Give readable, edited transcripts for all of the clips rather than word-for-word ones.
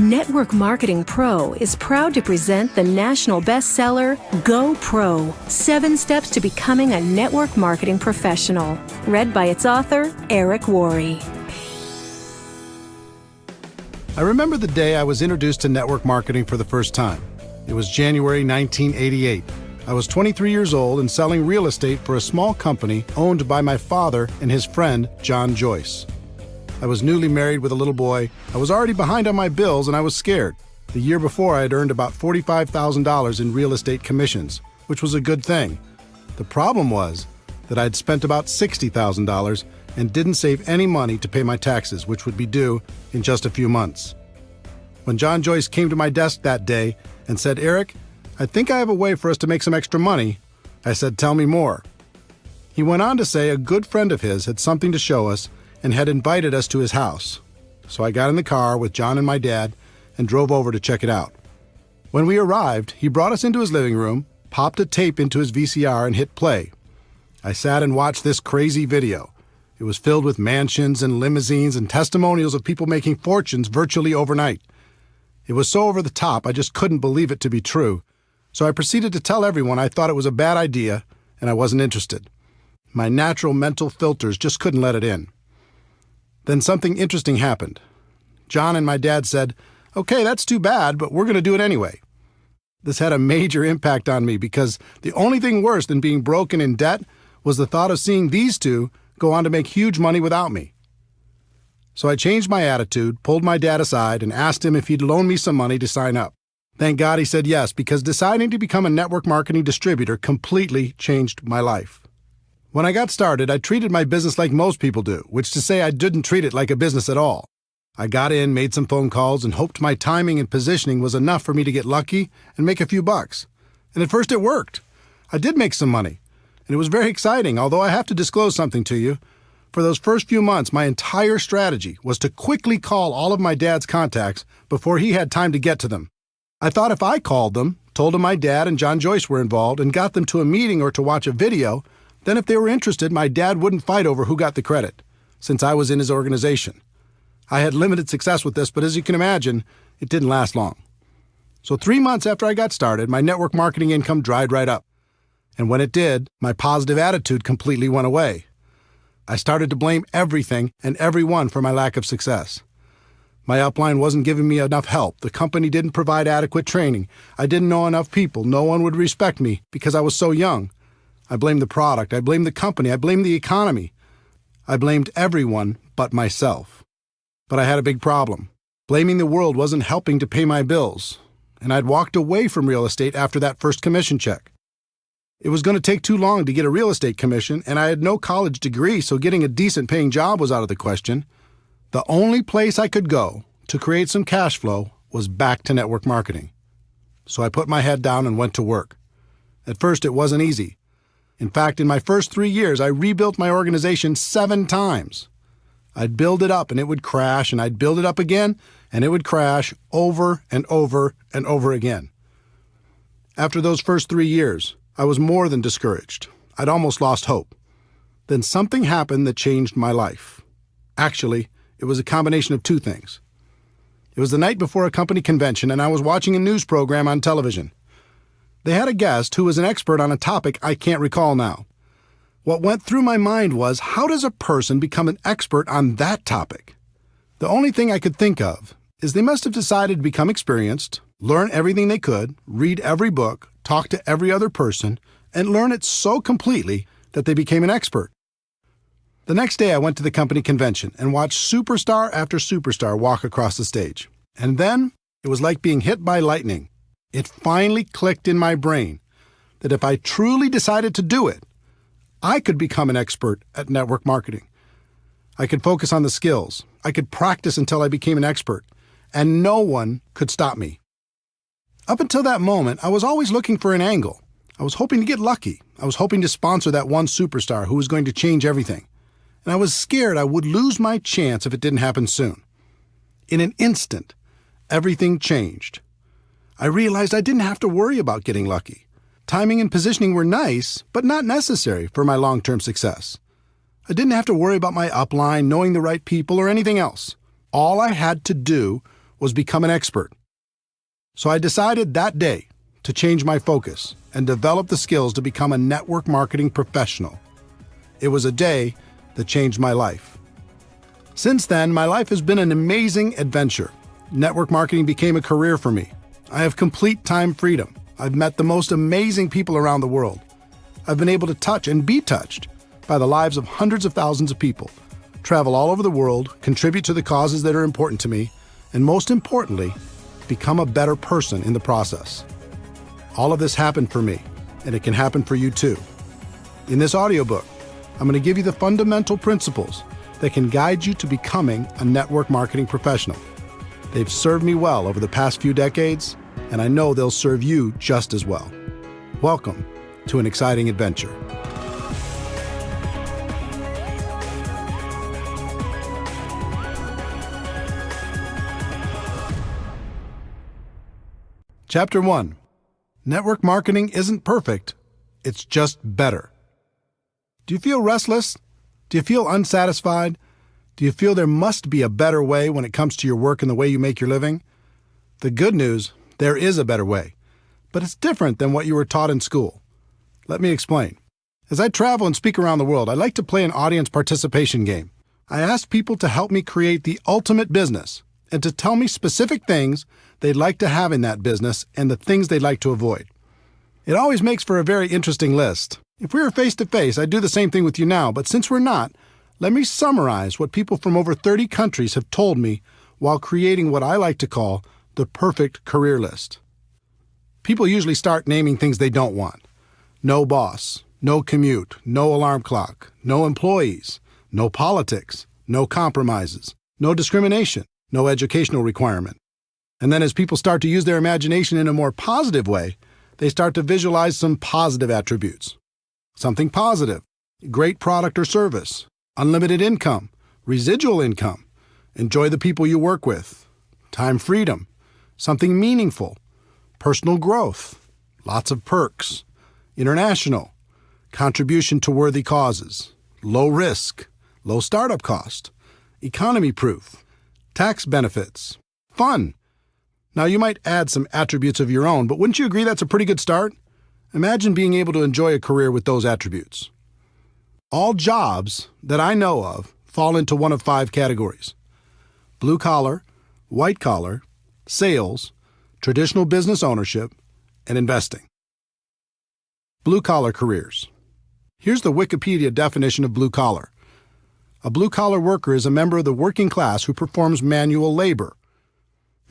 Network Marketing Pro is proud to present the national bestseller, Go Pro, 7 Steps to Becoming a Network Marketing Professional, read by its author, Eric Worre. I remember the day I was introduced to network marketing for the first time. It was January 1988. I was 23 years old and selling real estate for a small company owned by my father and his friend, John Joyce. I was newly married with a little boy. I was already behind on my bills and I was scared. The year before, I had earned about $45,000 in real estate commissions, which was a good thing. The problem was that I'd spent about $60,000 and didn't save any money to pay my taxes, which would be due in just a few months. When John Joyce came to my desk that day and said, "Eric, I think I have a way for us to make some extra money," I said, "Tell me more." He went on to say a good friend of his had something to show us and had invited us to his house. So I got in the car with John and my dad and drove over to check it out. When we arrived, he brought us into his living room, popped a tape into his VCR and hit play. I sat and watched this crazy video. It was filled with mansions and limousines and testimonials of people making fortunes virtually overnight. It was so over the top, I just couldn't believe it to be true. So I proceeded to tell everyone I thought it was a bad idea and I wasn't interested. My natural mental filters just couldn't let it in. Then something interesting happened. John and my dad said, "Okay, that's too bad, but we're going to do it anyway." This had a major impact on me because the only thing worse than being broke and in debt was the thought of seeing these two go on to make huge money without me. So I changed my attitude, pulled my dad aside, and asked him if he'd loan me some money to sign up. Thank God he said yes, because deciding to become a network marketing distributor completely changed my life. When I got started, I treated my business like most people do, which is to say I didn't treat it like a business at all. I got in, made some phone calls, and hoped my timing and positioning was enough for me to get lucky and make a few bucks. And at first it worked. I did make some money, and it was very exciting, although I have to disclose something to you. For those first few months, my entire strategy was to quickly call all of my dad's contacts before he had time to get to them. I thought if I called them, told them my dad and John Joyce were involved, and got them to a meeting or to watch a video, then if they were interested, my dad wouldn't fight over who got the credit, since I was in his organization. I had limited success with this, but as you can imagine, it didn't last long. So 3 months after I got started, my network marketing income dried right up. And when it did, my positive attitude completely went away. I started to blame everything and everyone for my lack of success. My upline wasn't giving me enough help. The company didn't provide adequate training. I didn't know enough people. No one would respect me because I was so young. I blamed the product. I blamed the company. I blamed the economy. I blamed everyone but myself. But I had a big problem. Blaming the world wasn't helping to pay my bills, and I'd walked away from real estate after that first commission check. It was going to take too long to get a real estate commission, and I had no college degree, so getting a decent paying job was out of the question. The only place I could go to create some cash flow was back to network marketing. So I put my head down and went to work. At first, it wasn't easy. In fact, in my first 3 years, I rebuilt my organization 7 times. I'd build it up and it would crash, and I'd build it up again and it would crash over and over and over again. After those first 3 years, I was more than discouraged. I'd almost lost hope. Then something happened that changed my life. Actually, it was a combination of 2 things. It was the night before a company convention, and I was watching a news program on television. They had a guest who was an expert on a topic I can't recall now. What went through my mind was, how does a person become an expert on that topic? The only thing I could think of is they must have decided to become experienced, learn everything they could, read every book, talk to every other person, and learn it so completely that they became an expert. The next day I went to the company convention and watched superstar after superstar walk across the stage. And then it was like being hit by lightning. It finally clicked in my brain that if I truly decided to do it, I could become an expert at network marketing. I could focus on the skills. I could practice until I became an expert, and no one could stop me. Up until that moment, I was always looking for an angle. I was hoping to get lucky. I was hoping to sponsor that one superstar who was going to change everything. And I was scared I would lose my chance if it didn't happen soon. In an instant, everything changed. I realized I didn't have to worry about getting lucky. Timing and positioning were nice, but not necessary for my long-term success. I didn't have to worry about my upline, knowing the right people, or anything else. All I had to do was become an expert. So I decided that day to change my focus and develop the skills to become a network marketing professional. It was a day that changed my life. Since then, my life has been an amazing adventure. Network marketing became a career for me. I have complete time freedom. I've met the most amazing people around the world. I've been able to touch and be touched by the lives of hundreds of thousands of people, travel all over the world, contribute to the causes that are important to me, and most importantly, become a better person in the process. All of this happened for me, and it can happen for you too. In this audiobook, I'm going to give you the fundamental principles that can guide you to becoming a network marketing professional. They've served me well over the past few decades, and I know they'll serve you just as well. Welcome to an exciting adventure. Chapter 1. Network marketing isn't perfect, it's just better. Do you feel restless? Do you feel unsatisfied? Do you feel there must be a better way when it comes to your work and the way you make your living? The good news, there is a better way, but it's different than what you were taught in school. Let me explain. As I travel and speak around the world, I like to play an audience participation game. I ask people to help me create the ultimate business and to tell me specific things they'd like to have in that business and the things they'd like to avoid. It always makes for a very interesting list. If we were face-to-face, I'd do the same thing with you now, but since we're not, let me summarize what people from over 30 countries have told me while creating what I like to call the perfect career list. People usually start naming things they don't want. No boss, no commute, no alarm clock, no employees, no politics, no compromises, no discrimination, no educational requirement. And then as people start to use their imagination in a more positive way, they start to visualize some positive attributes. Something positive, great product or service, unlimited income, residual income, enjoy the people you work with, time freedom, something meaningful, personal growth, lots of perks, international, contribution to worthy causes, low risk, low startup cost, economy proof, tax benefits, fun. Now, you might add some attributes of your own, but wouldn't you agree that's a pretty good start? Imagine being able to enjoy a career with those attributes. All jobs that I know of fall into one of 5 categories: blue collar, white collar, sales, traditional business ownership, and investing. Blue collar careers. Here's the Wikipedia definition of blue collar. A blue collar worker is a member of the working class who performs manual labor.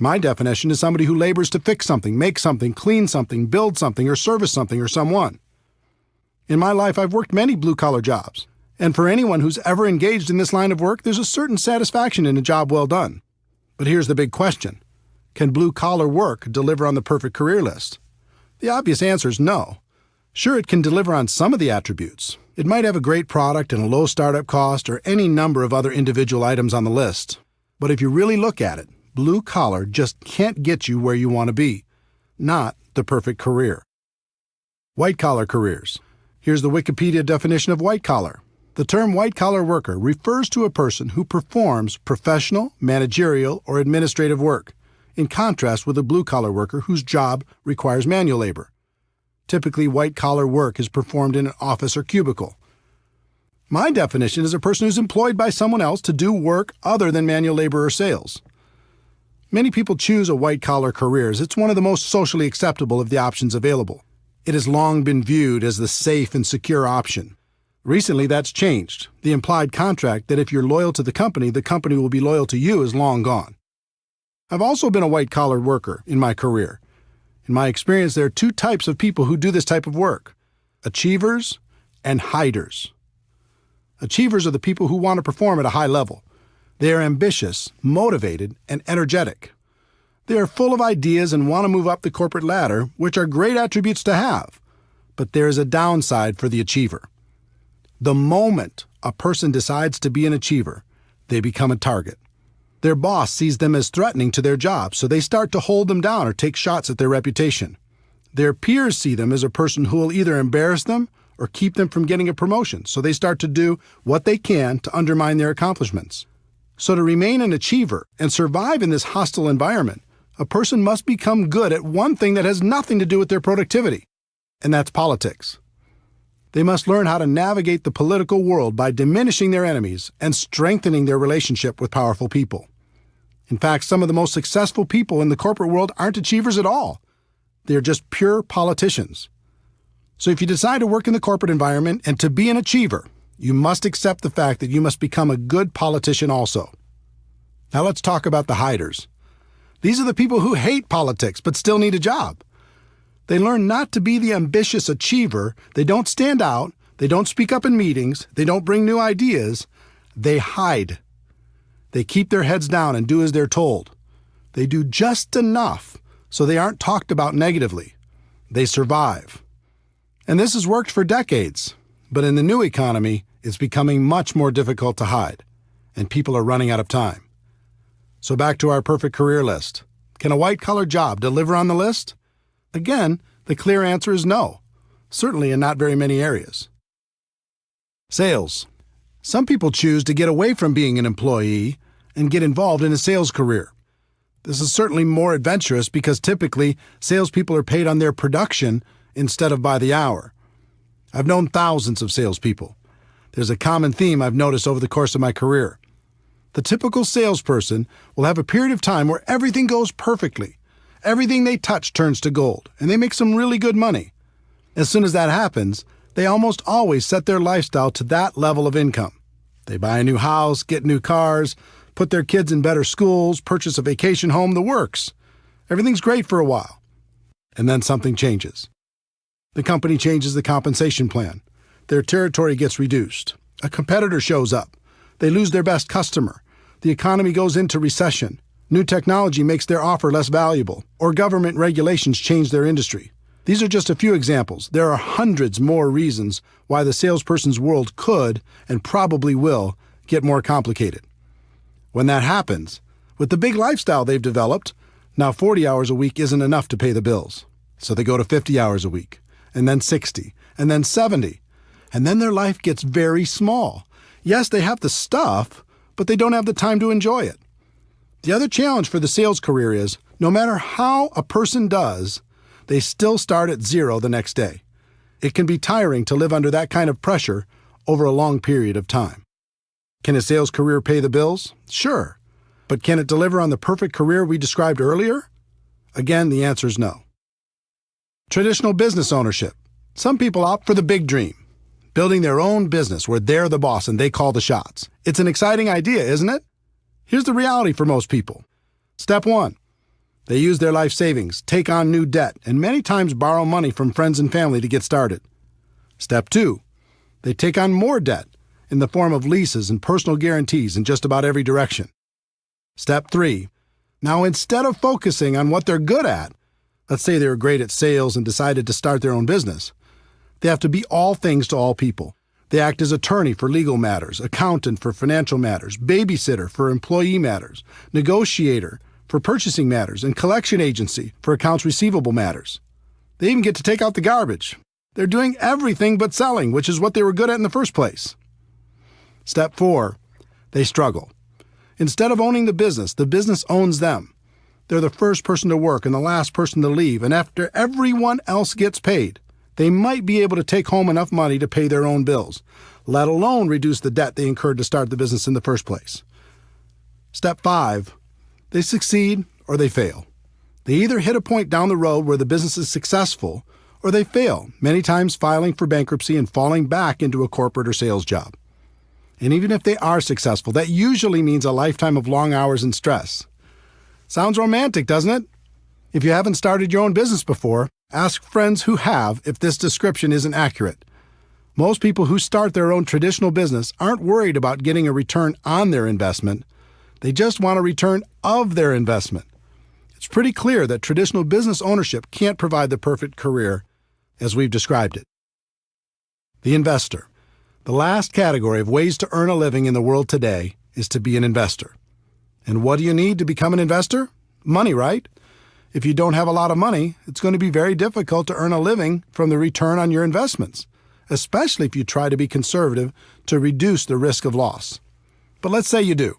My definition is somebody who labors to fix something, make something, clean something, build something, or service something or someone. In my life, I've worked many blue-collar jobs, and for anyone who's ever engaged in this line of work, there's a certain satisfaction in a job well done. But here's the big question. Can blue-collar work deliver on the perfect career list? The obvious answer is no. Sure, it can deliver on some of the attributes. It might have a great product and a low startup cost or any number of other individual items on the list. But if you really look at it, blue collar just can't get you where you want to be. Not the perfect career. White collar careers. Here's the Wikipedia definition of white collar. The term white collar worker refers to a person who performs professional, managerial, or administrative work, in contrast with a blue collar worker whose job requires manual labor. Typically, white collar work is performed in an office or cubicle. My definition is a person who's employed by someone else to do work other than manual labor or sales. Many people choose a white-collar career as it's one of the most socially acceptable of the options available. It has long been viewed as the safe and secure option. Recently, that's changed. The implied contract that if you're loyal to the company will be loyal to you is long gone. I've also been a white-collar worker in my career. In my experience, there are 2 types of people who do this type of work: achievers and hiders. Achievers are the people who want to perform at a high level. They are ambitious, motivated, and energetic. They are full of ideas and want to move up the corporate ladder, which are great attributes to have. But there is a downside for the achiever. The moment a person decides to be an achiever, they become a target. Their boss sees them as threatening to their job, so they start to hold them down or take shots at their reputation. Their peers see them as a person who will either embarrass them or keep them from getting a promotion, so they start to do what they can to undermine their accomplishments. So to remain an achiever and survive in this hostile environment, a person must become good at one thing that has nothing to do with their productivity, and that's politics. They must learn how to navigate the political world by diminishing their enemies and strengthening their relationship with powerful people. In fact, some of the most successful people in the corporate world aren't achievers at all. They are just pure politicians. So if you decide to work in the corporate environment and to be an achiever, you must accept the fact that you must become a good politician also. Now let's talk about the hiders. These are the people who hate politics but still need a job. They learn not to be the ambitious achiever. They don't stand out. They don't speak up in meetings. They don't bring new ideas. They hide. They keep their heads down and do as they're told. They do just enough so they aren't talked about negatively. They survive. And this has worked for decades. But in the new economy, it's becoming much more difficult to hide. And people are running out of time. So back to our perfect career list. Can a white-collar job deliver on the list? Again, the clear answer is no, certainly in not very many areas. Sales. Some people choose to get away from being an employee and get involved in a sales career. This is certainly more adventurous because typically salespeople are paid on their production instead of by the hour. I've known thousands of salespeople. There's a common theme I've noticed over the course of my career. The typical salesperson will have a period of time where everything goes perfectly. Everything they touch turns to gold, and they make some really good money. As soon as that happens, they almost always set their lifestyle to that level of income. They buy a new house, get new cars, put their kids in better schools, purchase a vacation home, the works. Everything's great for a while. And then something changes. The company changes the compensation plan. Their territory gets reduced. A competitor shows up. They lose their best customer. The economy goes into recession. New technology makes their offer less valuable, or government regulations change their industry. These are just a few examples. There are hundreds more reasons why the salesperson's world could, and probably will, get more complicated. When that happens, with the big lifestyle they've developed, now 40 hours a week isn't enough to pay the bills. So they go to 50 hours a week, and then 60, and then 70. And then their life gets very small. Yes, they have the stuff, but they don't have the time to enjoy it. The other challenge for the sales career is, no matter how a person does, they still start at zero the next day. It can be tiring to live under that kind of pressure over a long period of time. Can a sales career pay the bills? Sure. But can it deliver on the perfect career we described earlier? Again, the answer is no. Traditional business ownership. Some people opt for the big dream, building their own business where they're the boss and they call the shots. It's an exciting idea, isn't it? Here's the reality for most people. Step 1. They use their life savings, take on new debt, and many times borrow money from friends and family to get started. Step 2. They take on more debt in the form of leases and personal guarantees in just about every direction. Step 3. Now, instead of focusing on what they're good at, let's say they were great at sales and decided to start their own business, they have to be all things to all people. They act as attorney for legal matters, accountant for financial matters, babysitter for employee matters, negotiator for purchasing matters, and collection agency for accounts receivable matters. They even get to take out the garbage. They're doing everything but selling, which is what they were good at in the first place. Step 4. They struggle. Instead of owning the business owns them. They're the first person to work and the last person to leave, and after everyone else gets paid, they might be able to take home enough money to pay their own bills, let alone reduce the debt they incurred to start the business in the first place. Step 5. They succeed or they fail. They either hit a point down the road where the business is successful, or they fail, many times filing for bankruptcy and falling back into a corporate or sales job. And even if they are successful, that usually means a lifetime of long hours and stress. Sounds romantic, doesn't it? If you haven't started your own business before, ask friends who have if this description isn't accurate. Most people who start their own traditional business aren't worried about getting a return on their investment. They just want a return of their investment. It's pretty clear that traditional business ownership can't provide the perfect career as we've described it. The investor. The last category of ways to earn a living in the world today is to be an investor. And what do you need to become an investor? Money, right? If you don't have a lot of money, it's going to be very difficult to earn a living from the return on your investments, especially if you try to be conservative to reduce the risk of loss. But let's say you do.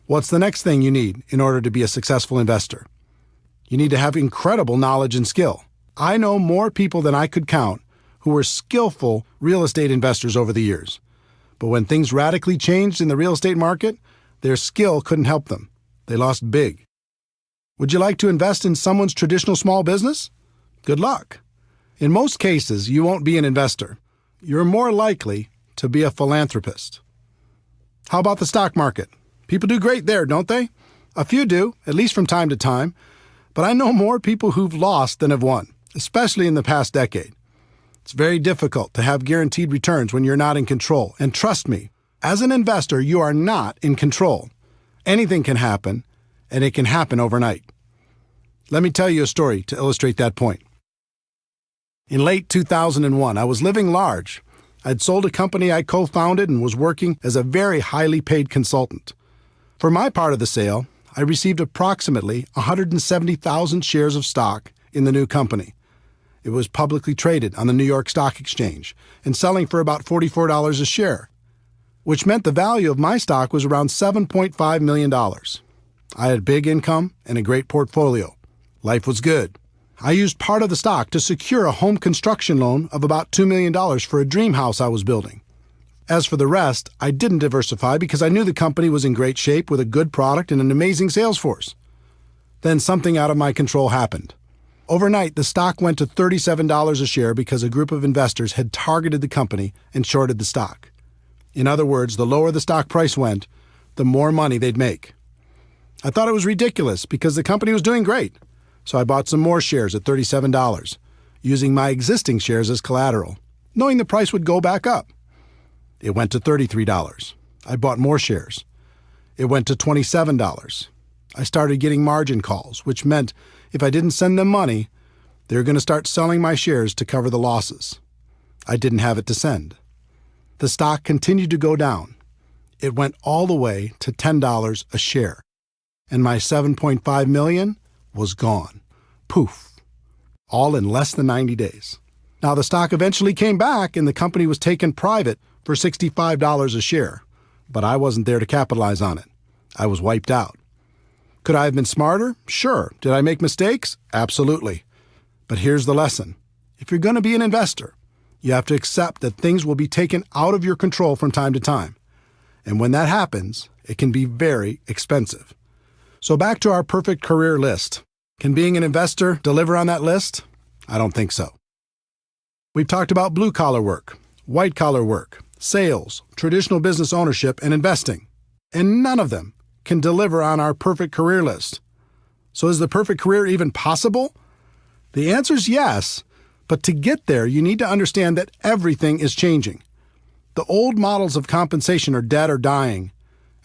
What's the next thing you need in order to be a successful investor? You need to have incredible knowledge and skill. I know more people than I could count who were skillful real estate investors over the years. But when things radically changed in the real estate market, their skill couldn't help them. They lost big. Would you like to invest in someone's traditional small business? Good luck. In most cases, you won't be an investor. You're more likely to be a philanthropist. How about the stock market? People do great there, don't they? A few do, at least from time to time. But I know more people who've lost than have won, especially in the past decade. It's very difficult to have guaranteed returns when you're not in control. And trust me, as an investor, you are not in control. Anything can happen, and it can happen overnight. Let me tell you a story to illustrate that point. In late 2001, I was living large. I'd sold a company I co-founded and was working as a very highly paid consultant. For my part of the sale, I received approximately 170,000 shares of stock in the new company. It was publicly traded on the New York Stock Exchange and selling for about $44 a share, which meant the value of my stock was around $7.5 million. I had big income and a great portfolio. Life was good. I used part of the stock to secure a home construction loan of about $2 million for a dream house I was building. As for the rest, I didn't diversify because I knew the company was in great shape with a good product and an amazing sales force. Then something out of my control happened. Overnight, the stock went to $37 a share because a group of investors had targeted the company and shorted the stock. In other words, the lower the stock price went, the more money they'd make. I thought it was ridiculous because the company was doing great. So I bought some more shares at $37, using my existing shares as collateral, knowing the price would go back up. It went to $33. I bought more shares. It went to $27. I started getting margin calls, which meant if I didn't send them money, they were going to start selling my shares to cover the losses. I didn't have it to send. The stock continued to go down. It went all the way to $10 a share, and my $7.5 million was gone. Poof. All in less than 90 days. Now, the stock eventually came back and the company was taken private for $65 a share, but I wasn't there to capitalize on it. I was wiped out. Could I have been smarter? Sure. Did I make mistakes? Absolutely. But here's the lesson. If you're going to be an investor, you have to accept that things will be taken out of your control from time to time. And when that happens, it can be very expensive. So back to our perfect career list. Can being an investor deliver on that list? I don't think so. We've talked about blue-collar work, white-collar work, sales, traditional business ownership, and investing. And none of them can deliver on our perfect career list. So is the perfect career even possible? The answer is yes, but to get there, you need to understand that everything is changing. The old models of compensation are dead or dying,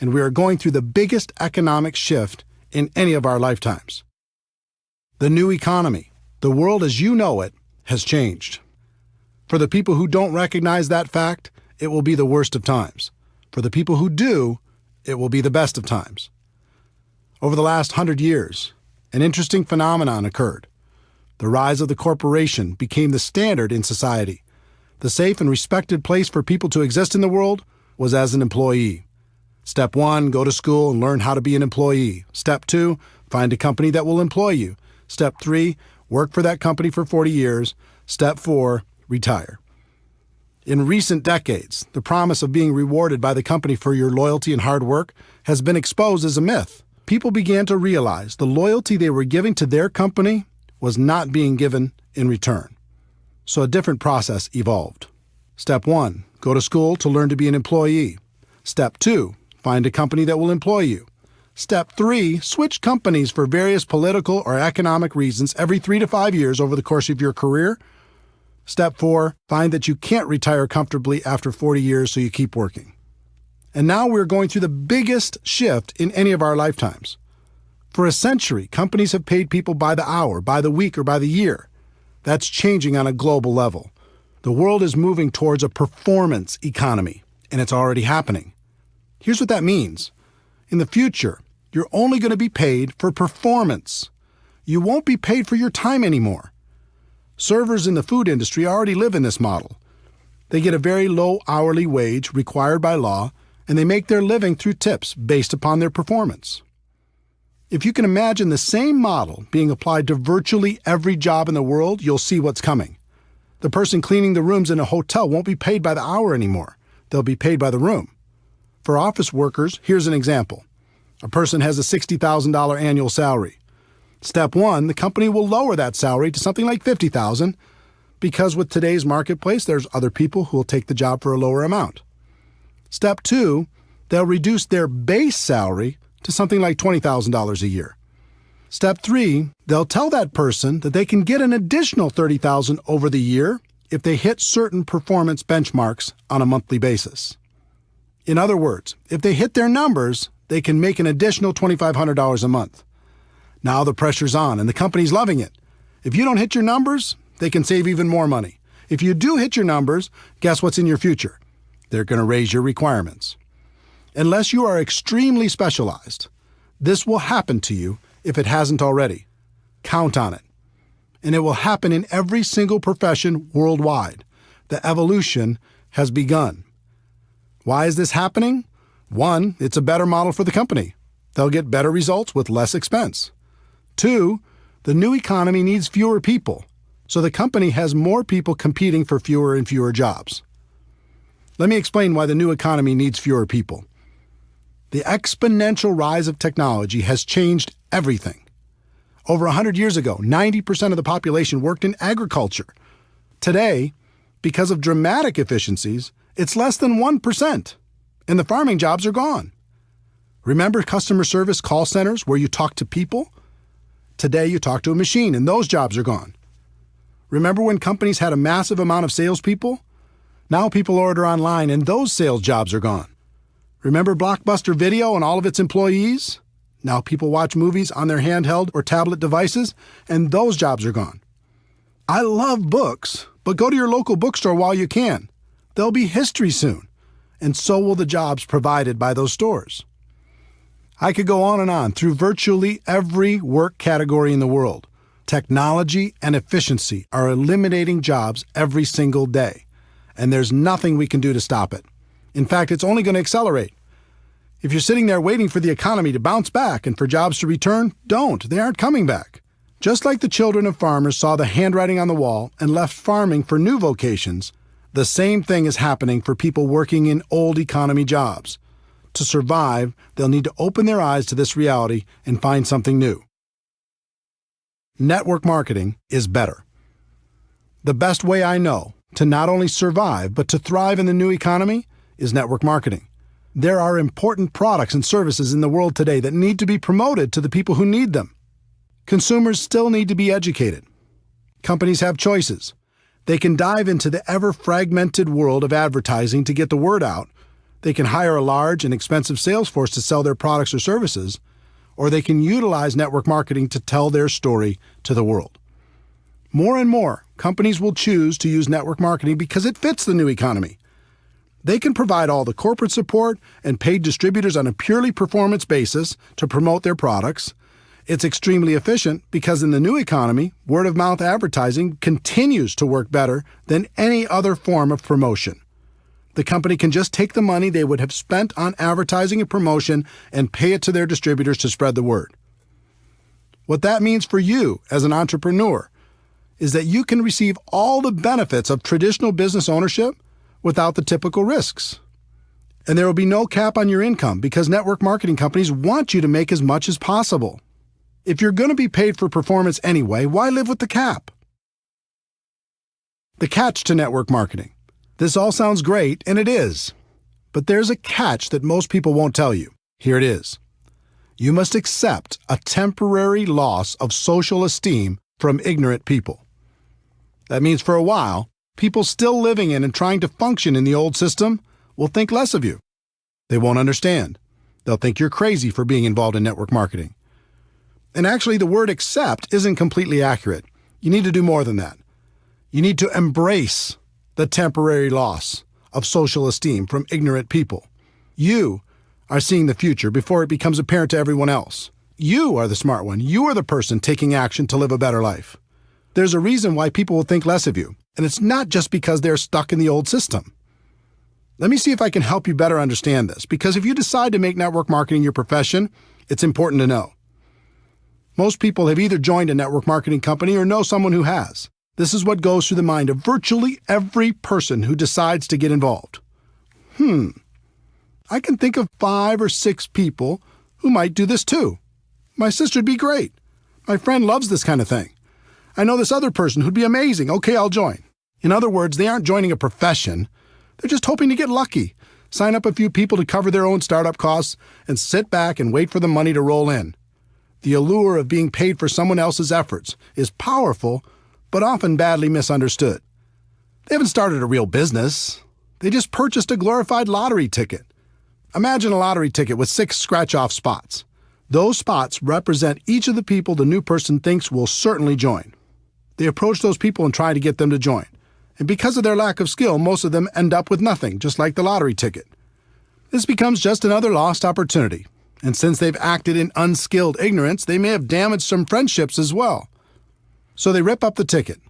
and we are going through the biggest economic shift in any of our lifetimes. The new economy, the world as you know it, has changed. For the people who don't recognize that fact, it will be the worst of times. For the people who do, it will be the best of times. Over the last 100 years, an interesting phenomenon occurred. The rise of the corporation became the standard in society. The safe and respected place for people to exist in the world was as an employee. Step 1, go to school and learn how to be an employee. Step 2, find a company that will employ you. Step 3, work for that company for 40 years. Step 4, retire. In recent decades, the promise of being rewarded by the company for your loyalty and hard work has been exposed as a myth. People began to realize the loyalty they were giving to their company was not being given in return. So a different process evolved. Step 1, go to school to learn to be an employee. Step 2, find a company that will employ you. Step 3, switch companies for various political or economic reasons every 3 to 5 years over the course of your career. Step 4, find that you can't retire comfortably after 40 years, so you keep working. And now we're going through the biggest shift in any of our lifetimes. For a century, companies have paid people by the hour, by the week, or by the year. That's changing on a global level. The world is moving towards a performance economy, and it's already happening. Here's what that means. In the future, you're only going to be paid for performance. You won't be paid for your time anymore. Servers in the food industry already live in this model. They get a very low hourly wage required by law, and they make their living through tips based upon their performance. If you can imagine the same model being applied to virtually every job in the world, you'll see what's coming. The person cleaning the rooms in a hotel won't be paid by the hour anymore. They'll be paid by the room. For office workers, here's an example. A person has a $60,000 annual salary. Step one, the company will lower that salary to something like $50,000 because with today's marketplace, there's other people who will take the job for a lower amount. Step two, they'll reduce their base salary to something like $20,000 a year. Step three, they'll tell that person that they can get an additional $30,000 over the year if they hit certain performance benchmarks on a monthly basis. In other words, if they hit their numbers, they can make an additional $2,500 a month. Now the pressure's on and the company's loving it. If you don't hit your numbers, they can save even more money. If you do hit your numbers, guess what's in your future? They're going to raise your requirements. Unless you are extremely specialized, this will happen to you if it hasn't already. Count on it. And it will happen in every single profession worldwide. The evolution has begun. Why is this happening? One, it's a better model for the company. They'll get better results with less expense. Two, the new economy needs fewer people, so the company has more people competing for fewer and fewer jobs. Let me explain why the new economy needs fewer people. The exponential rise of technology has changed everything. Over 100 years ago, 90% of the population worked in agriculture. Today, because of dramatic efficiencies, it's less than 1%, and the farming jobs are gone. Remember customer service call centers where you talk to people? Today you talk to a machine, and those jobs are gone. Remember when companies had a massive amount of salespeople? Now people order online, and those sales jobs are gone. Remember Blockbuster Video and all of its employees? Now people watch movies on their handheld or tablet devices, and those jobs are gone. I love books, but go to your local bookstore while you can. They'll be history soon, and so will the jobs provided by those stores. I could go on through virtually every work category in the world. Technology and efficiency are eliminating jobs every single day, and there's nothing we can do to stop it. In fact, it's only going to accelerate. If you're sitting there waiting for the economy to bounce back and for jobs to return, don't. They aren't coming back. Just like the children of farmers saw the handwriting on the wall and left farming for new vocations, the same thing is happening for people working in old economy jobs. To survive, they'll need to open their eyes to this reality and find something new. Network marketing is better. The best way I know to not only survive but to thrive in the new economy is network marketing. There are important products and services in the world today that need to be promoted to the people who need them. Consumers still need to be educated. Companies have choices. They can dive into the ever-fragmented world of advertising to get the word out. They can hire a large and expensive sales force to sell their products or services, or they can utilize network marketing to tell their story to the world. More and more, companies will choose to use network marketing because it fits the new economy. They can provide all the corporate support and paid distributors on a purely performance basis to promote their products. It's extremely efficient because in the new economy, word-of-mouth advertising continues to work better than any other form of promotion. The company can just take the money they would have spent on advertising and promotion and pay it to their distributors to spread the word. What that means for you as an entrepreneur is that you can receive all the benefits of traditional business ownership without the typical risks. And there will be no cap on your income because network marketing companies want you to make as much as possible. If you're going to be paid for performance anyway, why live with the cap? The catch to network marketing. This all sounds great, and it is. But there's a catch that most people won't tell you. Here it is. You must accept a temporary loss of social esteem from ignorant people. That means for a while, people still living in and trying to function in the old system will think less of you. They won't understand. They'll think you're crazy for being involved in network marketing. And actually, the word accept isn't completely accurate. You need to do more than that. You need to embrace the temporary loss of social esteem from ignorant people. You are seeing the future before it becomes apparent to everyone else. You are the smart one. You are the person taking action to live a better life. There's a reason why people will think less of you, and it's not just because they're stuck in the old system. Let me see if I can help you better understand this, because if you decide to make network marketing your profession, it's important to know. Most people have either joined a network marketing company or know someone who has. This is what goes through the mind of virtually every person who decides to get involved. I can think of 5 or 6 people who might do this too. My sister'd be great. My friend loves this kind of thing. I know this other person who'd be amazing. Okay, I'll join. In other words, they aren't joining a profession. They're just hoping to get lucky, sign up a few people to cover their own startup costs, and sit back and wait for the money to roll in. The allure of being paid for someone else's efforts is powerful, but often badly misunderstood. They haven't started a real business. They just purchased a glorified lottery ticket. Imagine a lottery ticket with 6 scratch-off spots. Those spots represent each of the people the new person thinks will certainly join. They approach those people and try to get them to join. And because of their lack of skill, most of them end up with nothing, just like the lottery ticket. This becomes just another lost opportunity. And since they've acted in unskilled ignorance, they may have damaged some friendships as well. So they rip up the ticket.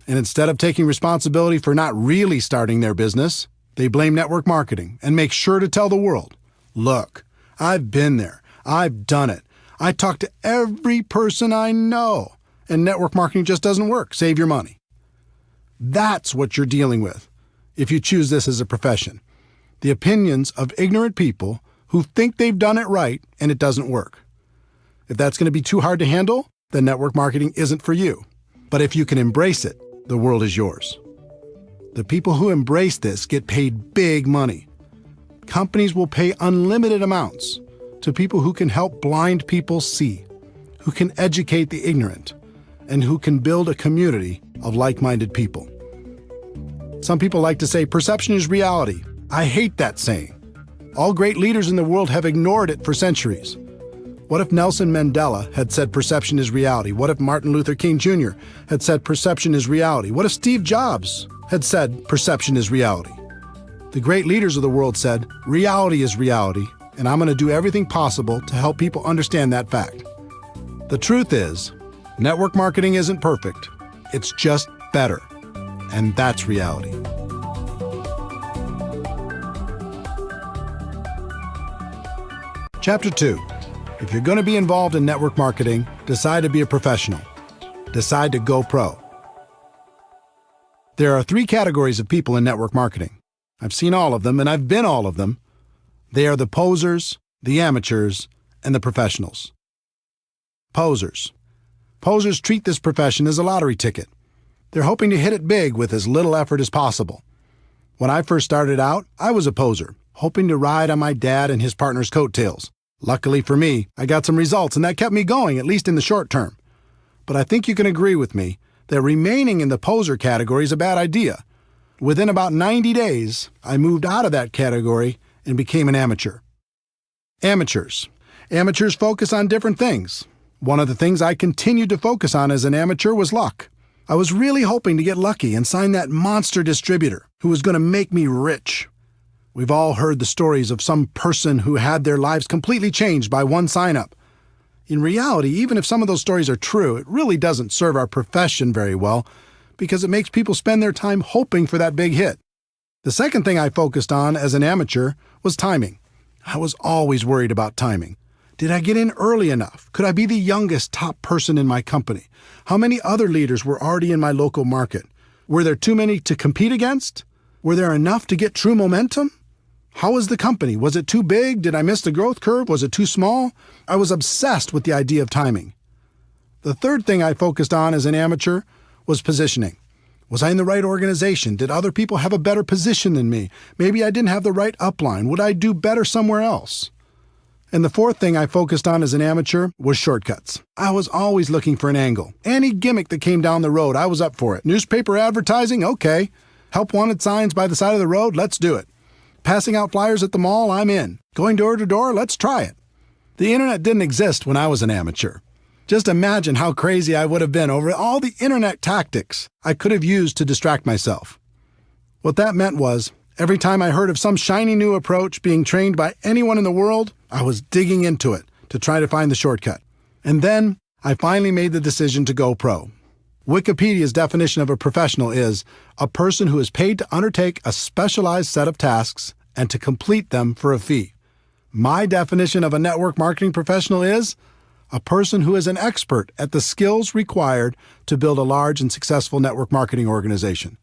And instead of taking responsibility for not really starting their business, they blame network marketing and make sure to tell the world, look, I've been there. I've done it. I talk to every person I know. And network marketing just doesn't work. Save your money. That's what you're dealing with if you choose this as a profession. The opinions of ignorant people who think they've done it right and it doesn't work. If that's going to be too hard to handle, then network marketing isn't for you. But if you can embrace it, the world is yours. The people who embrace this get paid big money. Companies will pay unlimited amounts to people who can help blind people see, who can educate the ignorant, and who can build a community of like-minded people. Some people like to say perception is reality. I hate that saying. All great leaders in the world have ignored it for centuries. What if Nelson Mandela had said perception is reality? What if Martin Luther King Jr. had said perception is reality? What if Steve Jobs had said perception is reality? The great leaders of the world said, reality is reality, and I'm going to do everything possible to help people understand that fact. The truth is, network marketing isn't perfect. It's just better. And that's reality. Chapter 2. If you're going to be involved in network marketing, decide to be a professional. Decide to go pro. There are 3 categories of people in network marketing. I've seen all of them, and I've been all of them. They are the posers, the amateurs, and the professionals. Posers. Posers treat this profession as a lottery ticket. They're hoping to hit it big with as little effort as possible. When I first started out, I was a poser, hoping to ride on my dad and his partner's coattails. Luckily for me, I got some results, and that kept me going, at least in the short term. But I think you can agree with me that remaining in the poser category is a bad idea. Within about 90 days, I moved out of that category and became an amateur. Amateurs. Amateurs focus on different things. One of the things I continued to focus on as an amateur was luck. I was really hoping to get lucky and sign that monster distributor who was going to make me rich. We've all heard the stories of some person who had their lives completely changed by one sign-up. In reality, even if some of those stories are true, it really doesn't serve our profession very well because it makes people spend their time hoping for that big hit. The second thing I focused on as an amateur was timing. I was always worried about timing. Did I get in early enough? Could I be the youngest top person in my company? How many other leaders were already in my local market? Were there too many to compete against? Were there enough to get true momentum? How was the company? Was it too big? Did I miss the growth curve? Was it too small? I was obsessed with the idea of timing. The third thing I focused on as an amateur was positioning. Was I in the right organization? Did other people have a better position than me? Maybe I didn't have the right upline. Would I do better somewhere else? And the fourth thing I focused on as an amateur was shortcuts. I was always looking for an angle. Any gimmick that came down the road, I was up for it. Newspaper advertising? Okay. Help wanted signs by the side of the road? Let's do it. Passing out flyers at the mall? I'm in. Going door to door? Let's try it. The internet didn't exist when I was an amateur. Just imagine how crazy I would have been over all the internet tactics I could have used to distract myself. What that meant was, every time I heard of some shiny new approach being trained by anyone in the world, I was digging into it to try to find the shortcut. And then I finally made the decision to go pro. Wikipedia's definition of a professional is a person who is paid to undertake a specialized set of tasks and to complete them for a fee. My definition of a network marketing professional is a person who is an expert at the skills required to build a large and successful network marketing organization.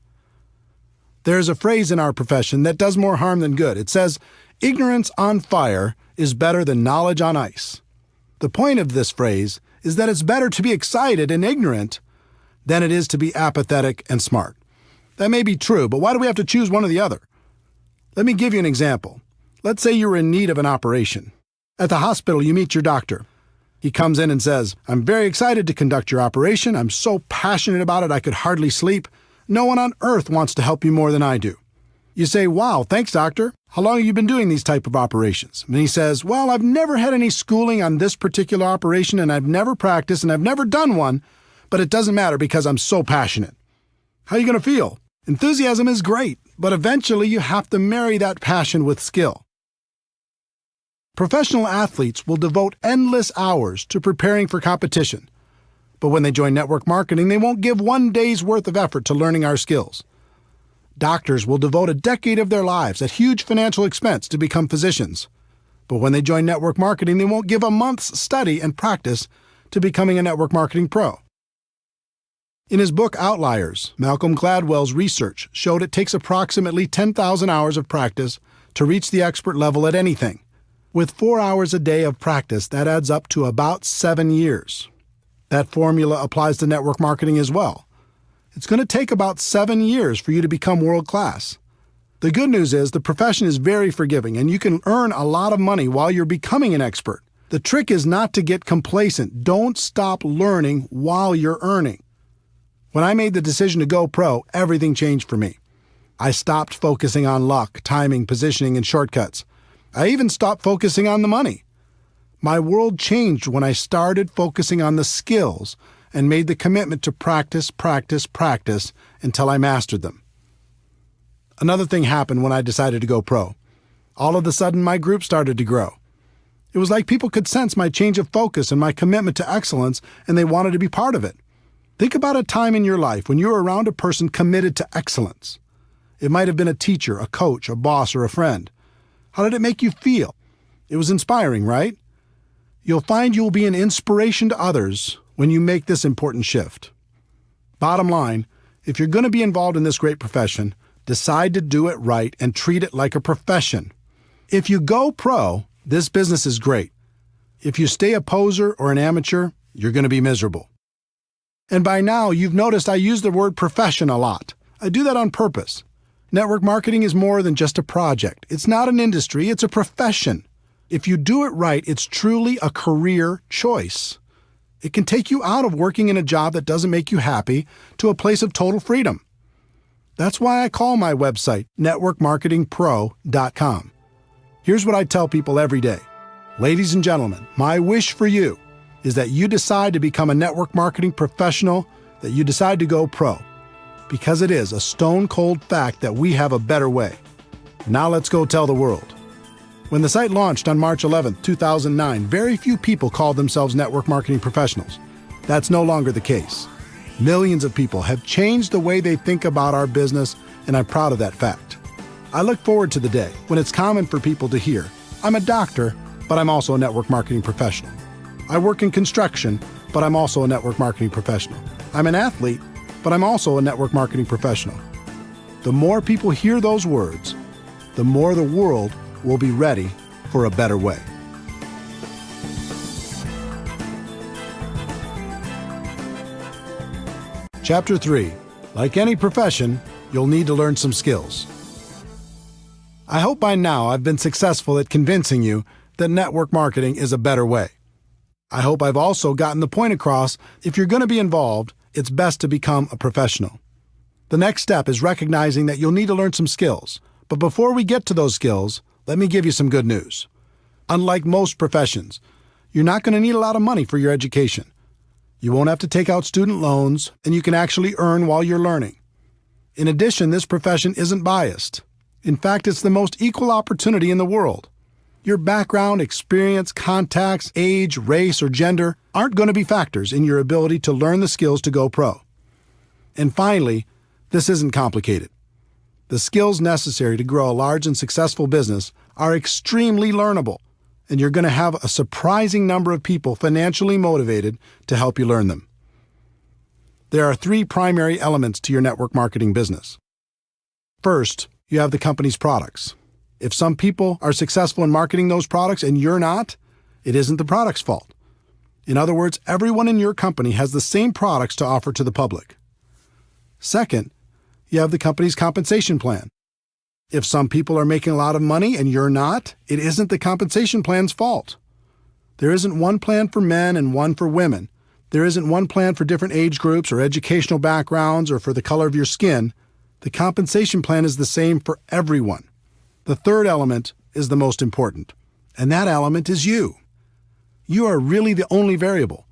There is a phrase in our profession that does more harm than good. It says, "Ignorance on fire is better than knowledge on ice." The point of this phrase is that it's better to be excited and ignorant than it is to be apathetic and smart. That may be true, but why do we have to choose one or the other? Let me give you an example. Let's say you're in need of an operation. At the hospital, you meet your doctor. He comes in and says, "I'm very excited to conduct your operation. I'm so passionate about it I could hardly sleep. No one on earth wants to help you more than I do." You say, "Wow, thanks, doctor. How long have you been doing these type of operations?" And he says, "Well, I've never had any schooling on this particular operation, and I've never practiced, and I've never done one, but it doesn't matter because I'm so passionate." How are you going to feel? Enthusiasm is great, but eventually you have to marry that passion with skill. Professional athletes will devote endless hours to preparing for competition, but when they join network marketing, they won't give one day's worth of effort to learning our skills. Doctors will devote a decade of their lives at huge financial expense to become physicians, but when they join network marketing, they won't give a month's study and practice to becoming a network marketing pro. In his book Outliers, Malcolm Gladwell's research showed it takes approximately 10,000 hours of practice to reach the expert level at anything. With 4 hours a day of practice, that adds up to about 7 years. That formula applies to network marketing as well. It's going to take about 7 years for you to become world class. The good news is the profession is very forgiving and you can earn a lot of money while you're becoming an expert. The trick is not to get complacent. Don't stop learning while you're earning. When I made the decision to go pro, everything changed for me. I stopped focusing on luck, timing, positioning, and shortcuts. I even stopped focusing on the money. My world changed when I started focusing on the skills and made the commitment to practice until I mastered them. Another thing happened when I decided to go pro. All of a sudden, my group started to grow. It was like people could sense my change of focus and my commitment to excellence, and they wanted to be part of it. Think about a time in your life when you were around a person committed to excellence. It might have been a teacher, a coach, a boss, or a friend. How did it make you feel? It was inspiring, right? You'll find you'll be an inspiration to others when you make this important shift. Bottom line, if you're going to be involved in this great profession, decide to do it right and treat it like a profession. If you go pro, this business is great. If you stay a poser or an amateur, you're going to be miserable. And by now, you've noticed I use the word profession a lot. I do that on purpose. Network marketing is more than just a project. It's not an industry, it's a profession. If you do it right, it's truly a career choice. It can take you out of working in a job that doesn't make you happy to a place of total freedom. That's why I call my website networkmarketingpro.com. Here's what I tell people every day. Ladies and gentlemen, my wish for you is that you decide to become a network marketing professional, that you decide to go pro. Because it is a stone-cold fact that we have a better way. Now let's go tell the world. When the site launched on March 11, 2009, very few people called themselves network marketing professionals. That's no longer the case. Millions of people have changed the way they think about our business, and I'm proud of that fact. I look forward to the day when it's common for people to hear, "I'm a doctor, but I'm also a network marketing professional. I work in construction, but I'm also a network marketing professional. I'm an athlete, but I'm also a network marketing professional." The more people hear those words, the more the world will be ready for a better way. Chapter 3. Like any profession, you'll need to learn some skills. I hope by now I've been successful at convincing you that network marketing is a better way. I hope I've also gotten the point across, if you're going to be involved, it's best to become a professional. The next step is recognizing that you'll need to learn some skills. But before we get to those skills, let me give you some good news. Unlike most professions, you're not going to need a lot of money for your education. You won't have to take out student loans, and you can actually earn while you're learning. In addition, this profession isn't biased. In fact, it's the most equal opportunity in the world. Your background, experience, contacts, age, race, or gender aren't going to be factors in your ability to learn the skills to go pro. And finally, this isn't complicated. The skills necessary to grow a large and successful business are extremely learnable, and you're going to have a surprising number of people financially motivated to help you learn them. There are 3 primary elements to your network marketing business. First, you have the company's products. If some people are successful in marketing those products and you're not, it isn't the product's fault. In other words, everyone in your company has the same products to offer to the public. Second, you have the company's compensation plan. If some people are making a lot of money and you're not, it isn't the compensation plan's fault. There isn't one plan for men and one for women. There isn't one plan for different age groups or educational backgrounds or for the color of your skin. The compensation plan is the same for everyone. The third element is the most important, and that element is you. You are really the only variable.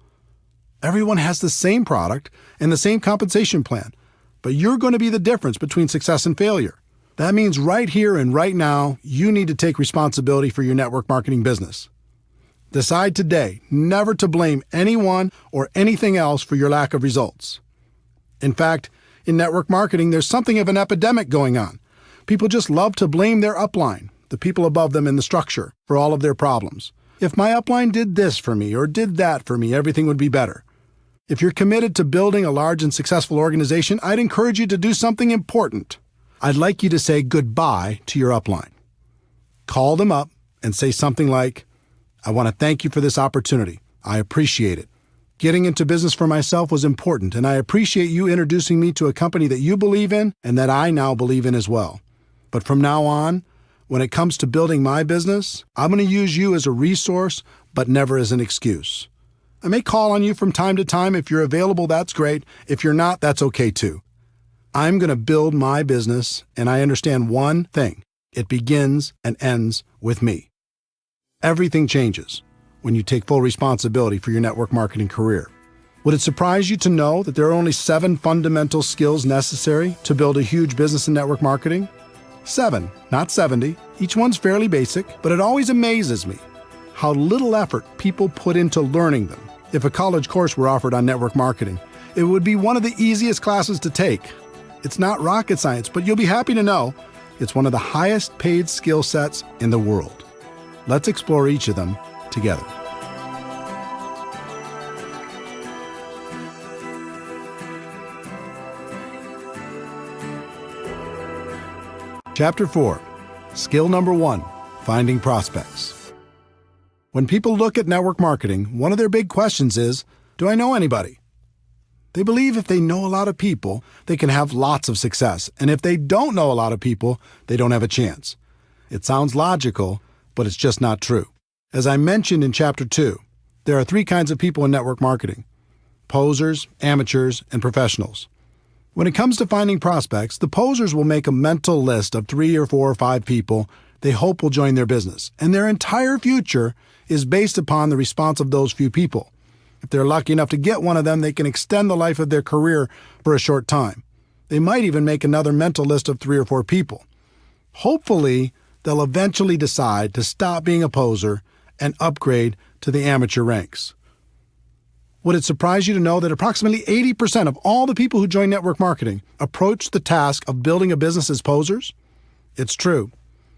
Everyone has the same product and the same compensation plan, but you're going to be the difference between success and failure. That means right here and right now, you need to take responsibility for your network marketing business. Decide today never to blame anyone or anything else for your lack of results. In fact, in network marketing, there's something of an epidemic going on. People just love to blame their upline, the people above them in the structure, for all of their problems. If my upline did this for me or did that for me, everything would be better. If you're committed to building a large and successful organization, I'd encourage you to do something important. I'd like you to say goodbye to your upline. Call them up and say something like, "I want to thank you for this opportunity. I appreciate it. Getting into business for myself was important, and I appreciate you introducing me to a company that you believe in and that I now believe in as well. But from now on, when it comes to building my business, I'm going to use you as a resource, but never as an excuse. I may call on you from time to time. If you're available, that's great. If you're not, that's okay too. I'm going to build my business, and I understand one thing. It begins and ends with me." Everything changes when you take full responsibility for your network marketing career. Would it surprise you to know that there are only 7 fundamental skills necessary to build a huge business in network marketing? 7, not 70. Each one's fairly basic, but it always amazes me how little effort people put into learning them. If a college course were offered on network marketing, it would be one of the easiest classes to take. It's not rocket science, but you'll be happy to know it's one of the highest paid skill sets in the world. Let's explore each of them together. Chapter 4. Skill number 1, finding prospects. When people look at network marketing, one of their big questions is, do I know anybody? They believe if they know a lot of people, they can have lots of success, and if they don't know a lot of people, they don't have a chance. It sounds logical, but it's just not true. As I mentioned in Chapter 2, there are 3 kinds of people in network marketing: posers, amateurs, and professionals. When it comes to finding prospects, the posers will make a mental list of 3 or 4 or 5 people they hope will join their business, and their entire future is based upon the response of those few people. If they're lucky enough to get one of them, they can extend the life of their career for a short time. They might even make another mental list of 3 or 4 people. Hopefully, they'll eventually decide to stop being a poser and upgrade to the amateur ranks. Would it surprise you to know that approximately 80% of all the people who join network marketing approach the task of building a business as posers? It's true.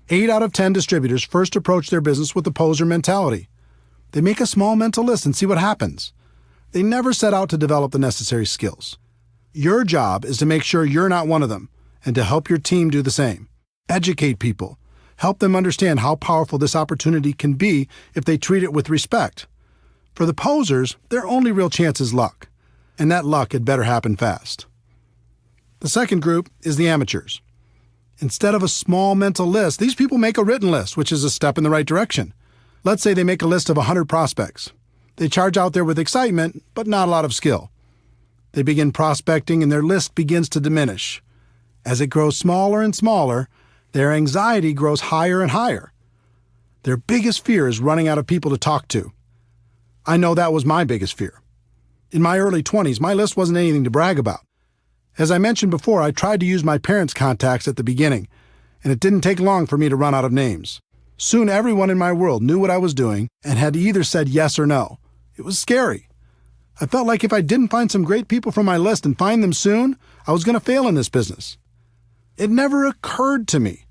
8 out of 10 distributors first approach their business with the poser mentality. They make a small mental list and see what happens. They never set out to develop the necessary skills. Your job is to make sure you're not one of them and to help your team do the same. Educate people. Help them understand how powerful this opportunity can be if they treat it with respect. For the posers, their only real chance is luck, and that luck had better happen fast. The second group is the amateurs. Instead of a small mental list, these people make a written list, which is a step in the right direction. Let's say they make a list of 100 prospects. They charge out there with excitement, but not a lot of skill. They begin prospecting, and their list begins to diminish. As it grows smaller and smaller, their anxiety grows higher and higher. Their biggest fear is running out of people to talk to. I know that was my biggest fear. In my early 20s, my list wasn't anything to brag about. As I mentioned before, I tried to use my parents' contacts at the beginning, and it didn't take long for me to run out of names. Soon everyone in my world knew what I was doing and had either said yes or no. It was scary. I felt like if I didn't find some great people from my list and find them soon, I was going to fail in this business. It never occurred to me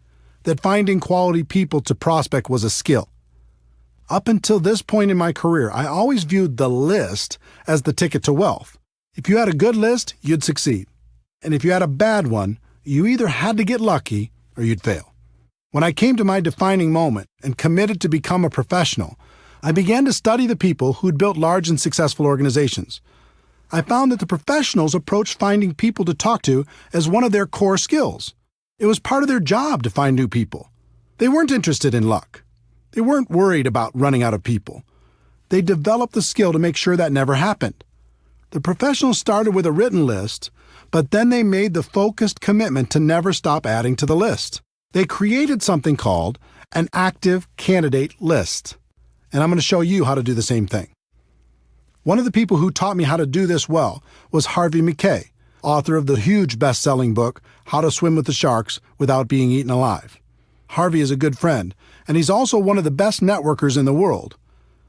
that finding quality people to prospect was a skill. Up until this point in my career, I always viewed the list as the ticket to wealth. If you had a good list, you'd succeed. And if you had a bad one, you either had to get lucky or you'd fail. When I came to my defining moment and committed to become a professional, I began to study the people who'd built large and successful organizations. I found that the professionals approached finding people to talk to as one of their core skills. It was part of their job to find new people. They weren't interested in luck. They weren't worried about running out of people. They developed the skill to make sure that never happened. The professionals started with a written list, but then they made the focused commitment to never stop adding to the list. They created something called an active candidate list. And I'm going to show you how to do the same thing. One of the people who taught me how to do this well was Harvey Mackay, author of the huge best-selling book, How to Swim with the Sharks Without Being Eaten Alive. Harvey is a good friend, and he's also one of the best networkers in the world.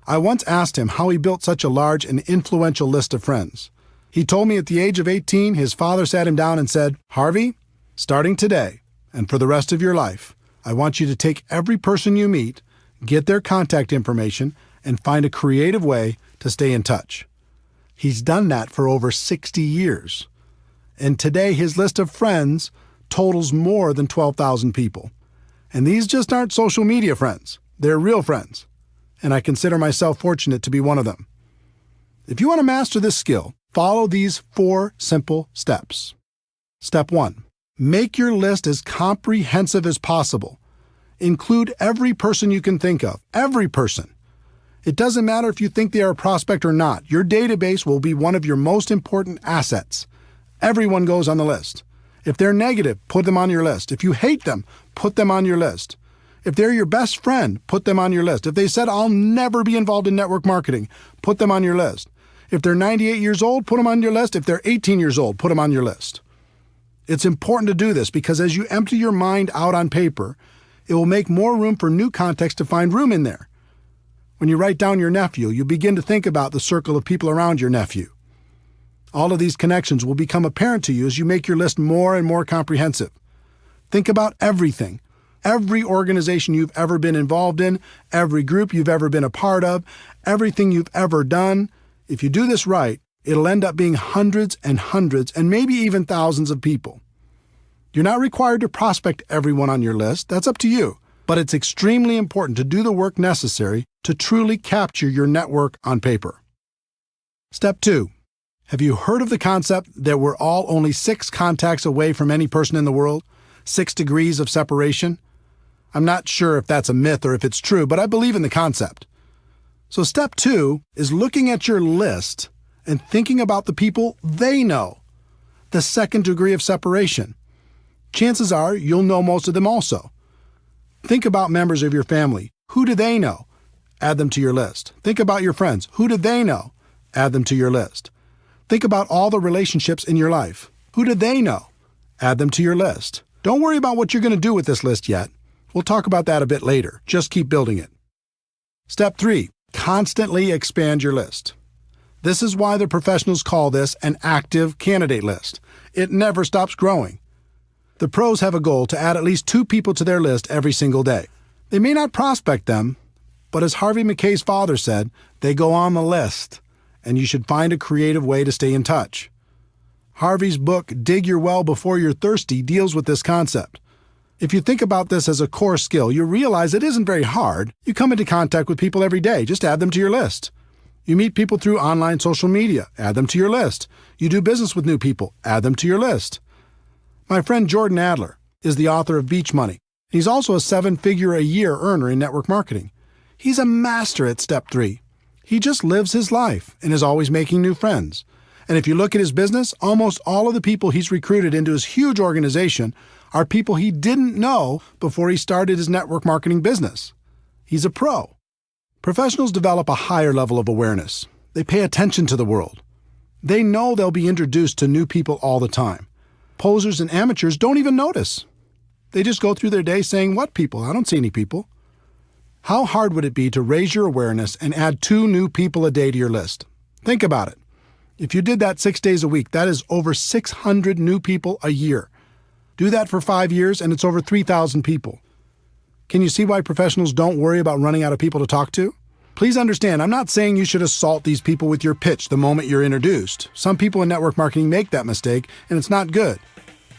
I once asked him how he built such a large and influential list of friends. He told me at the age of 18, his father sat him down and said, "Harvey, starting today and for the rest of your life, I want you to take every person you meet, get their contact information, and find a creative way to stay in touch." He's done that for over 60 years. And today his list of friends totals more than 12,000 people. And these just aren't social media friends. They're real friends. And I consider myself fortunate to be one of them. If you want to master this skill, follow these 4 simple steps. Step 1. Make your list as comprehensive as possible. Include every person you can think of. Every person. It doesn't matter if you think they are a prospect or not. Your database will be one of your most important assets. Everyone goes on the list. If they're negative, put them on your list. If you hate them, put them on your list. If they're your best friend, put them on your list. If they said, "I'll never be involved in network marketing," put them on your list. If they're 98 years old, put them on your list. If they're 18 years old, put them on your list. It's important to do this because as you empty your mind out on paper, it will make more room for new context to find room in there. When you write down your nephew, you begin to think about the circle of people around your nephew. All of these connections will become apparent to you as you make your list more and more comprehensive. Think about everything. Every organization you've ever been involved in, every group you've ever been a part of, everything you've ever done. If you do this right, it'll end up being hundreds and hundreds and maybe even thousands of people. You're not required to prospect everyone on your list. That's up to you. But it's extremely important to do the work necessary to truly capture your network on paper. Step 2. Have you heard of the concept that we're all only 6 contacts away from any person in the world? 6 degrees of separation? I'm not sure if that's a myth or if it's true, but I believe in the concept. So step 2 is looking at your list and thinking about the people they know. The 2nd degree of separation. Chances are you'll know most of them also. Think about members of your family. Who do they know? Add them to your list. Think about your friends. Who do they know? Add them to your list. Think about all the relationships in your life. Who do they know? Add them to your list. Don't worry about what you're going to do with this list yet. We'll talk about that a bit later. Just keep building it. Step 3. Constantly expand your list. This is why the professionals call this an active candidate list. It never stops growing. The pros have a goal to add at least 2 people to their list every single day. They may not prospect them, but as Harvey Mackay's father said, they go on the list, and you should find a creative way to stay in touch. Harvey's book, Dig Your Well Before You're Thirsty, deals with this concept. If you think about this as a core skill, you realize it isn't very hard. You come into contact with people every day. Just add them to your list. You meet people through online social media. Add them to your list. You do business with new people. Add them to your list. My friend Jordan Adler is the author of Beach Money. He's also a 7-figure-a-year earner in network marketing. He's a master at step 3. He just lives his life and is always making new friends. And if you look at his business, almost all of the people he's recruited into his huge organization are people he didn't know before he started his network marketing business. He's a pro. Professionals develop a higher level of awareness. They pay attention to the world. They know they'll be introduced to new people all the time. Posers and amateurs don't even notice. They just go through their day saying, "What people? I don't see any people." How hard would it be to raise your awareness and add 2 new people a day to your list? Think about it. If you did that 6 days a week, that is over 600 new people a year. Do that for 5 years, and it's over 3,000 people. Can you see why professionals don't worry about running out of people to talk to? Please understand, I'm not saying you should assault these people with your pitch the moment you're introduced. Some people in network marketing make that mistake, and it's not good.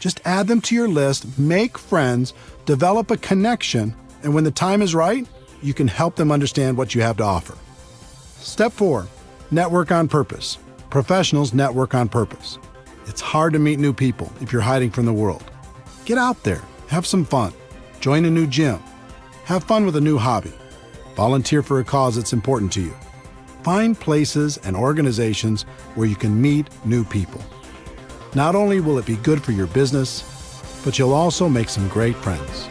Just add them to your list, make friends, develop a connection, and when the time is right, you can help them understand what you have to offer. Step 4, network on purpose. Professionals network on purpose. It's hard to meet new people if you're hiding from the world. Get out there, have some fun, join a new gym, have fun with a new hobby, volunteer for a cause that's important to you. Find places and organizations where you can meet new people. Not only will it be good for your business, but you'll also make some great friends.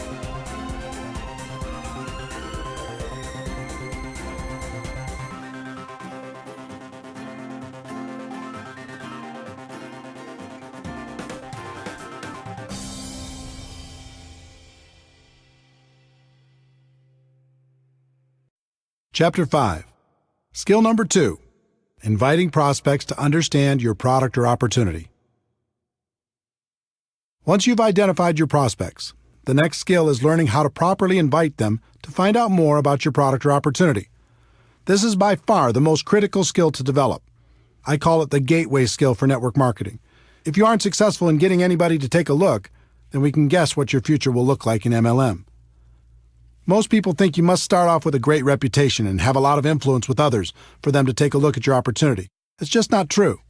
Chapter 5. Skill number 2. Inviting prospects to understand your product or opportunity. Once you've identified your prospects, the next skill is learning how to properly invite them to find out more about your product or opportunity. This is by far the most critical skill to develop. I call it the gateway skill for network marketing. If you aren't successful in getting anybody to take a look, then we can guess what your future will look like in MLM. Most people think you must start off with a great reputation and have a lot of influence with others for them to take a look at your opportunity. It's just not true.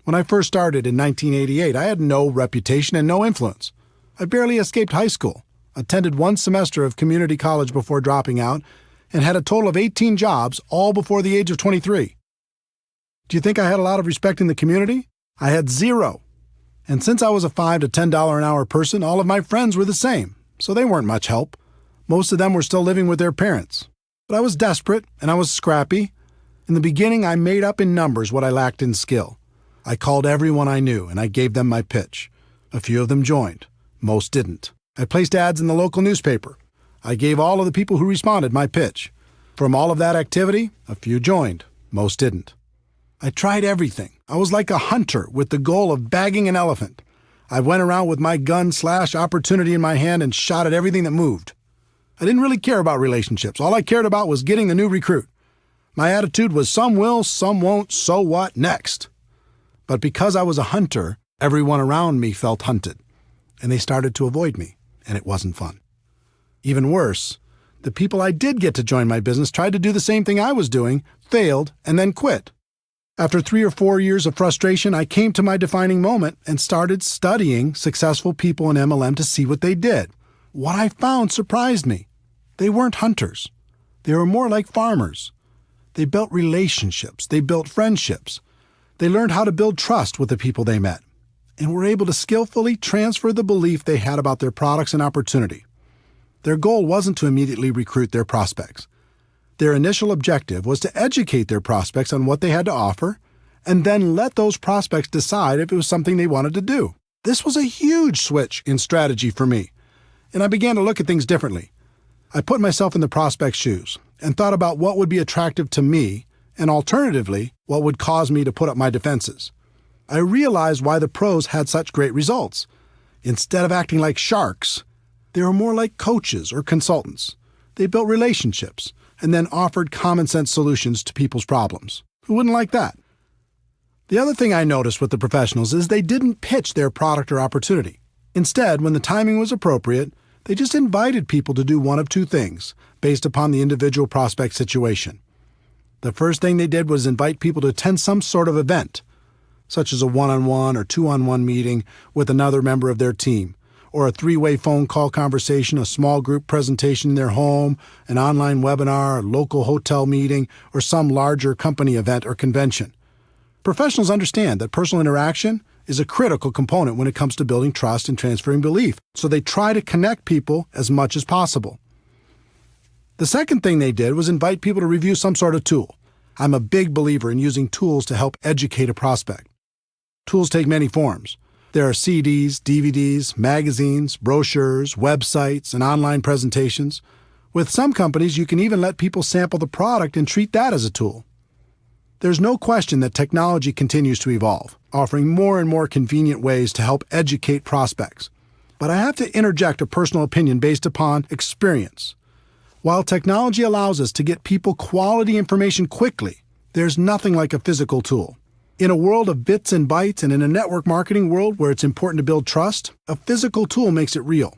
When I first started in 1988, I had no reputation and no influence. I barely escaped high school, attended one semester of community college before dropping out, and had a total of 18 jobs, all before the age of 23. Do you think I had a lot of respect in the community? I had zero. And since I was a $5 to $10 an hour person, all of my friends were the same, so they weren't much help. Most of them were still living with their parents. But I was desperate, and I was scrappy. In the beginning, I made up in numbers what I lacked in skill. I called everyone I knew, and I gave them my pitch. A few of them joined. Most didn't. I placed ads in the local newspaper. I gave all of the people who responded my pitch. From all of that activity, a few joined. Most didn't. I tried everything. I was like a hunter with the goal of bagging an elephant. I went around with my gun/opportunity in my hand and shot at everything that moved. I didn't really care about relationships. All I cared about was getting the new recruit. My attitude was some will, some won't, so what, next. But because I was a hunter, everyone around me felt hunted, and they started to avoid me, and it wasn't fun. Even worse, the people I did get to join my business tried to do the same thing I was doing, failed, and then quit. After 3 or 4 years of frustration, I came to my defining moment and started studying successful people in MLM to see what they did. What I found surprised me. They weren't hunters. They were more like farmers. They built relationships. They built friendships. They learned how to build trust with the people they met, and were able to skillfully transfer the belief they had about their products and opportunity. Their goal wasn't to immediately recruit their prospects. Their initial objective was to educate their prospects on what they had to offer, and then let those prospects decide if it was something they wanted to do. This was a huge switch in strategy for me, and I began to look at things differently. I put myself in the prospect's shoes and thought about what would be attractive to me, and alternatively, what would cause me to put up my defenses. I realized why the pros had such great results. Instead of acting like sharks, they were more like coaches or consultants. They built relationships and then offered common-sense solutions to people's problems. Who wouldn't like that? The other thing I noticed with the professionals is they didn't pitch their product or opportunity. Instead, when the timing was appropriate, they just invited people to do one of two things, based upon the individual prospect situation. The first thing they did was invite people to attend some sort of event, such as a one-on-one or two-on-one meeting with another member of their team, or a 3-way phone call conversation, a small group presentation in their home, an online webinar, a local hotel meeting, or some larger company event or convention. Professionals understand that personal interaction is a critical component when it comes to building trust and transferring belief, so they try to connect people as much as possible. The second thing they did was invite people to review some sort of tool. I'm a big believer in using tools to help educate a prospect. Tools take many forms. There are CDs, DVDs, magazines, brochures, websites, and online presentations. With some companies, you can even let people sample the product and treat that as a tool. There's no question that technology continues to evolve, offering more and more convenient ways to help educate prospects. but I have to interject a personal opinion based upon experience. While technology allows us to get people quality information quickly, there's nothing like a physical tool. In a world of bits and bytes and in a network marketing world where it's important to build trust, a physical tool makes it real.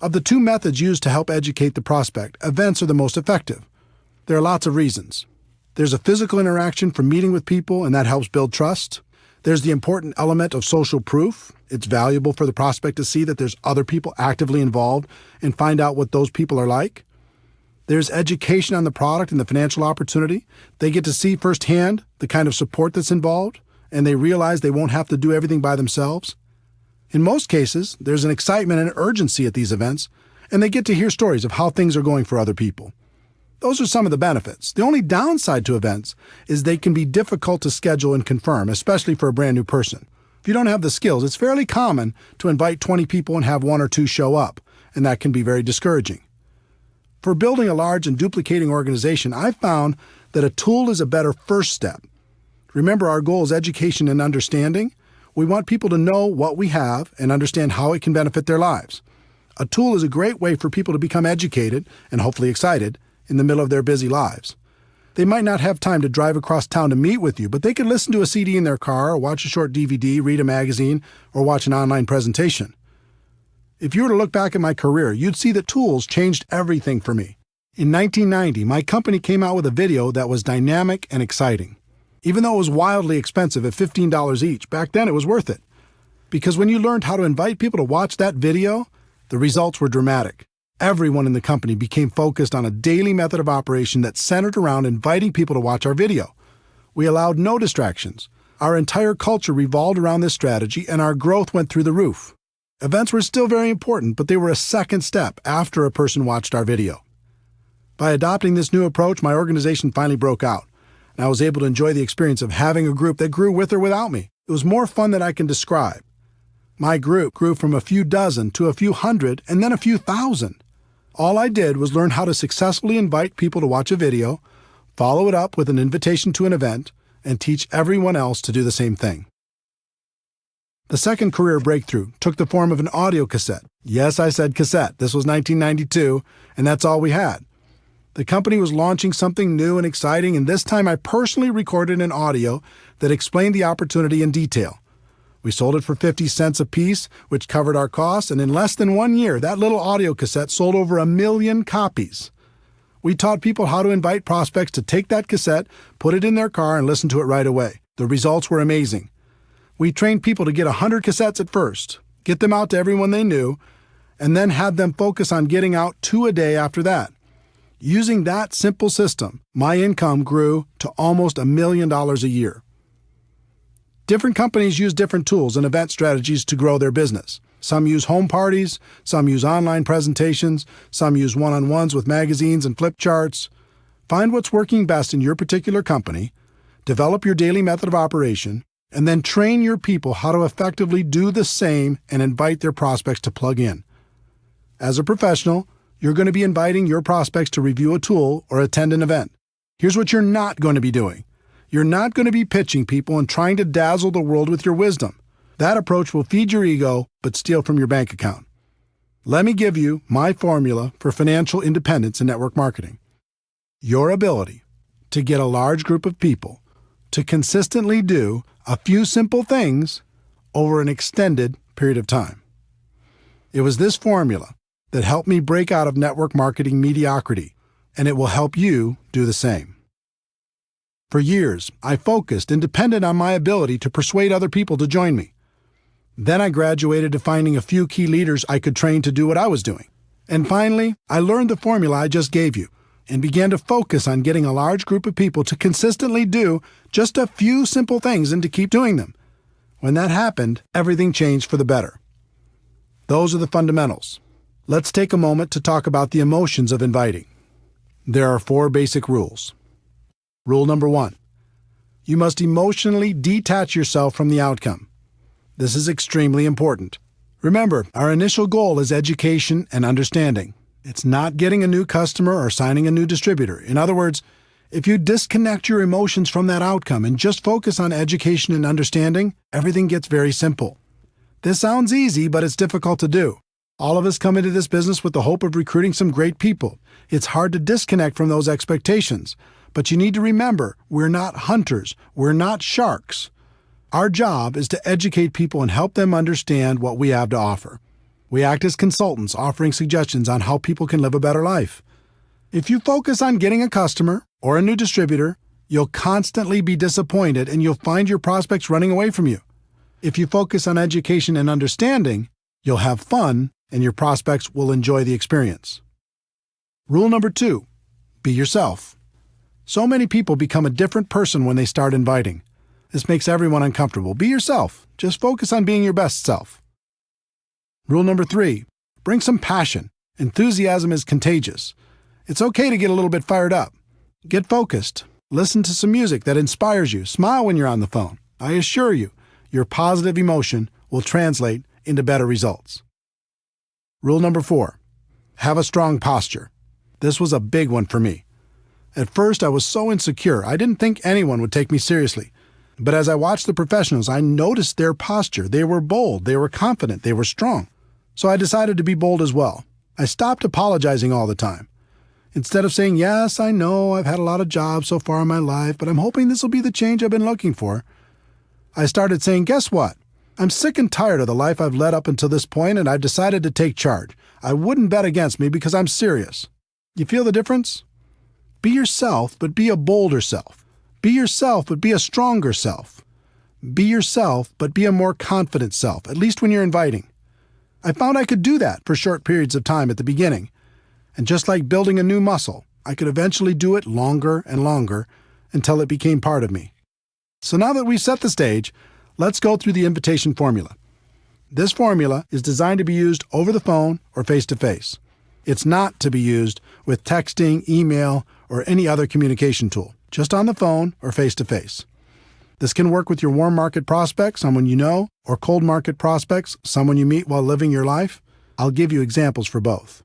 Of the two methods used to help educate the prospect, events are the most effective. There are lots of reasons. There's a physical interaction from meeting with people, and that helps build trust. There's the important element of social proof. It's valuable for the prospect to see that there's other people actively involved and find out what those people are like. There's education on the product and the financial opportunity. They get to see firsthand the kind of support that's involved, and they realize they won't have to do everything by themselves. In most cases, there's an excitement and urgency at these events, and they get to hear stories of how things are going for other people. Those are some of the benefits. The only downside to events is they can be difficult to schedule and confirm, especially for a brand new person. If you don't have the skills, it's fairly common to invite 20 people and have 1 or 2 show up, and that can be very discouraging. For building a large and duplicating organization, I've found that a tool is a better first step. Remember, our goal is education and understanding. We want people to know what we have and understand how it can benefit their lives. A tool is a great way for people to become educated and hopefully excited in the middle of their busy lives. They might not have time to drive across town to meet with you, but they can listen to a CD in their car or watch a short DVD, read a magazine, or watch an online presentation. If you were to look back at my career, you'd see that tools changed everything for me. In 1990, my company came out with a video that was dynamic and exciting. Even though it was wildly expensive at $15 each, back then it was worth it. Because when you learned how to invite people to watch that video, the results were dramatic. Everyone in the company became focused on a daily method of operation that centered around inviting people to watch our video. We allowed no distractions. Our entire culture revolved around this strategy, and our growth went through the roof. Events were still very important, but they were a second step after a person watched our video. By adopting this new approach, my organization finally broke out, and I was able to enjoy the experience of having a group that grew with or without me. It was more fun than I can describe. My group grew from a few dozen to a few hundred and then a few thousand. All I did was learn how to successfully invite people to watch a video, follow it up with an invitation to an event, and teach everyone else to do the same thing. The second career breakthrough took the form of an audio cassette. Yes, I said cassette. This was 1992, and that's all we had. The company was launching something new and exciting, and this time I personally recorded an audio that explained the opportunity in detail. We sold it for 50 cents a piece, which covered our costs, and in less than 1 year, that little audio cassette sold over 1 million copies. We taught people how to invite prospects to take that cassette, put it in their car, and listen to it right away. The results were amazing. We trained people to get 100 cassettes at first, get them out to everyone they knew, and then had them focus on getting out 2 a day after that. Using that simple system, my income grew to almost $1 million a year. Different companies use different tools and event strategies to grow their business. Some use home parties, some use online presentations, some use one-on-ones with magazines and flip charts. Find what's working best in your particular company, develop your daily method of operation, and then train your people how to effectively do the same and invite their prospects to plug in. As a professional, you're going to be inviting your prospects to review a tool or attend an event. Here's what you're not going to be doing. You're not going to be pitching people and trying to dazzle the world with your wisdom. That approach will feed your ego, but steal from your bank account. Let me give you my formula for financial independence in network marketing. Your ability to get a large group of people to consistently do a few simple things over an extended period of time. It was this formula that helped me break out of network marketing mediocrity, and it will help you do the same. For years, I focused and depended on my ability to persuade other people to join me. Then I graduated to finding a few key leaders I could train to do what I was doing. And finally, I learned the formula I just gave you and began to focus on getting a large group of people to consistently do just a few simple things and to keep doing them. When that happened, everything changed for the better. Those are the fundamentals. Let's take a moment to talk about the emotions of inviting. There are 4 basic rules. Rule number 1. You must emotionally detach yourself from the outcome. This is extremely important. Remember, our initial goal is education and understanding. It's not getting a new customer or signing a new distributor. In other words, if you disconnect your emotions from that outcome and just focus on education and understanding, everything gets very simple. This sounds easy, but it's difficult to do. All of us come into this business with the hope of recruiting some great people. It's hard to disconnect from those expectations. But you need to remember, we're not hunters. We're not sharks. Our job is to educate people and help them understand what we have to offer. We act as consultants, offering suggestions on how people can live a better life. If you focus on getting a customer or a new distributor, you'll constantly be disappointed and you'll find your prospects running away from you. If you focus on education and understanding, you'll have fun and your prospects will enjoy the experience. Rule number 2, be yourself. So many people become a different person when they start inviting. This makes everyone uncomfortable. Be yourself. Just focus on being your best self. Rule number 3, bring some passion. Enthusiasm is contagious. It's okay to get a little bit fired up. Get focused. Listen to some music that inspires you. Smile when you're on the phone. I assure you, your positive emotion will translate into better results. Rule number 4, have a strong posture. This was a big one for me. At first, I was so insecure, I didn't think anyone would take me seriously. But as I watched the professionals, I noticed their posture. They were bold, they were confident, they were strong. So I decided to be bold as well. I stopped apologizing all the time. Instead of saying, yes, I know, I've had a lot of jobs so far in my life, but I'm hoping this will be the change I've been looking for, I started saying, guess what? I'm sick and tired of the life I've led up until this point, and I've decided to take charge. I wouldn't bet against me because I'm serious. You feel the difference? Be yourself, but be a bolder self. Be yourself, but be a stronger self. Be yourself, but be a more confident self, at least when you're inviting. I found I could do that for short periods of time at the beginning. And just like building a new muscle, I could eventually do it longer and longer until it became part of me. So now that we've set the stage, let's go through the invitation formula. This formula is designed to be used over the phone or face-to-face. It's not to be used with texting, email, or any other communication tool, just on the phone or face-to-face. This can work with your warm market prospects, someone you know, or cold market prospects, someone you meet while living your life. I'll give you examples for both.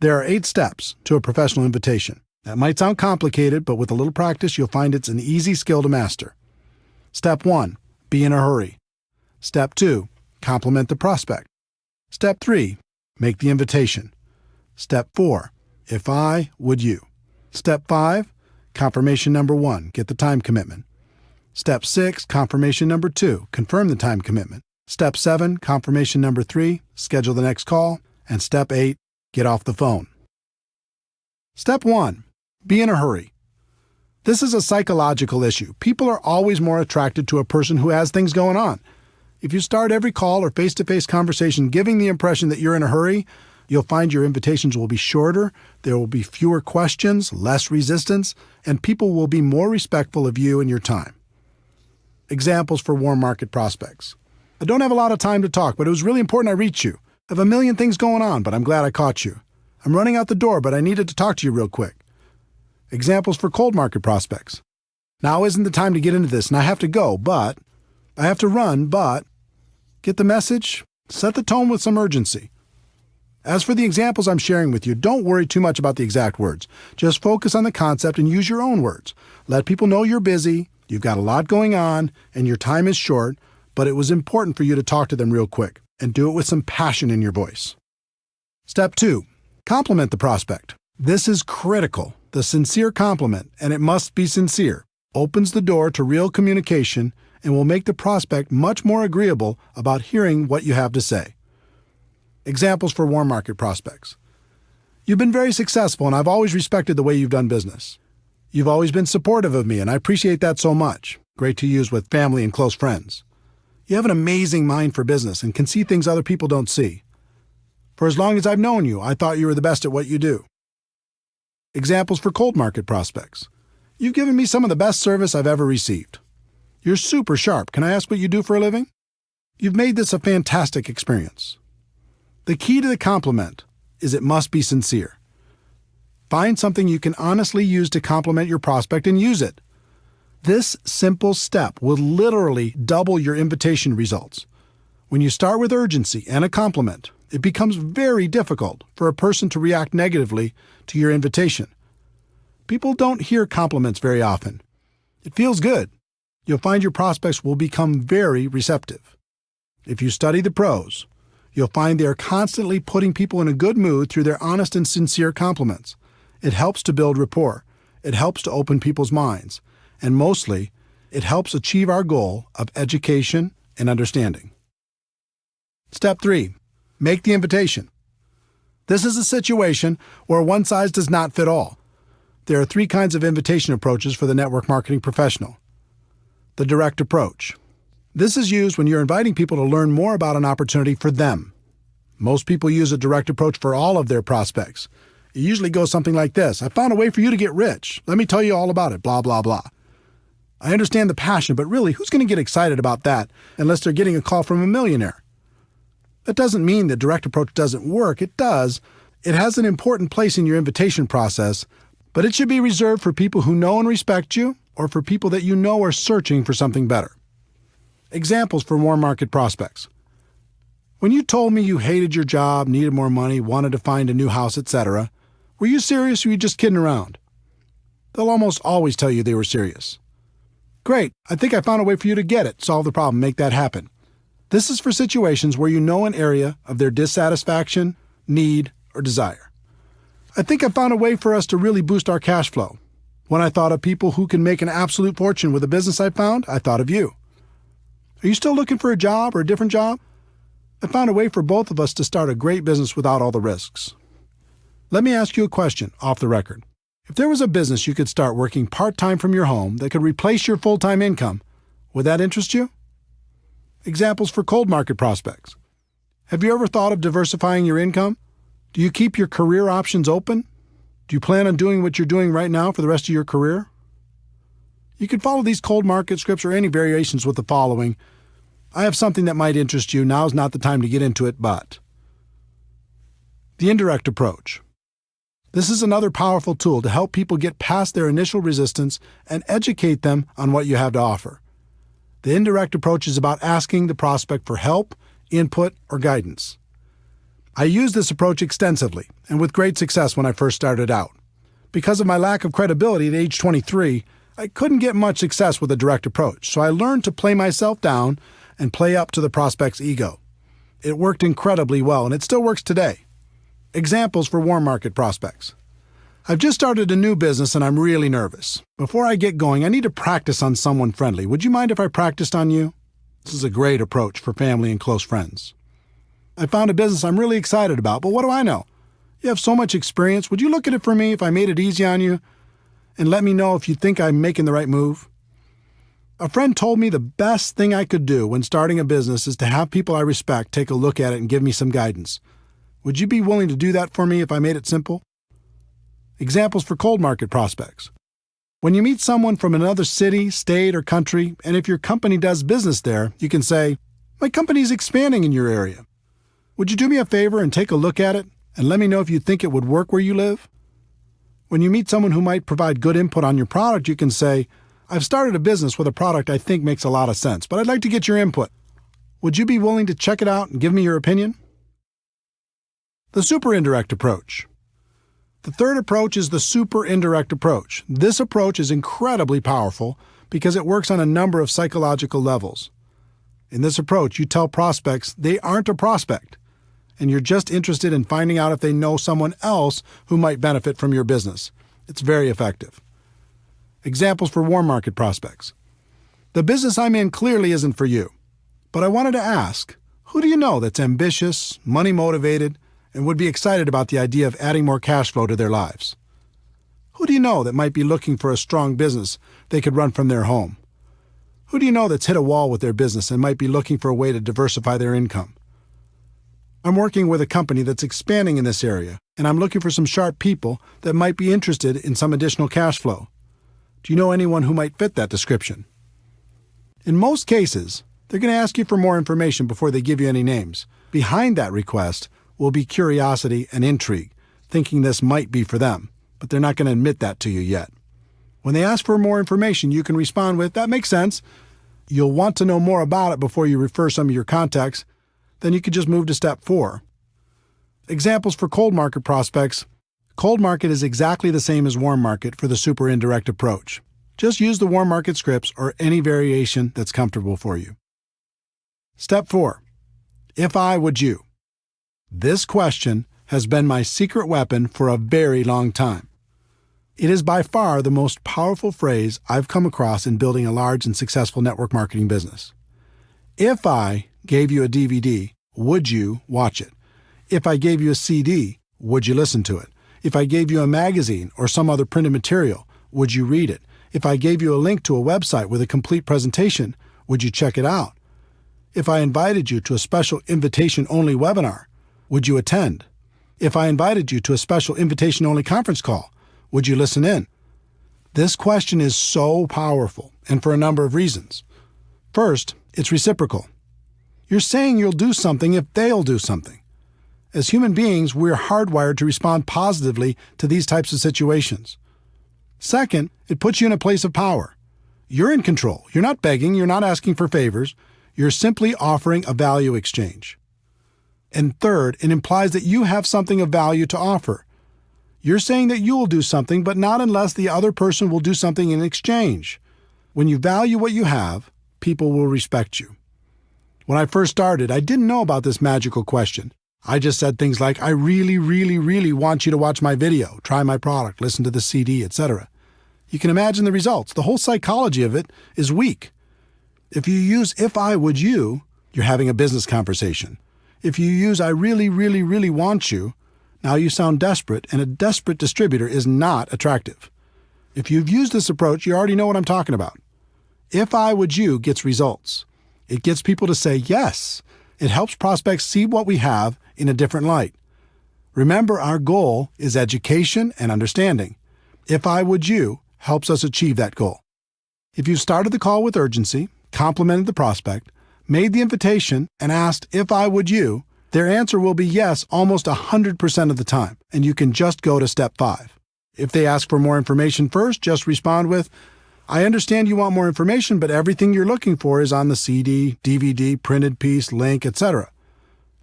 There are 8 steps to a professional invitation. That might sound complicated, but with a little practice, you'll find it's an easy skill to master. Step 1, be in a hurry. Step 2, compliment the prospect. Step 3, make the invitation. Step 4, if I, would you. Step 5, confirmation number 1, get the time commitment. Step 6, confirmation number 2, confirm the time commitment. Step 7, confirmation number 3, schedule the next call. And Step 8, get off the phone. Step 1, be in a hurry. This is a psychological issue. People are always more attracted to a person who has things going on. If you start every call or face-to-face conversation giving the impression that you're in a hurry, you'll find your invitations will be shorter, there will be fewer questions, less resistance, and people will be more respectful of you and your time. Examples for warm market prospects. I don't have a lot of time to talk, but it was really important I reach you. I have a million things going on, but I'm glad I caught you. I'm running out the door, but I needed to talk to you real quick. Examples for cold market prospects. Now isn't the time to get into this, and I have to go, but I have to run, but get the message? Set the tone with some urgency. As for the examples I'm sharing with you, don't worry too much about the exact words. Just focus on the concept and use your own words. Let people know you're busy, you've got a lot going on, and your time is short, but it was important for you to talk to them real quick, and do it with some passion in your voice. Step 2, compliment the prospect. This is critical. The sincere compliment, and it must be sincere, opens the door to real communication and will make the prospect much more agreeable about hearing what you have to say. Examples for warm market prospects. You've been very successful, and I've always respected the way you've done business. You've always been supportive of me, and I appreciate that so much. Great to use with family and close friends. You have an amazing mind for business and can see things other people don't see. For as long as I've known you, I thought you were the best at what you do. Examples for cold market prospects. You've given me some of the best service I've ever received. You're super sharp. Can I ask what you do for a living? You've made this a fantastic experience. The key to the compliment is it must be sincere. Find something you can honestly use to compliment your prospect and use it. This simple step will literally double your invitation results. When you start with urgency and a compliment, it becomes very difficult for a person to react negatively to your invitation. People don't hear compliments very often. It feels good. You'll find your prospects will become very receptive. If you study the pros, you'll find they are constantly putting people in a good mood through their honest and sincere compliments. It helps to build rapport. It helps to open people's minds. And mostly, it helps achieve our goal of education and understanding. Step 3. Make the invitation. This is a situation where one size does not fit all. There are 3 kinds of invitation approaches for the network marketing professional. The direct approach. This is used when you're inviting people to learn more about an opportunity for them. Most people use a direct approach for all of their prospects. It usually goes something like this: I found a way for you to get rich. Let me tell you all about it, blah, blah, blah. I understand the passion, but really, who's going to get excited about that unless they're getting a call from a millionaire? That doesn't mean the direct approach doesn't work. It does. It has an important place in your invitation process, but it should be reserved for people who know and respect you or for people that you know are searching for something better. Examples for warm market prospects. When you told me you hated your job, needed more money, wanted to find a new house, etc., were you serious or were you just kidding around? They'll almost always tell you they were serious. Great, I think I found a way for you to get it, solve the problem, make that happen. This is for situations where you know an area of their dissatisfaction, need, or desire. I think I found a way for us to really boost our cash flow. When I thought of people who can make an absolute fortune with a business I found, I thought of you. Are you still looking for a job or a different job? I found a way for both of us to start a great business without all the risks. Let me ask you a question off the record. If there was a business you could start working part-time from your home that could replace your full-time income, would that interest you? Examples for cold market prospects. Have you ever thought of diversifying your income? Do you keep your career options open? Do you plan on doing what you're doing right now for the rest of your career? You can follow these cold market scripts or any variations with the following. I have something that might interest you. Now's not the time to get into it, but. The indirect approach. This is another powerful tool to help people get past their initial resistance and educate them on what you have to offer. The indirect approach is about asking the prospect for help, input, or guidance. I used this approach extensively and with great success when I first started out. Because of my lack of credibility at age 23, I couldn't get much success with a direct approach, so I learned to play myself down and play up to the prospect's ego. It worked incredibly well, and it still works today. Examples for warm market prospects. I've just started a new business and I'm really nervous. Before I get going, I need to practice on someone friendly. Would you mind if I practiced on you? This is a great approach for family and close friends. I found a business I'm really excited about, but what do I know? You have so much experience. Would you look at it for me if I made it easy on you? And let me know if you think I'm making the right move? A friend told me the best thing I could do when starting a business is to have people I respect take a look at it and give me some guidance. Would you be willing to do that for me if I made it simple? Examples for cold market prospects. When you meet someone from another city, state, or country, and if your company does business there, you can say, "My company is expanding in your area. Would you do me a favor and take a look at it and let me know if you think it would work where you live?" When you meet someone who might provide good input on your product, you can say, "I've started a business with a product I think makes a lot of sense, but I'd like to get your input. Would you be willing to check it out and give me your opinion?" The super indirect approach. The third approach is the super indirect approach. This approach is incredibly powerful because it works on a number of psychological levels. In this approach, you tell prospects they aren't a prospect, and you're just interested in finding out if they know someone else who might benefit from your business. It's very effective. Examples for warm market prospects. The business I'm in clearly isn't for you, but I wanted to ask, who do you know that's ambitious, money-motivated, and would be excited about the idea of adding more cash flow to their lives? Who do you know that might be looking for a strong business they could run from their home? Who do you know that's hit a wall with their business and might be looking for a way to diversify their income? I'm working with a company that's expanding in this area, and I'm looking for some sharp people that might be interested in some additional cash flow. Do you know anyone who might fit that description? In most cases, they're going to ask you for more information before they give you any names. Behind that request will be curiosity and intrigue, thinking this might be for them, but they're not going to admit that to you yet. When they ask for more information, you can respond with, "That makes sense." You'll want to know more about it before you refer some of your contacts. Then you could just move to step 4. Examples for cold market prospects. Cold market is exactly the same as warm market for the super indirect approach. Just use the warm market scripts or any variation that's comfortable for you. Step 4. If I would you. This question has been my secret weapon for a very long time. It is by far the most powerful phrase I've come across in building a large and successful network marketing business. If I gave you a DVD, would you watch it? If I gave you a CD, would you listen to it? If I gave you a magazine or some other printed material, would you read it? If I gave you a link to a website with a complete presentation, would you check it out? If I invited you to a special invitation-only webinar, would you attend? If I invited you to a special invitation-only conference call, would you listen in? This question is so powerful, and for a number of reasons. First, it's reciprocal. You're saying you'll do something if they'll do something. As human beings, we're hardwired to respond positively to these types of situations. Second, it puts you in a place of power. You're in control. You're not begging. You're not asking for favors. You're simply offering a value exchange. And third, it implies that you have something of value to offer. You're saying that you will do something, but not unless the other person will do something in exchange. When you value what you have, people will respect you. When I first started, I didn't know about this magical question. I just said things like, I really, really, really want you to watch my video, try my product, listen to the CD, etc. You can imagine the results. The whole psychology of it is weak. If you use if I would you, you're having a business conversation. If you use I really, really, really want you, now you sound desperate, and a desperate distributor is not attractive. If you've used this approach, you already know what I'm talking about. If I would you gets results. It gets people to say yes. It helps prospects see what we have in a different light. Remember, our goal is education and understanding. If I would you helps us achieve that goal. If you started the call with urgency, complimented the prospect, made the invitation, and asked if I would you, their answer will be yes almost 100% of the time, and you can just go to step 5. If they ask for more information first, just respond with, I understand you want more information, but everything you're looking for is on the CD, DVD, printed piece, link, etc.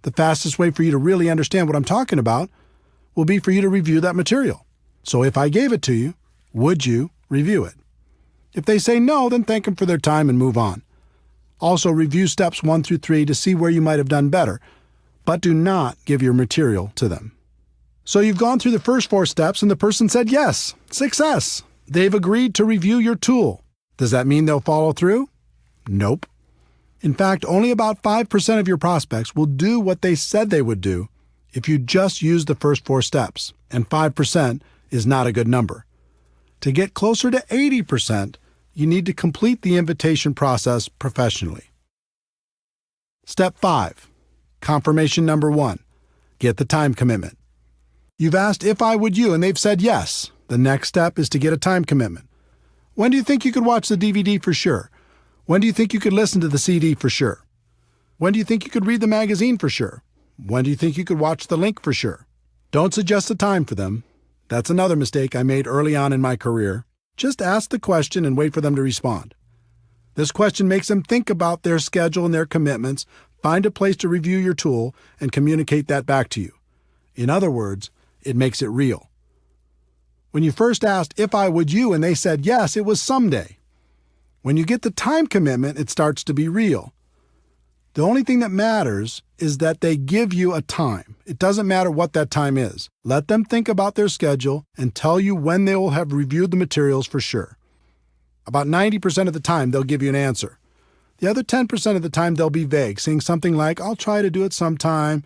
The fastest way for you to really understand what I'm talking about will be for you to review that material. So if I gave it to you, would you review it? If they say no, then thank them for their time and move on. Also, review steps 1 through 3 to see where you might have done better, but do not give your material to them. So you've gone through the first 4 steps and the person said yes. Success. They've agreed to review your tool. Does that mean they'll follow through? Nope. In fact, only about 5% of your prospects will do what they said they would do if you just use the first 4 steps, and 5% is not a good number. To get closer to 80%, you need to complete the invitation process professionally. Step 5. Confirmation number 1. Get the time commitment. You've asked if I would you, and they've said yes. The next step is to get a time commitment. When do you think you could watch the DVD for sure? When do you think you could listen to the CD for sure? When do you think you could read the magazine for sure? When do you think you could watch the link for sure? Don't suggest a time for them. That's another mistake I made early on in my career. Just ask the question and wait for them to respond. This question makes them think about their schedule and their commitments, find a place to review your tool, and communicate that back to you. In other words, it makes it real. When you first asked if I would you and they said yes, it was someday. When you get the time commitment, it starts to be real. The only thing that matters is that they give you a time. It doesn't matter what that time is. Let them think about their schedule and tell you when they will have reviewed the materials for sure. About 90% of the time, they'll give you an answer. The other 10% of the time, they'll be vague, saying something like, I'll try to do it sometime.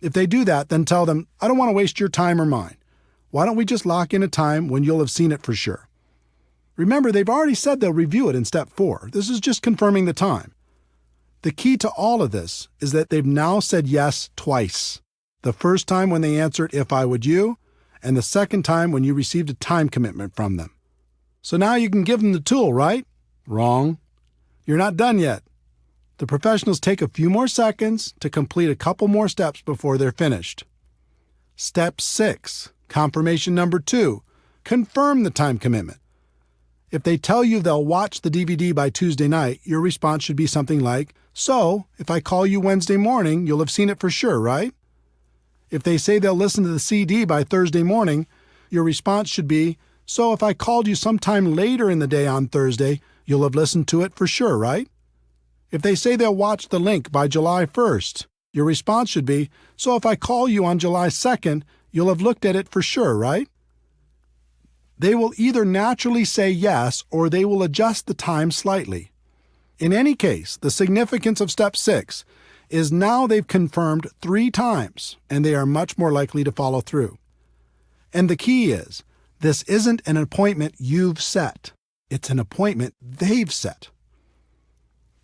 If they do that, then tell them, I don't want to waste your time or mine. Why don't we just lock in a time when you'll have seen it for sure? Remember, they've already said they'll review it in step 4. This is just confirming the time. The key to all of this is that they've now said yes twice. The first time when they answered if I would you, and the second time when you received a time commitment from them. So now you can give them the tool, right? Wrong. You're not done yet. The professionals take a few more seconds to complete a couple more steps before they're finished. Step 6, confirmation number 2, confirm the time commitment. If they tell you they'll watch the DVD by Tuesday night, your response should be something like, so, if I call you Wednesday morning, you'll have seen it for sure, right? If they say they'll listen to the CD by Thursday morning, your response should be, so if I called you sometime later in the day on Thursday, you'll have listened to it for sure, right? If they say they'll watch the link by July 1st, Your response should be, "So if I call you on July 2nd, you'll have looked at it for sure, right?" They will either naturally say yes or they will adjust the time slightly. In any case, the significance of step 6 is now they've confirmed 3 times and they are much more likely to follow through. And the key is, this isn't an appointment you've set. It's an appointment they've set.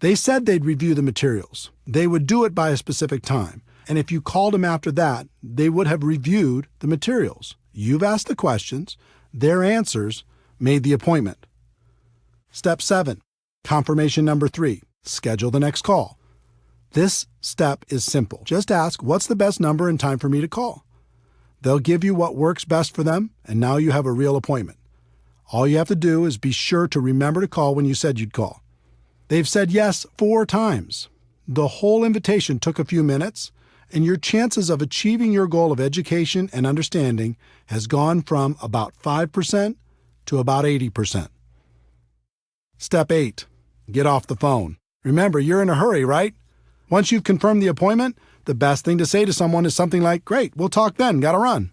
They said they'd review the materials. They would do it by a specific time. And if you called them after that, they would have reviewed the materials. You've asked the questions. Their answers made the appointment. Step 7, confirmation number 3, schedule the next call. This step is simple. Just ask, what's the best number and time for me to call? They'll give you what works best for them, and now you have a real appointment. All you have to do is be sure to remember to call when you said you'd call. They've said yes 4 times. The whole invitation took a few minutes, and your chances of achieving your goal of education and understanding has gone from about 5% to about 80%. Step 8, get off the phone. Remember, you're in a hurry, right? Once you've confirmed the appointment, the best thing to say to someone is something like, "Great, we'll talk then, gotta run."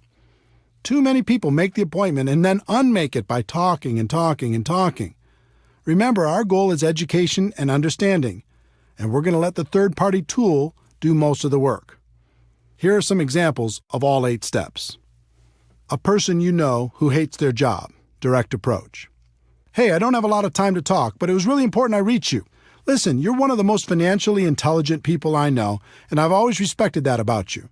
Too many people make the appointment and then unmake it by talking and talking and talking. Remember, our goal is education and understanding, and we're going to let the third-party tool do most of the work. Here are some examples of all 8 steps. A person you know who hates their job, direct approach. "Hey, I don't have a lot of time to talk, but it was really important I reach you. Listen, you're one of the most financially intelligent people I know, and I've always respected that about you.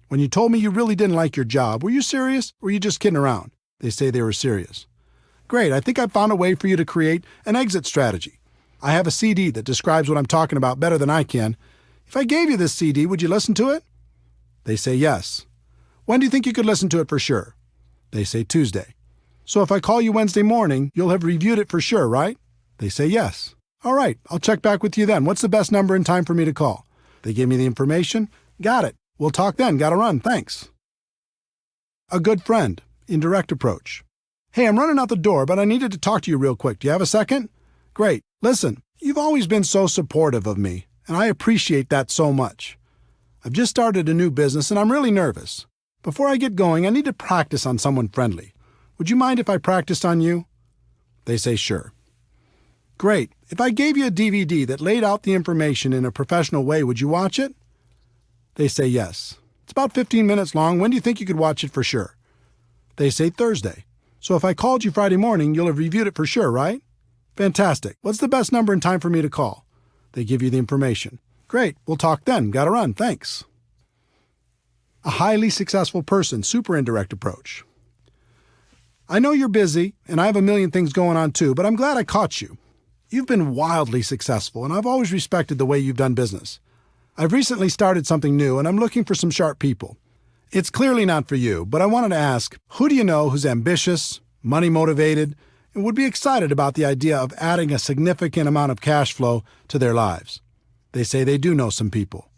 When you told me you really didn't like your job, were you serious or were you just kidding around?" They say they were serious. "Great, I think I found a way for you to create an exit strategy. I have a CD that describes what I'm talking about better than I can. If I gave you this CD, would you listen to it?" They say yes. "When do you think you could listen to it for sure?" They say Tuesday. "So if I call you Wednesday morning, you'll have reviewed it for sure, right?" They say yes. "All right, I'll check back with you then. What's the best number and time for me to call?" They give me the information. "Got it. We'll talk then. Gotta run. Thanks." A good friend, indirect approach. "Hey, I'm running out the door, but I needed to talk to you real quick. Do you have a second?" "Great. Listen, you've always been so supportive of me, and I appreciate that so much. I've just started a new business, and I'm really nervous. Before I get going, I need to practice on someone friendly. Would you mind if I practiced on you?" They say sure. "Great. If I gave you a DVD that laid out the information in a professional way, would you watch it?" They say yes. "It's about 15 minutes long. When do you think you could watch it for sure?" They say Thursday. "So if I called you Friday morning, you'll have reviewed it for sure, right?" "Fantastic. What's the best number and time for me to call?" They give you the information. "Great. We'll talk then. Gotta run. Thanks." A highly successful person, super indirect approach. "I know you're busy, and I have a million things going on too, but I'm glad I caught you. You've been wildly successful, and I've always respected the way you've done business. I've recently started something new, and I'm looking for some sharp people. It's clearly not for you, but I wanted to ask, who do you know who's ambitious, money-motivated, and would be excited about the idea of adding a significant amount of cash flow to their lives?" They say they do know some people.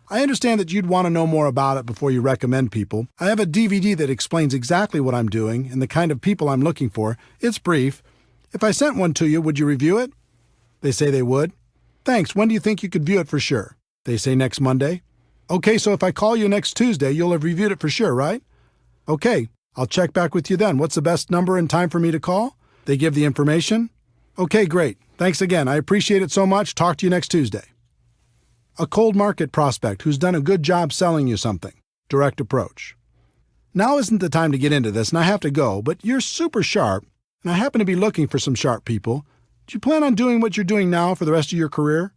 "I understand that you'd want to know more about it before you recommend people. I have a DVD that explains exactly what I'm doing and the kind of people I'm looking for. It's brief. If I sent one to you, would you review it?" They say they would. "Thanks. When do you think you could view it for sure?" They say next Monday. "Okay, so if I call you next Tuesday, you'll have reviewed it for sure, right?" "Okay, I'll check back with you then. What's the best number and time for me to call?" They give the information. "Okay, great. Thanks again. I appreciate it so much. Talk to you next Tuesday." A cold market prospect who's done a good job selling you something. Direct approach. "Now isn't the time to get into this, and I have to go, but you're super sharp, and I happen to be looking for some sharp people. Do you plan on doing what you're doing now for the rest of your career?"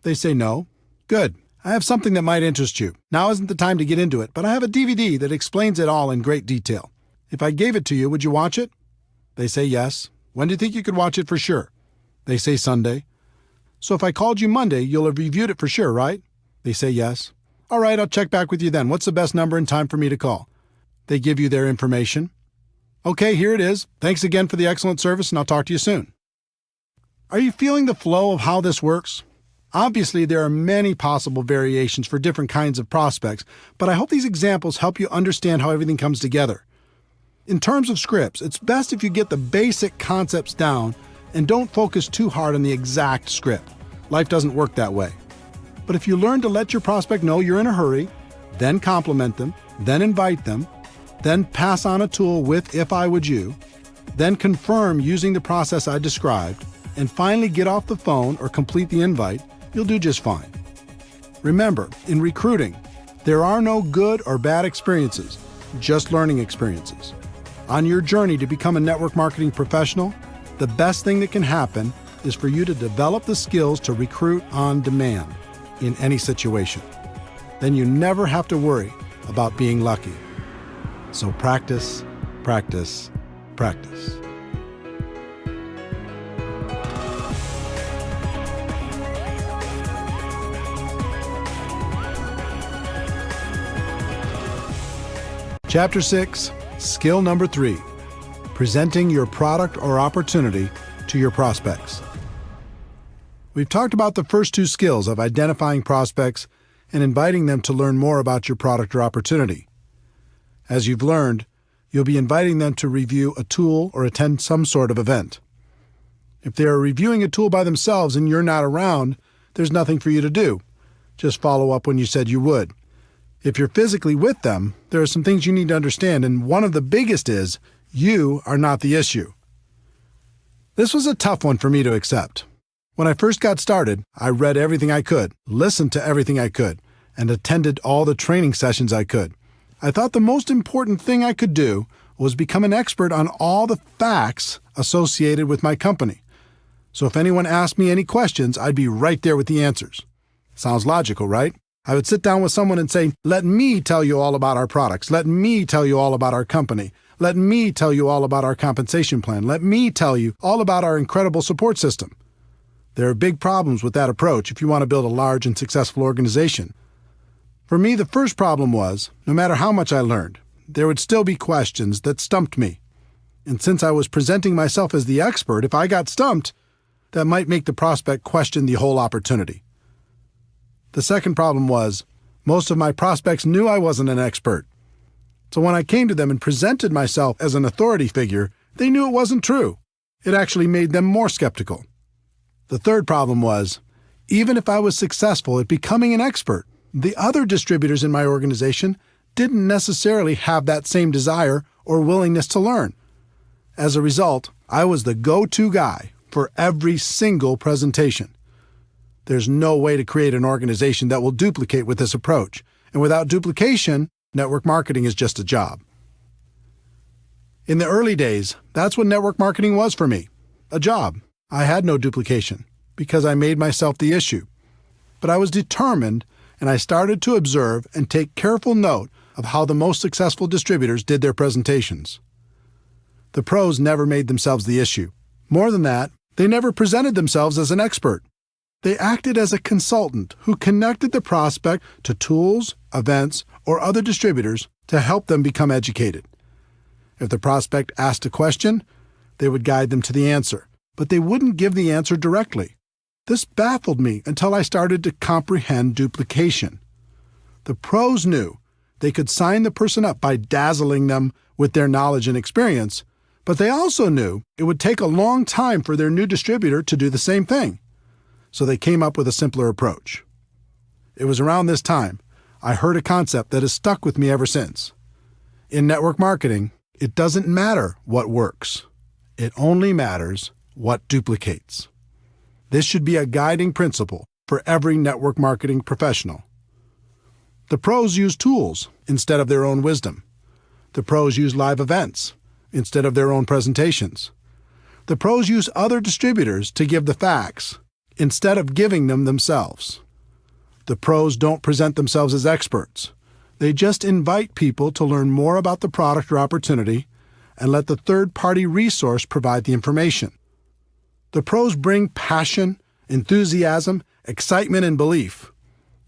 They say no. "Good. I have something that might interest you. Now isn't the time to get into it, but I have a DVD that explains it all in great detail. If I gave it to you, would you watch it?" They say yes. "When do you think you could watch it for sure?" They say Sunday. "So if I called you Monday, you'll have reviewed it for sure, right?" They say yes. "All right, I'll check back with you then. What's the best number and time for me to call?" They give you their information. "Okay, here it is. Thanks again for the excellent service, and I'll talk to you soon." Are you feeling the flow of how this works? Obviously, there are many possible variations for different kinds of prospects, but I hope these examples help you understand how everything comes together. In terms of scripts, it's best if you get the basic concepts down and don't focus too hard on the exact script. Life doesn't work that way. But if you learn to let your prospect know you're in a hurry, then compliment them, then invite them, then pass on a tool with "if I would you," then confirm using the process I described, and finally get off the phone or complete the invite, you'll do just fine. Remember, in recruiting, there are no good or bad experiences, just learning experiences. On your journey to become a network marketing professional, the best thing that can happen is for you to develop the skills to recruit on demand in any situation. Then you never have to worry about being lucky. So practice, practice, practice. Chapter 6, Skill Number 3, Presenting Your Product or Opportunity to Your Prospects. We've talked about the first two skills of identifying prospects and inviting them to learn more about your product or opportunity. As you've learned, you'll be inviting them to review a tool or attend some sort of event. If they are reviewing a tool by themselves and you're not around, there's nothing for you to do. Just follow up when you said you would. If you're physically with them, there are some things you need to understand, and one of the biggest is you are not the issue. This was a tough one for me to accept. When I first got started, I read everything I could, listened to everything I could, and attended all the training sessions I could. I thought the most important thing I could do was become an expert on all the facts associated with my company. So if anyone asked me any questions, I'd be right there with the answers. Sounds logical, right? I would sit down with someone and say, "Let me tell you all about our products. Let me tell you all about our company. Let me tell you all about our compensation plan. Let me tell you all about our incredible support system." There are big problems with that approach if you want to build a large and successful organization. For me, the first problem was, no matter how much I learned, there would still be questions that stumped me. And since I was presenting myself as the expert, if I got stumped, that might make the prospect question the whole opportunity. The second problem was, most of my prospects knew I wasn't an expert. So when I came to them and presented myself as an authority figure, they knew it wasn't true. It actually made them more skeptical. The third problem was, even if I was successful at becoming an expert, the other distributors in my organization didn't necessarily have that same desire or willingness to learn. As a result, I was the go-to guy for every single presentation. There's no way to create an organization that will duplicate with this approach, and without duplication, network marketing is just a job. In the early days, that's what network marketing was for me, a job. I had no duplication because I made myself the issue. But I was determined, and I started to observe and take careful note of how the most successful distributors did their presentations. The pros never made themselves the issue. More than that, they never presented themselves as an expert. They acted as a consultant who connected the prospect to tools, events, or other distributors to help them become educated. If the prospect asked a question, they would guide them to the answer, but they wouldn't give the answer directly. This baffled me until I started to comprehend duplication. The pros knew they could sign the person up by dazzling them with their knowledge and experience, but they also knew it would take a long time for their new distributor to do the same thing. So they came up with a simpler approach. It was around this time I heard a concept that has stuck with me ever since. In network marketing, it doesn't matter what works. It only matters what duplicates. This should be a guiding principle for every network marketing professional. The pros use tools instead of their own wisdom. The pros use live events instead of their own presentations. The pros use other distributors to give the facts instead of giving them themselves. The pros don't present themselves as experts. They just invite people to learn more about the product or opportunity and let the third-party resource provide the information. The pros bring passion, enthusiasm, excitement, and belief.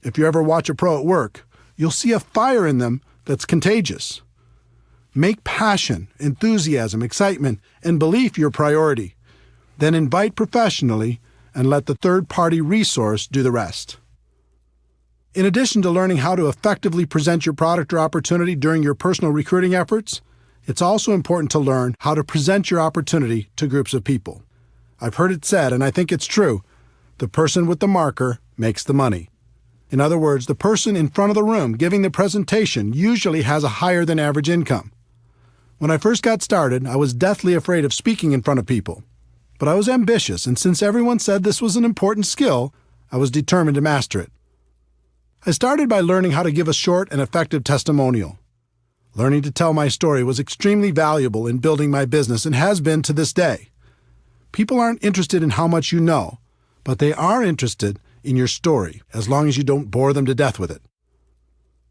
If you ever watch a pro at work, you'll see a fire in them that's contagious. Make passion, enthusiasm, excitement, and belief your priority. Then invite professionally and let the third-party resource do the rest. In addition to learning how to effectively present your product or opportunity during your personal recruiting efforts, it's also important to learn how to present your opportunity to groups of people. I've heard it said, and I think it's true, the person with the marker makes the money. In other words, the person in front of the room giving the presentation usually has a higher than average income. When I first got started, I was deathly afraid of speaking in front of people. But I was ambitious, and since everyone said this was an important skill, I was determined to master it. I started by learning how to give a short and effective testimonial. Learning to tell my story was extremely valuable in building my business and has been to this day. People aren't interested in how much you know, but they are interested in your story, as long as you don't bore them to death with it.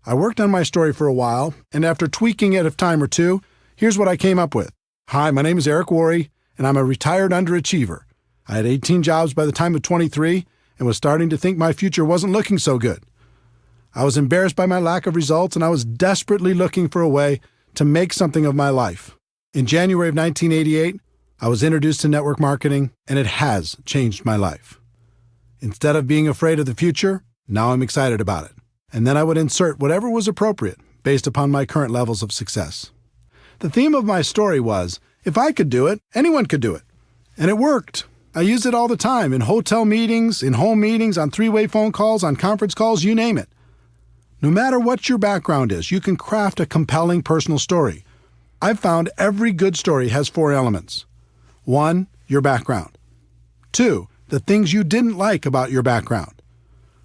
I worked on my story for a while, and after tweaking it a time or two, here's what I came up with. Hi, my name is Eric Worre, and I'm a retired underachiever. I had 18 jobs by the time of 23 and was starting to think my future wasn't looking so good. I was embarrassed by my lack of results, and I was desperately looking for a way to make something of my life. In January of 1988, I was introduced to network marketing, and it has changed my life. Instead of being afraid of the future, now I'm excited about it. And then I would insert whatever was appropriate based upon my current levels of success. The theme of my story was, if I could do it, anyone could do it. And it worked. I used it all the time in hotel meetings, in home meetings, on three-way phone calls, on conference calls, you name it. No matter what your background is, you can craft a compelling personal story. I've found every good story has 4 elements. 1, your background. 2, the things you didn't like about your background.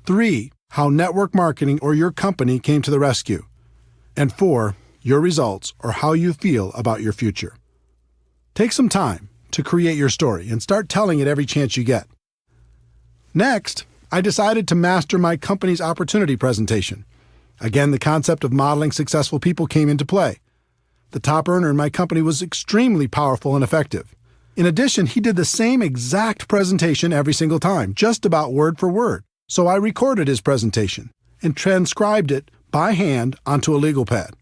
3, how network marketing or your company came to the rescue. And 4, your results or how you feel about your future. Take some time to create your story and start telling it every chance you get. Next, I decided to master my company's opportunity presentation. Again, the concept of modeling successful people came into play. The top earner in my company was extremely powerful and effective. In addition, he did the same exact presentation every single time, just about word for word. So I recorded his presentation and transcribed it by hand onto a legal pad.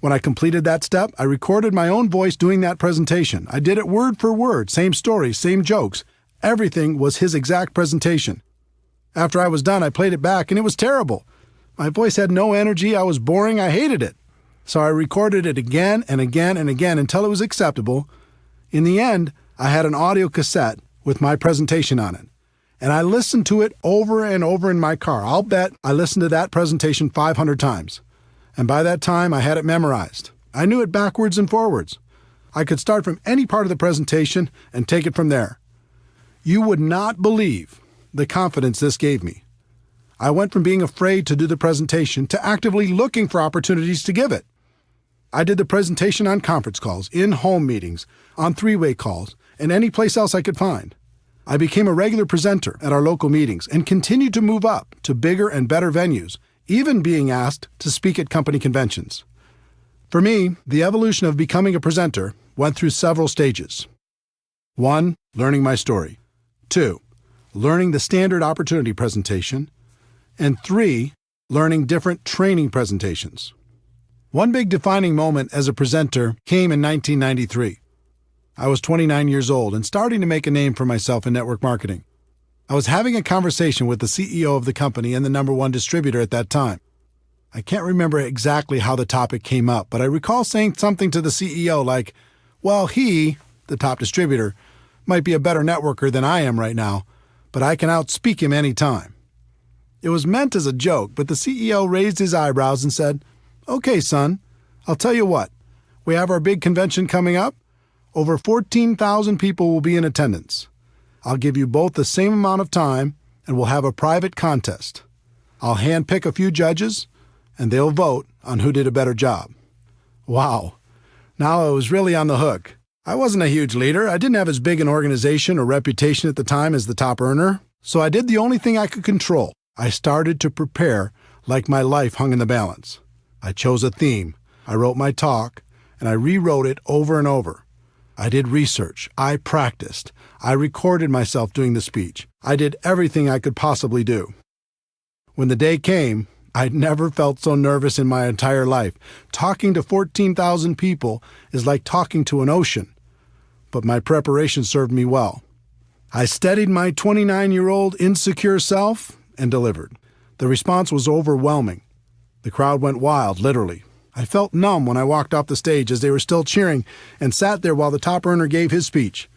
When I completed that step, I recorded my own voice doing that presentation. I did it word for word, same story, same jokes. Everything was his exact presentation. After I was done, I played it back, and it was terrible. My voice had no energy, I was boring, I hated it. So I recorded it again and again and again until it was acceptable. In the end, I had an audio cassette with my presentation on it, and I listened to it over and over in my car. I'll bet I listened to that presentation 500 times. And by that time, I had it memorized. I knew it backwards and forwards. I could start from any part of the presentation and take it from there. You would not believe the confidence this gave me. I went from being afraid to do the presentation to actively looking for opportunities to give it. I did the presentation on conference calls, in home meetings, on three-way calls, and any place else I could find. I became a regular presenter at our local meetings and continued to move up to bigger and better venues, even being asked to speak at company conventions. For me, the evolution of becoming a presenter went through several stages. 1, learning my story. 2, learning the standard opportunity presentation. And 3, learning different training presentations. One big defining moment as a presenter came in 1993. I was 29 years old and starting to make a name for myself in network marketing. I was having a conversation with the CEO of the company and the #1 distributor at that time. I can't remember exactly how the topic came up, but I recall saying something to the CEO like, well, he, the top distributor, might be a better networker than I am right now, but I can outspeak him any time. It was meant as a joke, but the CEO raised his eyebrows and said, okay, son, I'll tell you what. We have our big convention coming up. Over 14,000 people will be in attendance. I'll give you both the same amount of time, and we'll have a private contest. I'll handpick a few judges, and they'll vote on who did a better job. Wow. Now I was really on the hook. I wasn't a huge leader. I didn't have as big an organization or reputation at the time as the top earner, so I did the only thing I could control. I started to prepare like my life hung in the balance. I chose a theme. I wrote my talk, and I rewrote it over and over. I did research. I practiced. I recorded myself doing the speech. I did everything I could possibly do. When the day came, I'd never felt so nervous in my entire life. Talking to 14,000 people is like talking to an ocean. But my preparation served me well. I steadied my 29-year-old insecure self and delivered. The response was overwhelming. The crowd went wild, literally. I felt numb when I walked off the stage as they were still cheering and sat there while the top earner gave his speech.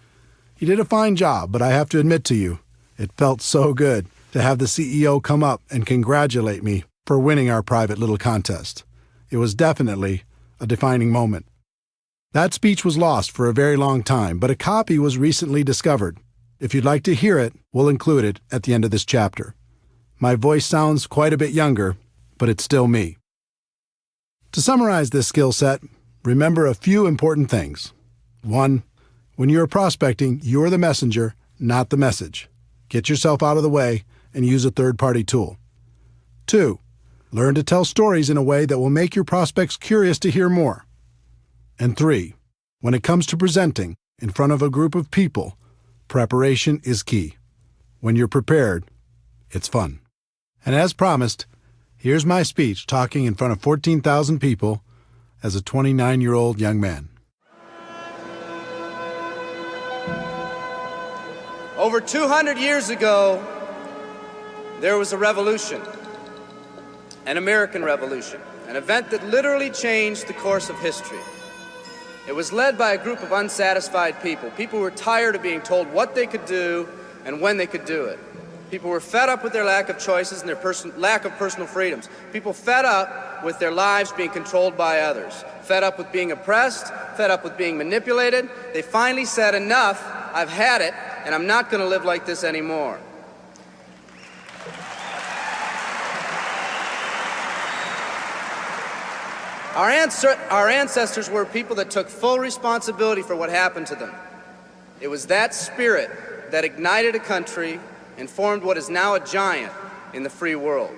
He did a fine job, but I have to admit to you, it felt so good to have the CEO come up and congratulate me for winning our private little contest. It was definitely a defining moment. That speech was lost for a very long time, but a copy was recently discovered. If you'd like to hear it, we'll include it at the end of this chapter. My voice sounds quite a bit younger, but it's still me. To summarize this skill set, remember a few important things. 1. When you're prospecting, you're the messenger, not the message. Get yourself out of the way and use a third-party tool. 2. Learn to tell stories in a way that will make your prospects curious to hear more. And 3. When it comes to presenting in front of a group of people, preparation is key. When you're prepared, it's fun. And as promised, here's my speech talking in front of 14,000 people as a 29-year-old young man. Over 200 years ago, there was a revolution, an American Revolution, an event that literally changed the course of history. It was led by a group of unsatisfied people. People who were tired of being told what they could do and when they could do it. People were fed up with their lack of choices and their lack of personal freedoms. People fed up with their lives being controlled by others. Fed up with being oppressed, fed up with being manipulated. They finally said, enough, I've had it, and I'm not going to live like this anymore. Our ancestors were people that took full responsibility for what happened to them. It was that spirit that ignited a country and formed what is now a giant in the free world.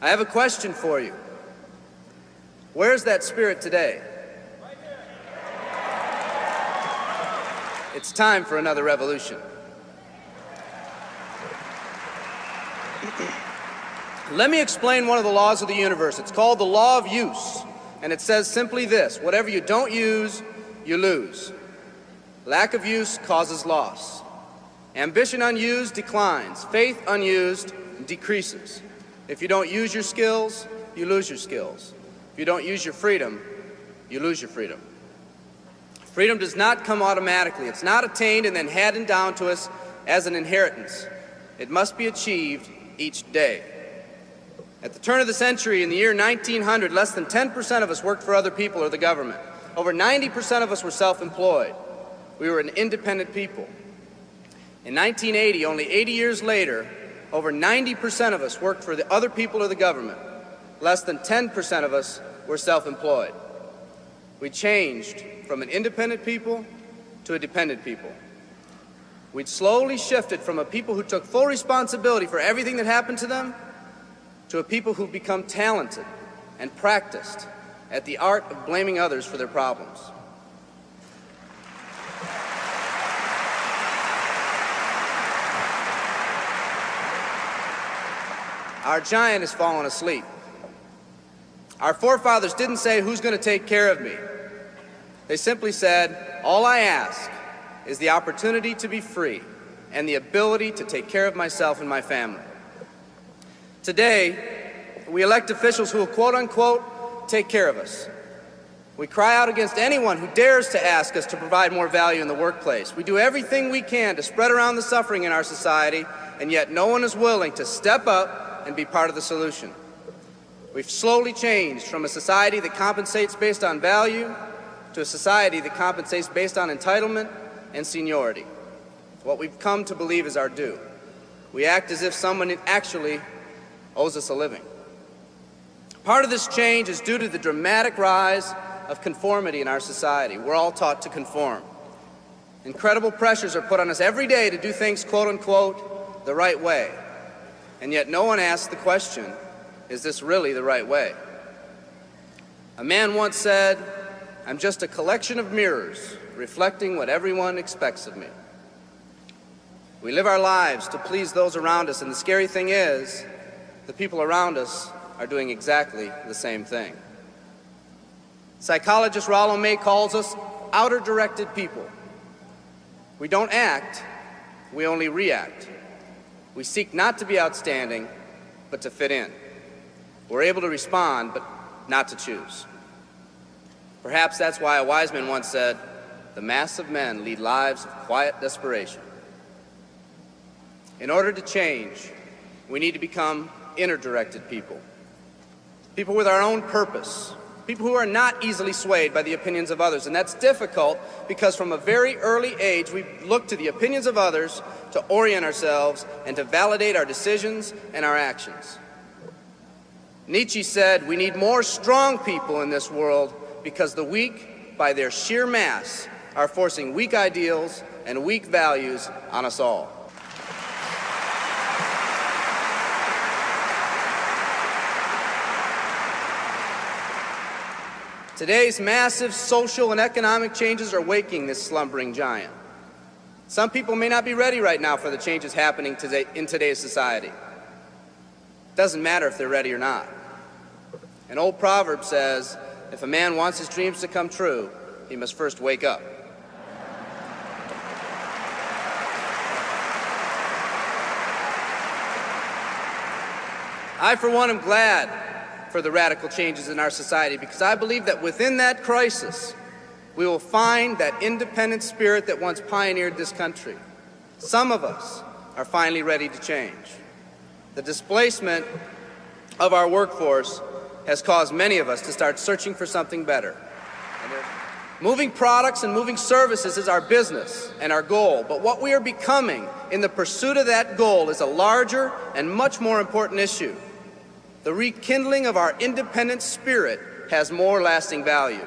I have a question for you. Where's that spirit today? It's time for another revolution. Let me explain one of the laws of the universe. It's called the law of use, and it says simply this: whatever you don't use, you lose. Lack of use causes loss. Ambition unused declines. Faith unused decreases. If you don't use your skills, you lose your skills. If you don't use your freedom, you lose your freedom. Freedom does not come automatically. It's not attained and then handed down to us as an inheritance. It must be achieved each day. At the turn of the century, in the year 1900, less than 10% of us worked for other people or the government. Over 90% of us were self-employed. We were an independent people. In 1980, only 80 years later, over 90% of us worked for the other people or the government. Less than 10% of us were self-employed. We changed from an independent people to a dependent people. We'd slowly shifted from a people who took full responsibility for everything that happened to them to a people who've become talented and practiced at the art of blaming others for their problems. Our giant has fallen asleep. Our forefathers didn't say, who's going to take care of me? They simply said, all I ask is the opportunity to be free and the ability to take care of myself and my family. Today, we elect officials who will, quote unquote, take care of us. We cry out against anyone who dares to ask us to provide more value in the workplace. We do everything we can to spread around the suffering in our society, and yet no one is willing to step up and be part of the solution. We've slowly changed from a society that compensates based on value to a society that compensates based on entitlement and seniority. What we've come to believe is our due. We act as if someone actually owes us a living. Part of this change is due to the dramatic rise of conformity in our society. We're all taught to conform. Incredible pressures are put on us every day to do things, quote unquote, the right way. And yet no one asks the question, is this really the right way? A man once said, I'm just a collection of mirrors reflecting what everyone expects of me. We live our lives to please those around us, and the scary thing is, the people around us are doing exactly the same thing. Psychologist Rollo May calls us outer-directed people. We don't act, we only react. We seek not to be outstanding, but to fit in. We're able to respond, but not to choose. Perhaps that's why a wise man once said, the mass of men lead lives of quiet desperation. In order to change, we need to become inner-directed people. People with our own purpose. People who are not easily swayed by the opinions of others. And that's difficult because from a very early age, we look to the opinions of others to orient ourselves and to validate our decisions and our actions. Nietzsche said, we need more strong people in this world because the weak, by their sheer mass, are forcing weak ideals and weak values on us all. Today's massive social and economic changes are waking this slumbering giant. Some people may not be ready right now for the changes happening today in today's society. It doesn't matter if they're ready or not. An old proverb says, if a man wants his dreams to come true, he must first wake up. I, for one, am glad for the radical changes in our society because I believe that within that crisis, we will find that independent spirit that once pioneered this country. Some of us are finally ready to change. The displacement of our workforce has caused many of us to start searching for something better. Moving products and moving services is our business and our goal, but what we are becoming in the pursuit of that goal is a larger and much more important issue. The rekindling of our independent spirit has more lasting value.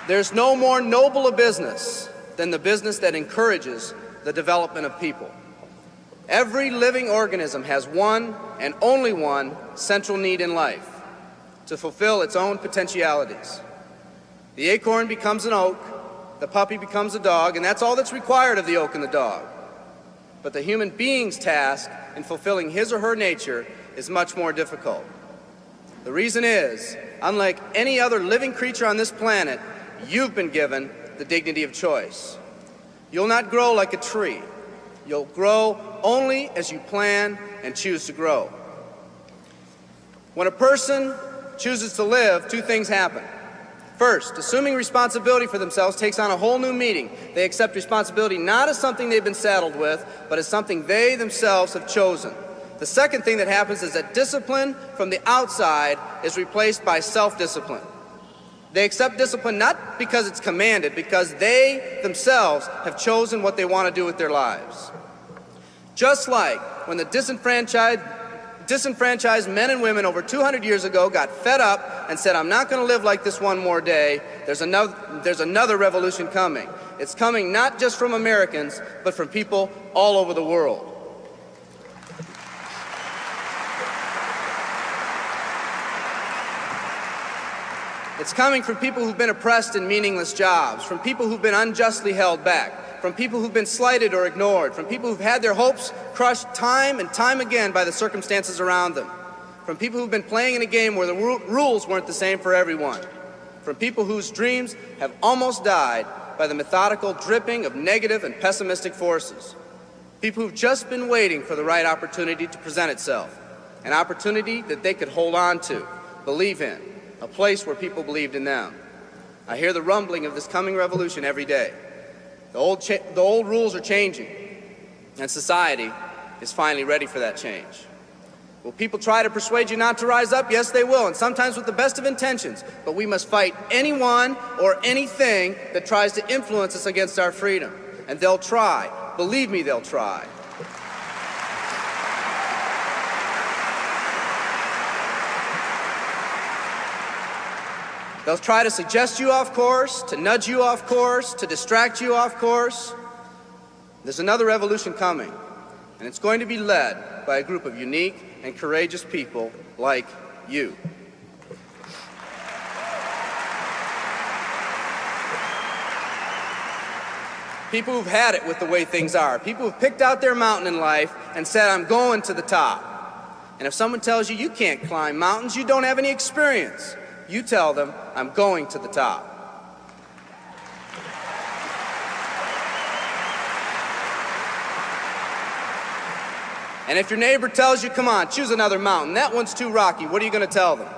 There's no more noble a business than the business that encourages the development of people. Every living organism has one and only one central need in life: to fulfill its own potentialities. The acorn becomes an oak, the puppy becomes a dog, and that's all that's required of the oak and the dog. But the human being's task in fulfilling his or her nature is much more difficult. The reason is, unlike any other living creature on this planet, you've been given the dignity of choice. You'll not grow like a tree. You'll grow only as you plan and choose to grow. When a person chooses to live, two things happen. First, assuming responsibility for themselves takes on a whole new meaning. They accept responsibility not as something they've been saddled with, but as something they themselves have chosen. The second thing that happens is that discipline from the outside is replaced by self-discipline. They accept discipline not because it's commanded, because they themselves have chosen what they want to do with their lives. Just like when the disenfranchised men and women over 200 years ago got fed up and said, I'm not going to live like this one more day, there's another revolution coming. It's coming not just from Americans, but from people all over the world. It's coming from people who've been oppressed in meaningless jobs, from people who've been unjustly held back, from people who've been slighted or ignored, from people who've had their hopes crushed time and time again by the circumstances around them, from people who've been playing in a game where the rules weren't the same for everyone, from people whose dreams have almost died by the methodical dripping of negative and pessimistic forces, people who've just been waiting for the right opportunity to present itself, an opportunity that they could hold on to, believe in, a place where people believed in them. I hear the rumbling of this coming revolution every day. The old rules are changing, and society is finally ready for that change. Will people try to persuade you not to rise up? Yes, they will, and sometimes with the best of intentions. But we must fight anyone or anything that tries to influence us against our freedom. And they'll try. Believe me, they'll try. They'll try to suggest you off course, to nudge you off course, to distract you off course. There's another revolution coming, and it's going to be led by a group of unique and courageous people like you. People who've had it with the way things are. People who've picked out their mountain in life and said, I'm going to the top. And if someone tells you you can't climb mountains, you don't have any experience. You tell them, I'm going to the top. And if your neighbor tells you, come on, choose another mountain, that one's too rocky, what are you going to tell them?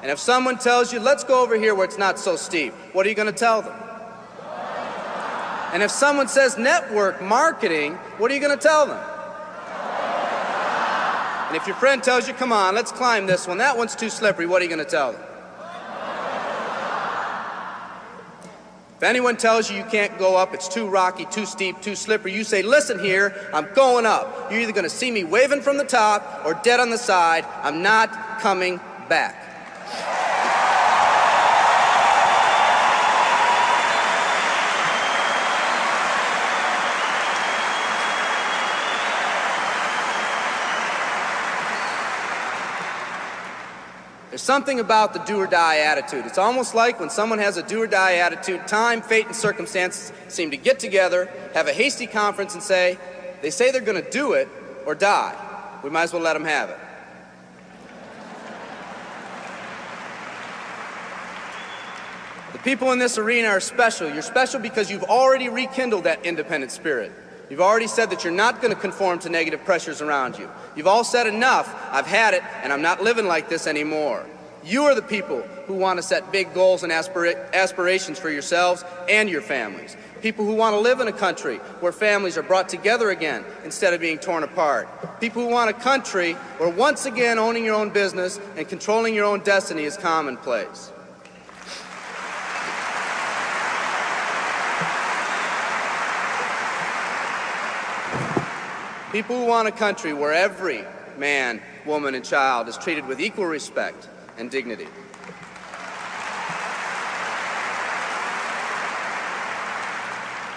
And if someone tells you, let's go over here where it's not so steep, what are you going to tell them? And if someone says network marketing, what are you going to tell them? And if your friend tells you, come on, let's climb this one, that one's too slippery, what are you going to tell them? If anyone tells you can't go up, it's too rocky, too steep, too slippery, you say, listen here, I'm going up. You're either going to see me waving from the top or dead on the side. I'm not coming back. There's something about the do-or-die attitude. It's almost like when someone has a do-or-die attitude, time, fate, and circumstances seem to get together, have a hasty conference, and say, they say they're going to do it or die. We might as well let them have it. The people in this arena are special. You're special because you've already rekindled that independent spirit. You've already said that you're not going to conform to negative pressures around you. You've all said enough, I've had it, and I'm not living like this anymore. You are the people who want to set big goals and aspirations for yourselves and your families. People who want to live in a country where families are brought together again instead of being torn apart. People who want a country where once again owning your own business and controlling your own destiny is commonplace. People who want a country where every man, woman, and child is treated with equal respect and dignity.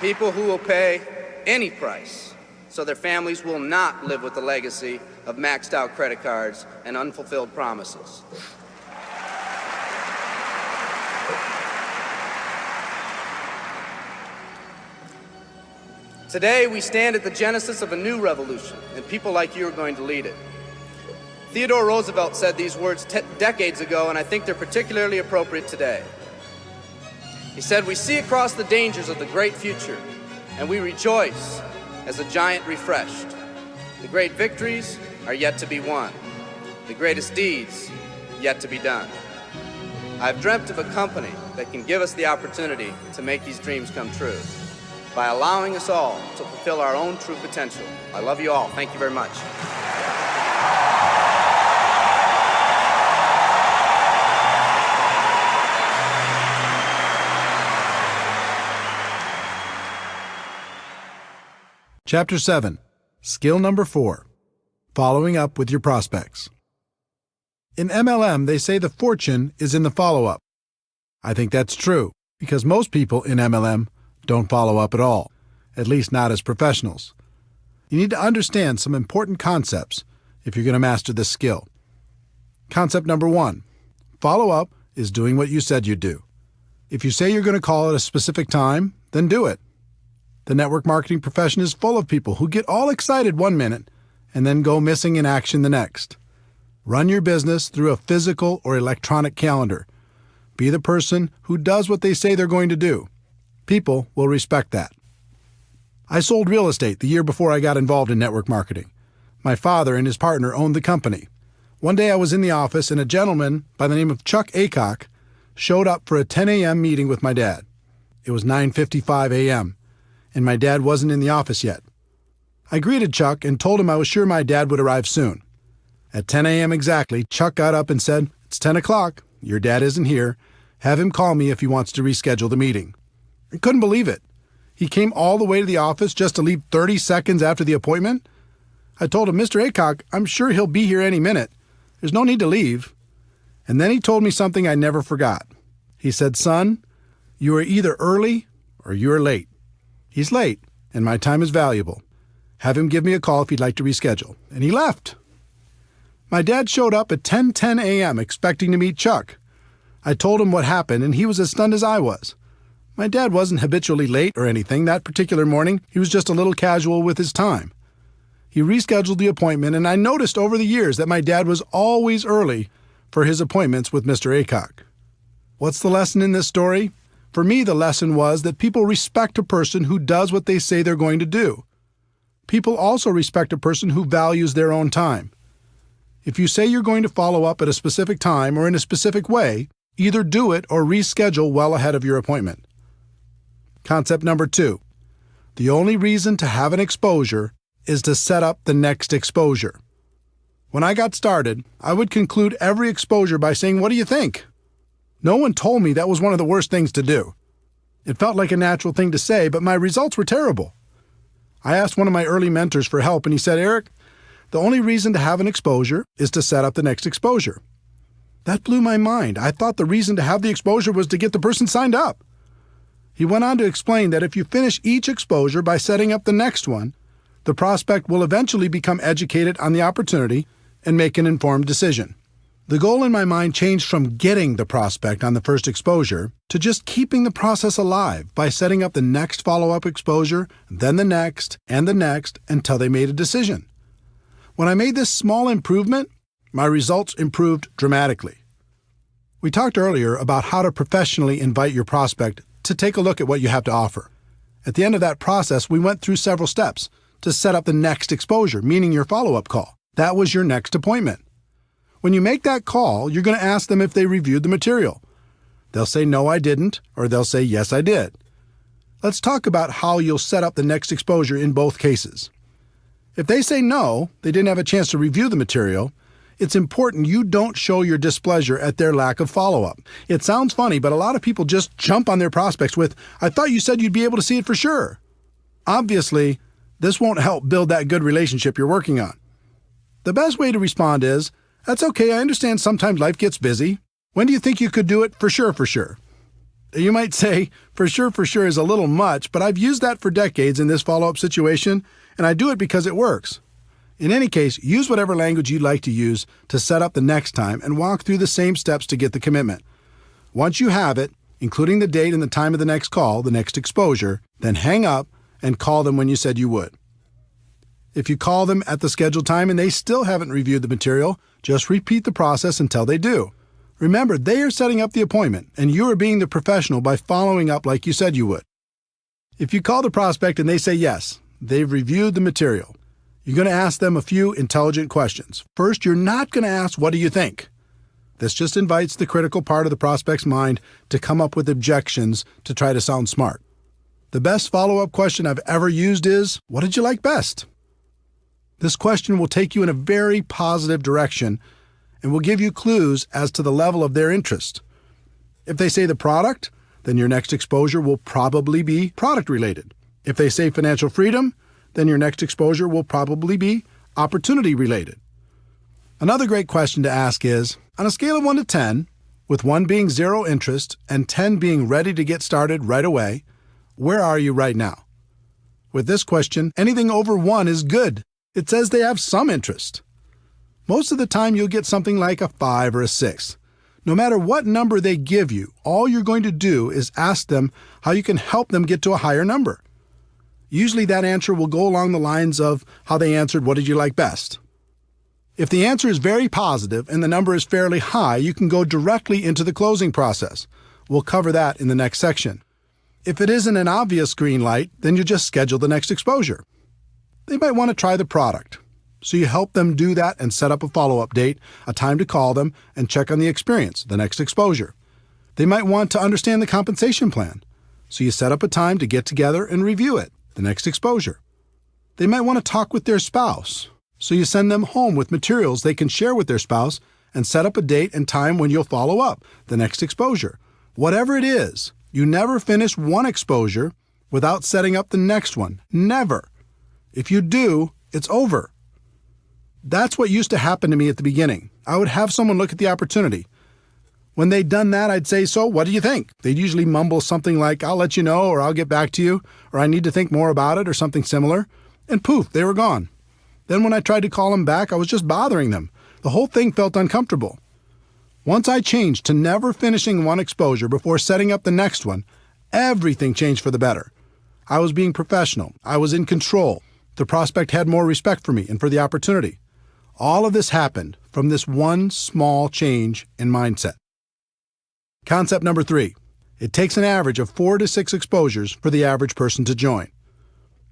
People who will pay any price so their families will not live with the legacy of maxed out credit cards and unfulfilled promises. Today, we stand at the genesis of a new revolution, and people like you are going to lead it. Theodore Roosevelt said these words decades ago, and I think they're particularly appropriate today. He said, we see across the dangers of the great future, and we rejoice as a giant refreshed. The great victories are yet to be won. The greatest deeds yet to be done. I've dreamt of a company that can give us the opportunity to make these dreams come true, by allowing us all to fulfill our own true potential. I love you all. Thank you very much. Chapter 7, Skill Number 4, Following Up with Your Prospects. In MLM, they say the fortune is in the follow-up. I think that's true, because most people in MLM don't follow up at all, at least not as professionals. You need to understand some important concepts if you're going to master this skill. Concept number 1, follow up is doing what you said you'd do. If you say you're going to call at a specific time, then do it. The network marketing profession is full of people who get all excited one minute and then go missing in action the next. Run your business through a physical or electronic calendar. Be the person who does what they say they're going to do. People will respect that. I sold real estate the year before I got involved in network marketing. My father and his partner owned the company. One day I was in the office and a gentleman by the name of Chuck Aycock showed up for a 10 a.m. meeting with my dad. It was 9:55 a.m., and my dad wasn't in the office yet. I greeted Chuck and told him I was sure my dad would arrive soon. At 10 a.m. exactly, Chuck got up and said, "It's 10 o'clock. Your dad isn't here. Have him call me if he wants to reschedule the meeting." I couldn't believe it. He came all the way to the office just to leave 30 seconds after the appointment? I told him, "Mr. Aycock, I'm sure he'll be here any minute. There's no need to leave." And then he told me something I never forgot. He said, "Son, you are either early or you are late. He's late, and my time is valuable. Have him give me a call if he'd like to reschedule." And he left. My dad showed up at 10:10 a.m. expecting to meet Chuck. I told him what happened, and he was as stunned as I was. My dad wasn't habitually late or anything. That particular morning, he was just a little casual with his time. He rescheduled the appointment, and I noticed over the years that my dad was always early for his appointments with Mr. Aycock. What's the lesson in this story? For me, the lesson was that people respect a person who does what they say they're going to do. People also respect a person who values their own time. If you say you're going to follow up at a specific time or in a specific way, either do it or reschedule well ahead of your appointment. Concept number 2. The only reason to have an exposure is to set up the next exposure. When I got started, I would conclude every exposure by saying, "What do you think?" No one told me that was one of the worst things to do. It felt like a natural thing to say, but my results were terrible. I asked one of my early mentors for help, and he said, "Eric, the only reason to have an exposure is to set up the next exposure." That blew my mind. I thought the reason to have the exposure was to get the person signed up. He went on to explain that if you finish each exposure by setting up the next one, the prospect will eventually become educated on the opportunity and make an informed decision. The goal in my mind changed from getting the prospect on the first exposure to just keeping the process alive by setting up the next follow-up exposure, then the next, and the next until they made a decision. When I made this small improvement, my results improved dramatically. We talked earlier about how to professionally invite your prospect to take a look at what you have to offer. At the end of that process, we went through several steps to set up the next exposure, meaning your follow-up call. That was your next appointment. When you make that call, you're going to ask them if they reviewed the material. They'll say, "No, I didn't," or they'll say, "Yes, I did." Let's talk about how you'll set up the next exposure in both cases. If they say no, they didn't have a chance to review the material, it's important you don't show your displeasure at their lack of follow-up. It sounds funny, but a lot of people just jump on their prospects with, "I thought you said you'd be able to see it for sure." Obviously, this won't help build that good relationship you're working on. The best way to respond is, "That's okay, I understand sometimes life gets busy. When do you think you could do it for sure, for sure?" You might say, for sure is a little much, but I've used that for decades in this follow-up situation, and I do it because it works. In any case, use whatever language you'd like to use to set up the next time and walk through the same steps to get the commitment. Once you have it, including the date and the time of the next call, the next exposure, then hang up and call them when you said you would. If you call them at the scheduled time and they still haven't reviewed the material, just repeat the process until they do. Remember, they are setting up the appointment, and you are being the professional by following up like you said you would. If you call the prospect and they say yes, they've reviewed the material, you're going to ask them a few intelligent questions. First, you're not going to ask, "What do you think?" This just invites the critical part of the prospect's mind to come up with objections to try to sound smart. The best follow-up question I've ever used is, "What did you like best?" This question will take you in a very positive direction and will give you clues as to the level of their interest. If they say the product, then your next exposure will probably be product-related. If they say financial freedom, then your next exposure will probably be opportunity-related. Another great question to ask is, on a scale of 1 to 10, with 1 being zero interest and 10 being ready to get started right away, where are you right now? With this question, anything over 1 is good. It says they have some interest. Most of the time, you'll get something like a 5 or a 6. No matter what number they give you, all you're going to do is ask them how you can help them get to a higher number. Usually that answer will go along the lines of how they answered, "What did you like best?" If the answer is very positive and the number is fairly high, you can go directly into the closing process. We'll cover that in the next section. If it isn't an obvious green light, then you just schedule the next exposure. They might want to try the product, so you help them do that and set up a follow-up date, a time to call them, and check on the experience, the next exposure. They might want to understand the compensation plan, so you set up a time to get together and review it, the next exposure. They might want to talk with their spouse, so you send them home with materials they can share with their spouse and set up a date and time when you'll follow up, the next exposure. Whatever it is, you never finish one exposure without setting up the next one. Never. If you do, it's over. That's what used to happen to me at the beginning. I would have someone look at the opportunity. When they'd done that, I'd say, "So, what do you think?" They'd usually mumble something like, "I'll let you know," or "I'll get back to you," or "I need to think more about it," or something similar. And poof, they were gone. Then when I tried to call them back, I was just bothering them. The whole thing felt uncomfortable. Once I changed to never finishing one exposure before setting up the next one, everything changed for the better. I was being professional. I was in control. The prospect had more respect for me and for the opportunity. All of this happened from this one small change in mindset. Concept number 3. It takes an average of 4 to 6 exposures for the average person to join.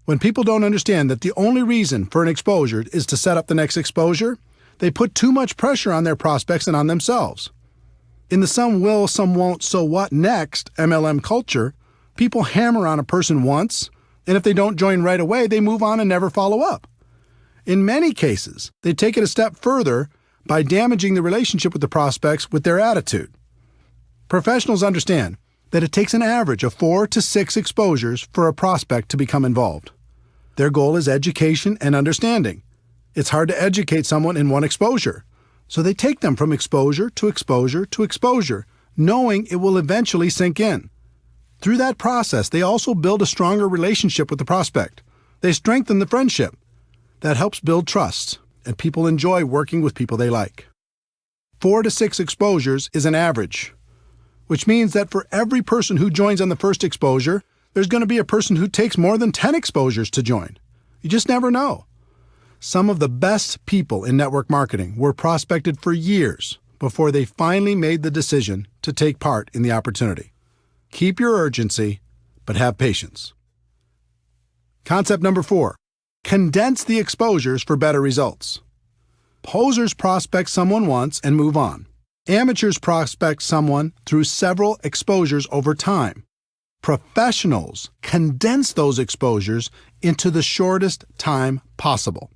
When people don't understand that the only reason for an exposure is to set up the next exposure, They put too much pressure on their prospects and on themselves. In the some will, some won't, so what next MLM culture, people hammer on a person once, and if they don't join right away, they move on and never follow up. In many cases, they take it a step further by damaging the relationship with the prospects with their attitude. Professionals understand that it takes an average of 4 to 6 exposures for a prospect to become involved. Their goal is education and understanding. It's hard to educate someone in one exposure, so they take them from exposure to exposure to exposure, knowing it will eventually sink in. Through that process, they also build a stronger relationship with the prospect. They strengthen the friendship. That helps build trust, and people enjoy working with people they like. 4 to 6 exposures is an average, which means that for every person who joins on the first exposure, there's going to be a person who takes more than 10 exposures to join. You just never know. Some of the best people in network marketing were prospected for years before they finally made the decision to take part in the opportunity. Keep your urgency, but have patience. Concept number 4, condense the exposures for better results. Posers prospect someone once and move on. Amateurs prospect someone through several exposures over time. Professionals condense those exposures into the shortest time possible.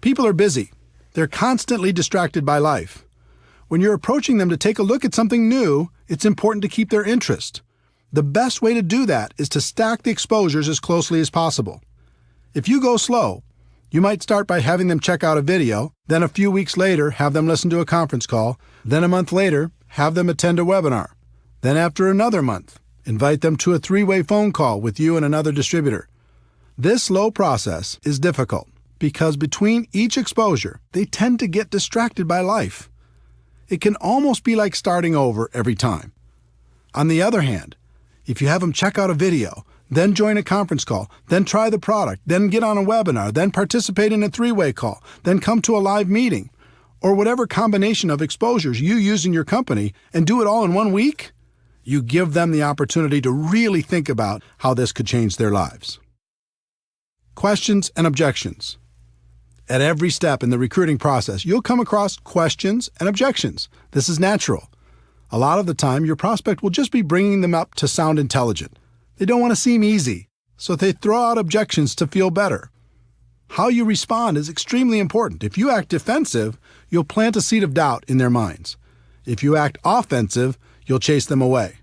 People are busy. They're constantly distracted by life. When you're approaching them to take a look at something new, it's important to keep their interest. The best way to do that is to stack the exposures as closely as possible. If you go slow, you might start by having them check out a video, then a few weeks later have them listen to a conference call, then a month later have them attend a webinar. Then after another month, invite them to a 3-way phone call with you and another distributor. This slow process is difficult because between each exposure, they tend to get distracted by life. It can almost be like starting over every time. On the other hand, if you have them check out a video, then join a conference call, then try the product, then get on a webinar, then participate in a 3-way call, then come to a live meeting, or whatever combination of exposures you use in your company and do it all in 1 week, you give them the opportunity to really think about how this could change their lives. Questions and objections. At every step in the recruiting process, you'll come across questions and objections. This is natural. A lot of the time, your prospect will just be bringing them up to sound intelligent. They don't want to seem easy, so they throw out objections to feel better. How you respond is extremely important. If you act defensive, you'll plant a seed of doubt in their minds. If you act offensive, you'll chase them away.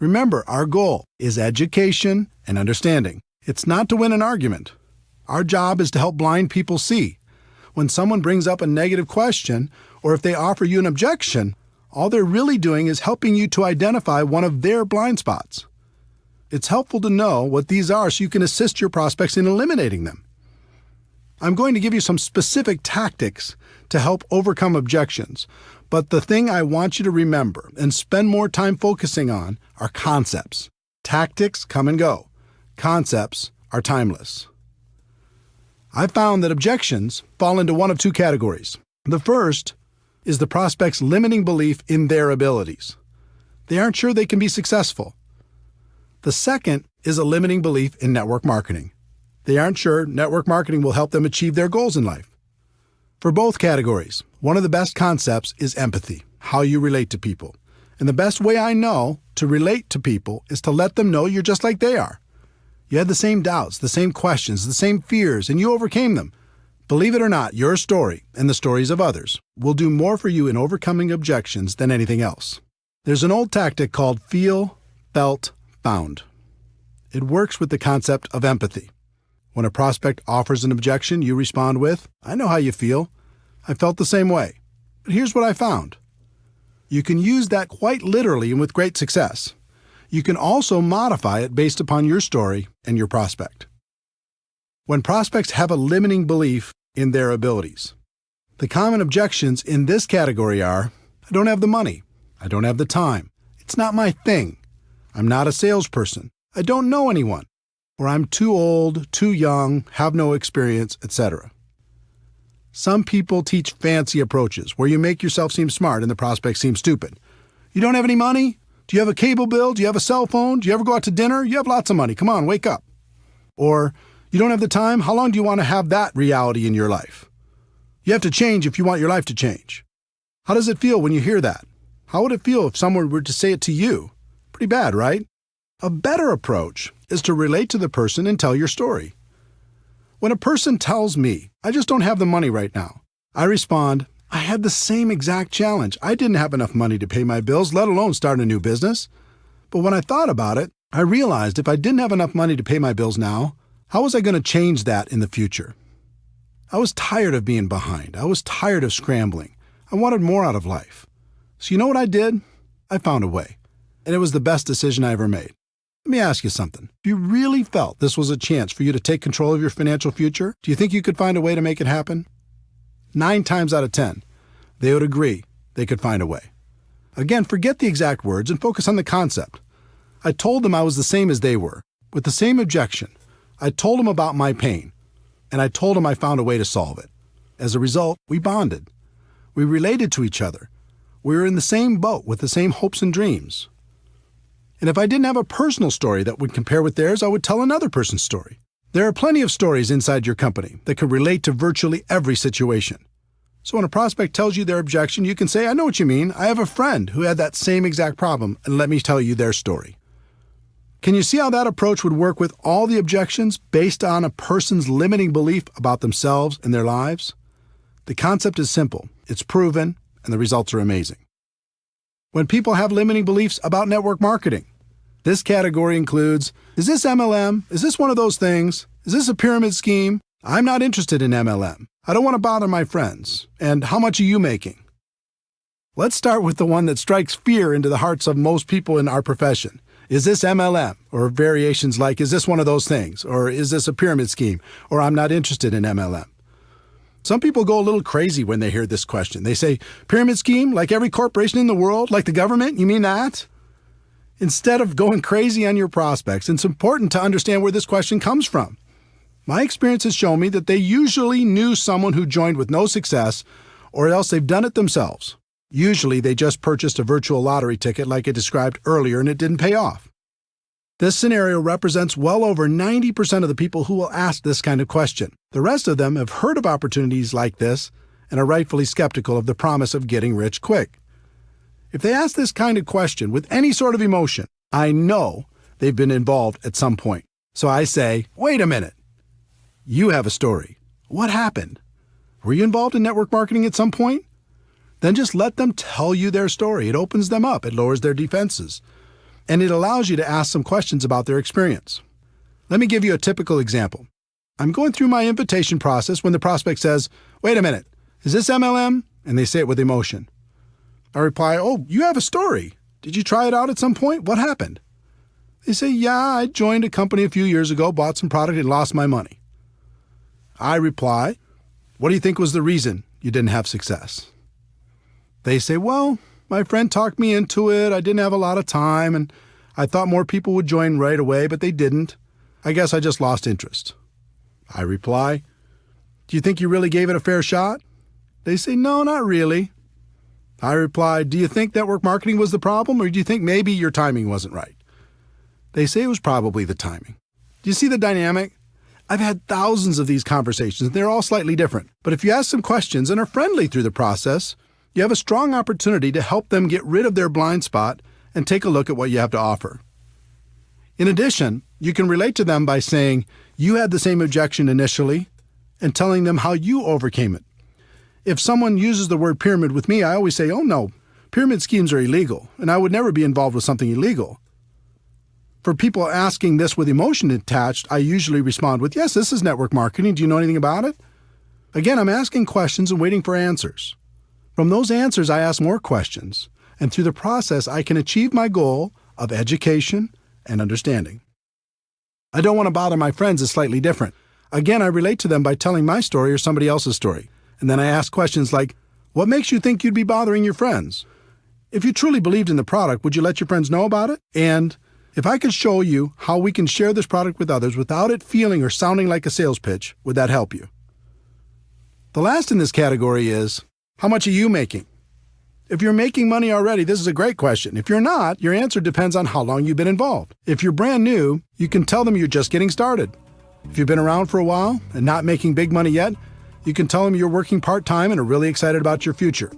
Remember, our goal is education and understanding. It's not to win an argument. Our job is to help blind people see. When someone brings up a negative question, or if they offer you an objection, all they're really doing is helping you to identify one of their blind spots. It's helpful to know what these are so you can assist your prospects in eliminating them. I'm going to give you some specific tactics to help overcome objections, but the thing I want you to remember and spend more time focusing on are concepts. Tactics come and go. Concepts are timeless. I found that objections fall into one of 2 categories. The first is the prospect's limiting belief in their abilities. They aren't sure they can be successful. The second is a limiting belief in network marketing. They aren't sure network marketing will help them achieve their goals in life. For both categories, one of the best concepts is empathy, how you relate to people. And the best way I know to relate to people is to let them know you're just like they are. You had the same doubts, the same questions, the same fears, and you overcame them. Believe it or not, your story and the stories of others will do more for you in overcoming objections than anything else. There's an old tactic called feel, felt, found. It works with the concept of empathy. When a prospect offers an objection, you respond with, "I know how you feel. I felt the same way. But here's what I found." You can use that quite literally and with great success. You can also modify it based upon your story and your prospect. When prospects have a limiting belief in their abilities, the common objections in this category are, "I don't have the money. I don't have the time. It's not my thing. I'm not a salesperson. I don't know anyone. Or I'm too old, too young, have no experience, etc." Some people teach fancy approaches where you make yourself seem smart and the prospect seems stupid. "You don't have any money? Do you have a cable bill? Do you have a cell phone? Do you ever go out to dinner? You have lots of money. Come on, wake up." Or, "You don't have the time? How long do you want to have that reality in your life?" You have to change if you want your life to change. How does it feel when you hear that? How would it feel if someone were to say it to you? Pretty bad, right? A better approach is to relate to the person and tell your story. When a person tells me, I just don't have the money right now, I respond, I had the same exact challenge. I didn't have enough money to pay my bills, let alone start a new business. But when I thought about it, I realized if I didn't have enough money to pay my bills now, how was I going to change that in the future? I was tired of being behind. I was tired of scrambling. I wanted more out of life. So you know what I did? I found a way. And it was the best decision I ever made. Let me ask you something. If you really felt this was a chance for you to take control of your financial future, do you think you could find a way to make it happen? 9 times out of 10, they would agree they could find a way. Again, forget the exact words and focus on the concept. I told them I was the same as they were, with the same objection. I told them about my pain, and I told them I found a way to solve it. As a result, we bonded. We related to each other. We were in the same boat with the same hopes and dreams. And if I didn't have a personal story that would compare with theirs, I would tell another person's story. There are plenty of stories inside your company that can relate to virtually every situation. So when a prospect tells you their objection, you can say, I know what you mean. I have a friend who had that same exact problem, and let me tell you their story. Can you see how that approach would work with all the objections based on a person's limiting belief about themselves and their lives? The concept is simple, it's proven, and the results are amazing. When people have limiting beliefs about network marketing, this category includes, is this MLM? Is this one of those things? Is this a pyramid scheme? I'm not interested in MLM. I don't want to bother my friends. And how much are you making? Let's start with the one that strikes fear into the hearts of most people in our profession. Is this MLM? Or variations like, is this one of those things? Or is this a pyramid scheme? Or I'm not interested in MLM. Some people go a little crazy when they hear this question. They say, pyramid scheme, like every corporation in the world, like the government? You mean that? Instead of going crazy on your prospects, it's important to understand where this question comes from. My experience has shown me that they usually knew someone who joined with no success, or else they've done it themselves. Usually they just purchased a virtual lottery ticket like I described earlier and it didn't pay off. This scenario represents well over 90% of the people who will ask this kind of question. The rest of them have heard of opportunities like this and are rightfully skeptical of the promise of getting rich quick. If they ask this kind of question with any sort of emotion, I know they've been involved at some point. So I say, wait a minute. You have a story. What happened? Were you involved in network marketing at some point? Then just let them tell you their story. It opens them up. It lowers their defenses. And it allows you to ask some questions about their experience. Let me give you a typical example. I'm going through my invitation process when the prospect says, wait a minute, is this MLM? And they say it with emotion. I reply, oh, you have a story. Did you try it out at some point? What happened? They say, yeah, I joined a company a few years ago, bought some product, and lost my money. I reply, what do you think was the reason you didn't have success? They say, well, my friend talked me into it. I didn't have a lot of time, and I thought more people would join right away, but they didn't. I guess I just lost interest. I reply, do you think you really gave it a fair shot? They say, no, not really. I reply, do you think network marketing was the problem, or do you think maybe your timing wasn't right? They say it was probably the timing. Do you see the dynamic? I've had thousands of these conversations, and they're all slightly different. But if you ask some questions and are friendly through the process, you have a strong opportunity to help them get rid of their blind spot and take a look at what you have to offer. In addition, you can relate to them by saying you had the same objection initially and telling them how you overcame it. If someone uses the word pyramid with me, I always say, oh no, pyramid schemes are illegal, and I would never be involved with something illegal. For people asking this with emotion attached, I usually respond with, yes, this is network marketing. Do you know anything about it? Again, I'm asking questions and waiting for answers. From those answers, I ask more questions, and through the process, I can achieve my goal of education and understanding. I don't want to bother my friends is slightly different. Again, I relate to them by telling my story or somebody else's story. And then I ask questions like, what makes you think you'd be bothering your friends? If you truly believed in the product, would you let your friends know about it? And if I could show you how we can share this product with others without it feeling or sounding like a sales pitch, would that help you? The last in this category is, how much are you making? If you're making money already, this is a great question. If you're not, your answer depends on how long you've been involved. If you're brand new, you can tell them you're just getting started. If you've been around for a while and not making big money yet, You can tell them you're working part-time and are really excited about your future.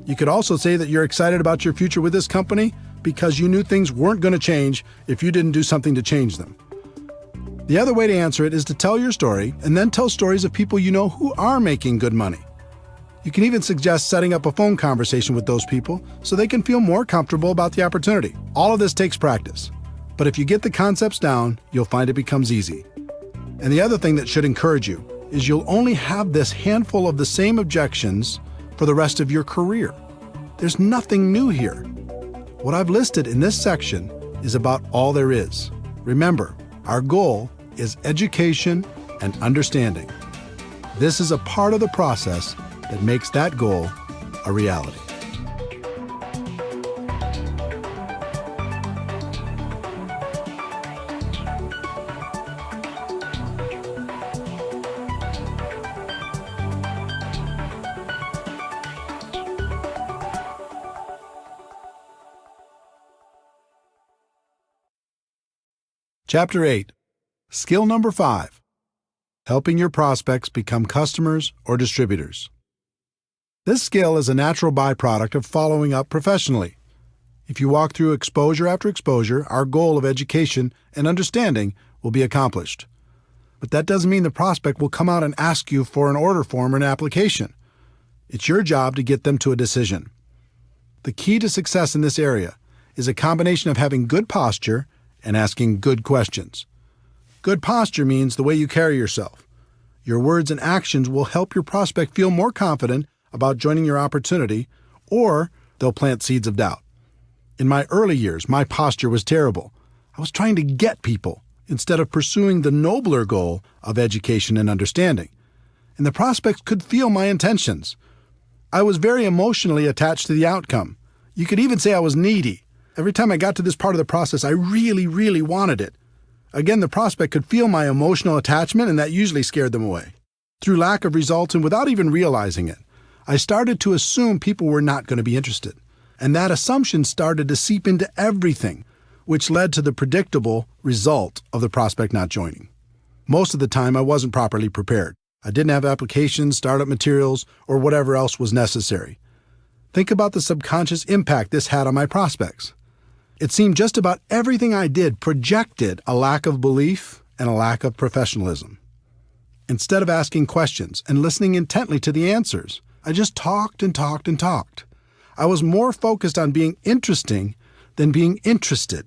You could also say that you're excited about your future with this company because you knew things weren't going to change if you didn't do something to change them. The other way to answer it is to tell your story and then tell stories of people you know who are making good money. You can even suggest setting up a phone conversation with those people so they can feel more comfortable about the opportunity. All of this takes practice, but if you get the concepts down, you'll find it becomes easy. And the other thing that should encourage you is you'll only have this handful of the same objections for the rest of your career. There's nothing new here. What I've listed in this section is about all there is. Remember, our goal is education and understanding. This is a part of the process that makes that goal a reality. Chapter 8. Skill number 5. Helping your prospects become customers or distributors. This skill is a natural byproduct of following up professionally. If you walk through exposure after exposure, our goal of education and understanding will be accomplished. But that doesn't mean the prospect will come out and ask you for an order form or an application. It's your job to get them to a decision. The key to success in this area is a combination of having good posture and asking good questions. Good posture means the way you carry yourself. Your words and actions will help your prospect feel more confident about joining your opportunity, or they'll plant seeds of doubt. In my early years, my posture was terrible. I was trying to get people instead of pursuing the nobler goal of education and understanding. And the prospects could feel my intentions. I was very emotionally attached to the outcome. You could even say I was needy. Every time I got to this part of the process, I really wanted it. Again, the prospect could feel my emotional attachment, and that usually scared them away. Through lack of results and without even realizing it, I started to assume people were not going to be interested. And that assumption started to seep into everything, which led to the predictable result of the prospect not joining. Most of the time, I wasn't properly prepared. I didn't have applications, startup materials, or whatever else was necessary. Think about the subconscious impact this had on my prospects. It seemed just about everything I did projected a lack of belief and a lack of professionalism. Instead of asking questions and listening intently to the answers, I just talked and talked and talked. I was more focused on being interesting than being interested.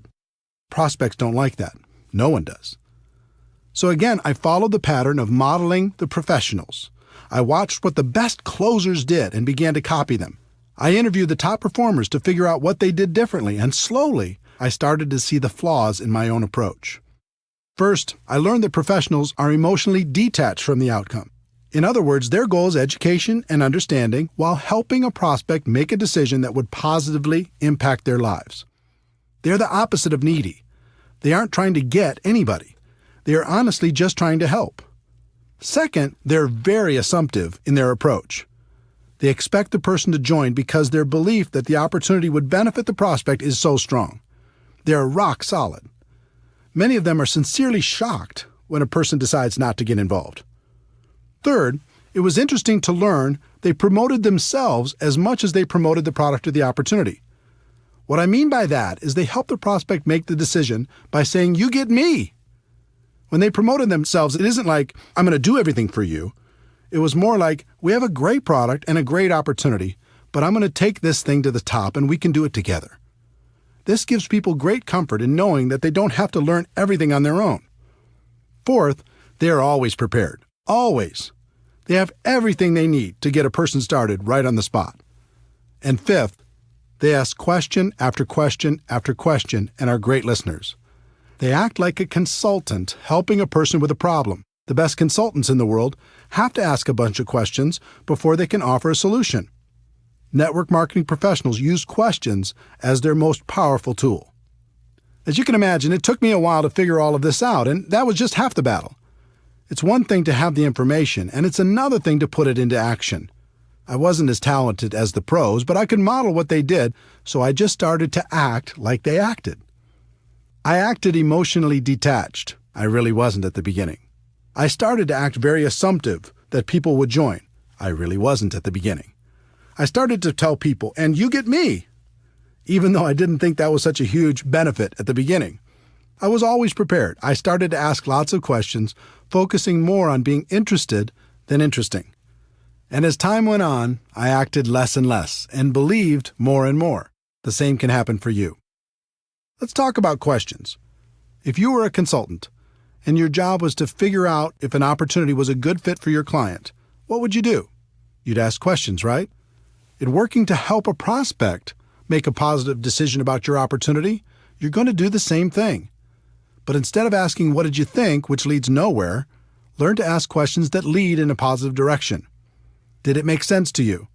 Prospects don't like that. No one does. So again, I followed the pattern of modeling the professionals. I watched what the best closers did and began to copy them. I interviewed the top performers to figure out what they did differently, and slowly, I started to see the flaws in my own approach. First, I learned that professionals are emotionally detached from the outcome. In other words, their goal is education and understanding while helping a prospect make a decision that would positively impact their lives. They're the opposite of needy. They aren't trying to get anybody. They are honestly just trying to help. Second, they're very assumptive in their approach. They expect the person to join because their belief that the opportunity would benefit the prospect is so strong. They're rock solid. Many of them are sincerely shocked when a person decides not to get involved. Third, it was interesting to learn they promoted themselves as much as they promoted the product or the opportunity. What I mean by that is they helped the prospect make the decision by saying, "You get me." When they promoted themselves, it isn't like, "I'm going to do everything for you." It was more like, "We have a great product and a great opportunity, but I'm going to take this thing to the top and we can do it together." This gives people great comfort in knowing that they don't have to learn everything on their own. Fourth, they are always prepared. Always. They have everything they need to get a person started right on the spot. And fifth, they ask question after question after question and are great listeners. They act like a consultant helping a person with a problem. The best consultants in the world have to ask a bunch of questions before they can offer a solution. Network marketing professionals use questions as their most powerful tool. As you can imagine, it took me a while to figure all of this out, and that was just half the battle. It's one thing to have the information, and it's another thing to put it into action. I wasn't as talented as the pros, but I could model what they did, so I just started to act like they acted. I acted emotionally detached. I really wasn't at the beginning. I started to act very assumptive, that people would join. I really wasn't at the beginning. I started to tell people, and you get me, even though I didn't think that was such a huge benefit at the beginning. I was always prepared. I started to ask lots of questions, focusing more on being interested than interesting. And as time went on, I acted less and less and believed more and more. The same can happen for you. Let's talk about questions. If you were a consultant and your job was to figure out if an opportunity was a good fit for your client, what would you do? You'd ask questions, right? In working to help a prospect make a positive decision about your opportunity, you're going to do the same thing. But instead of asking, "What did you think?" which leads nowhere, learn to ask questions that lead in a positive direction. Did it make sense to you?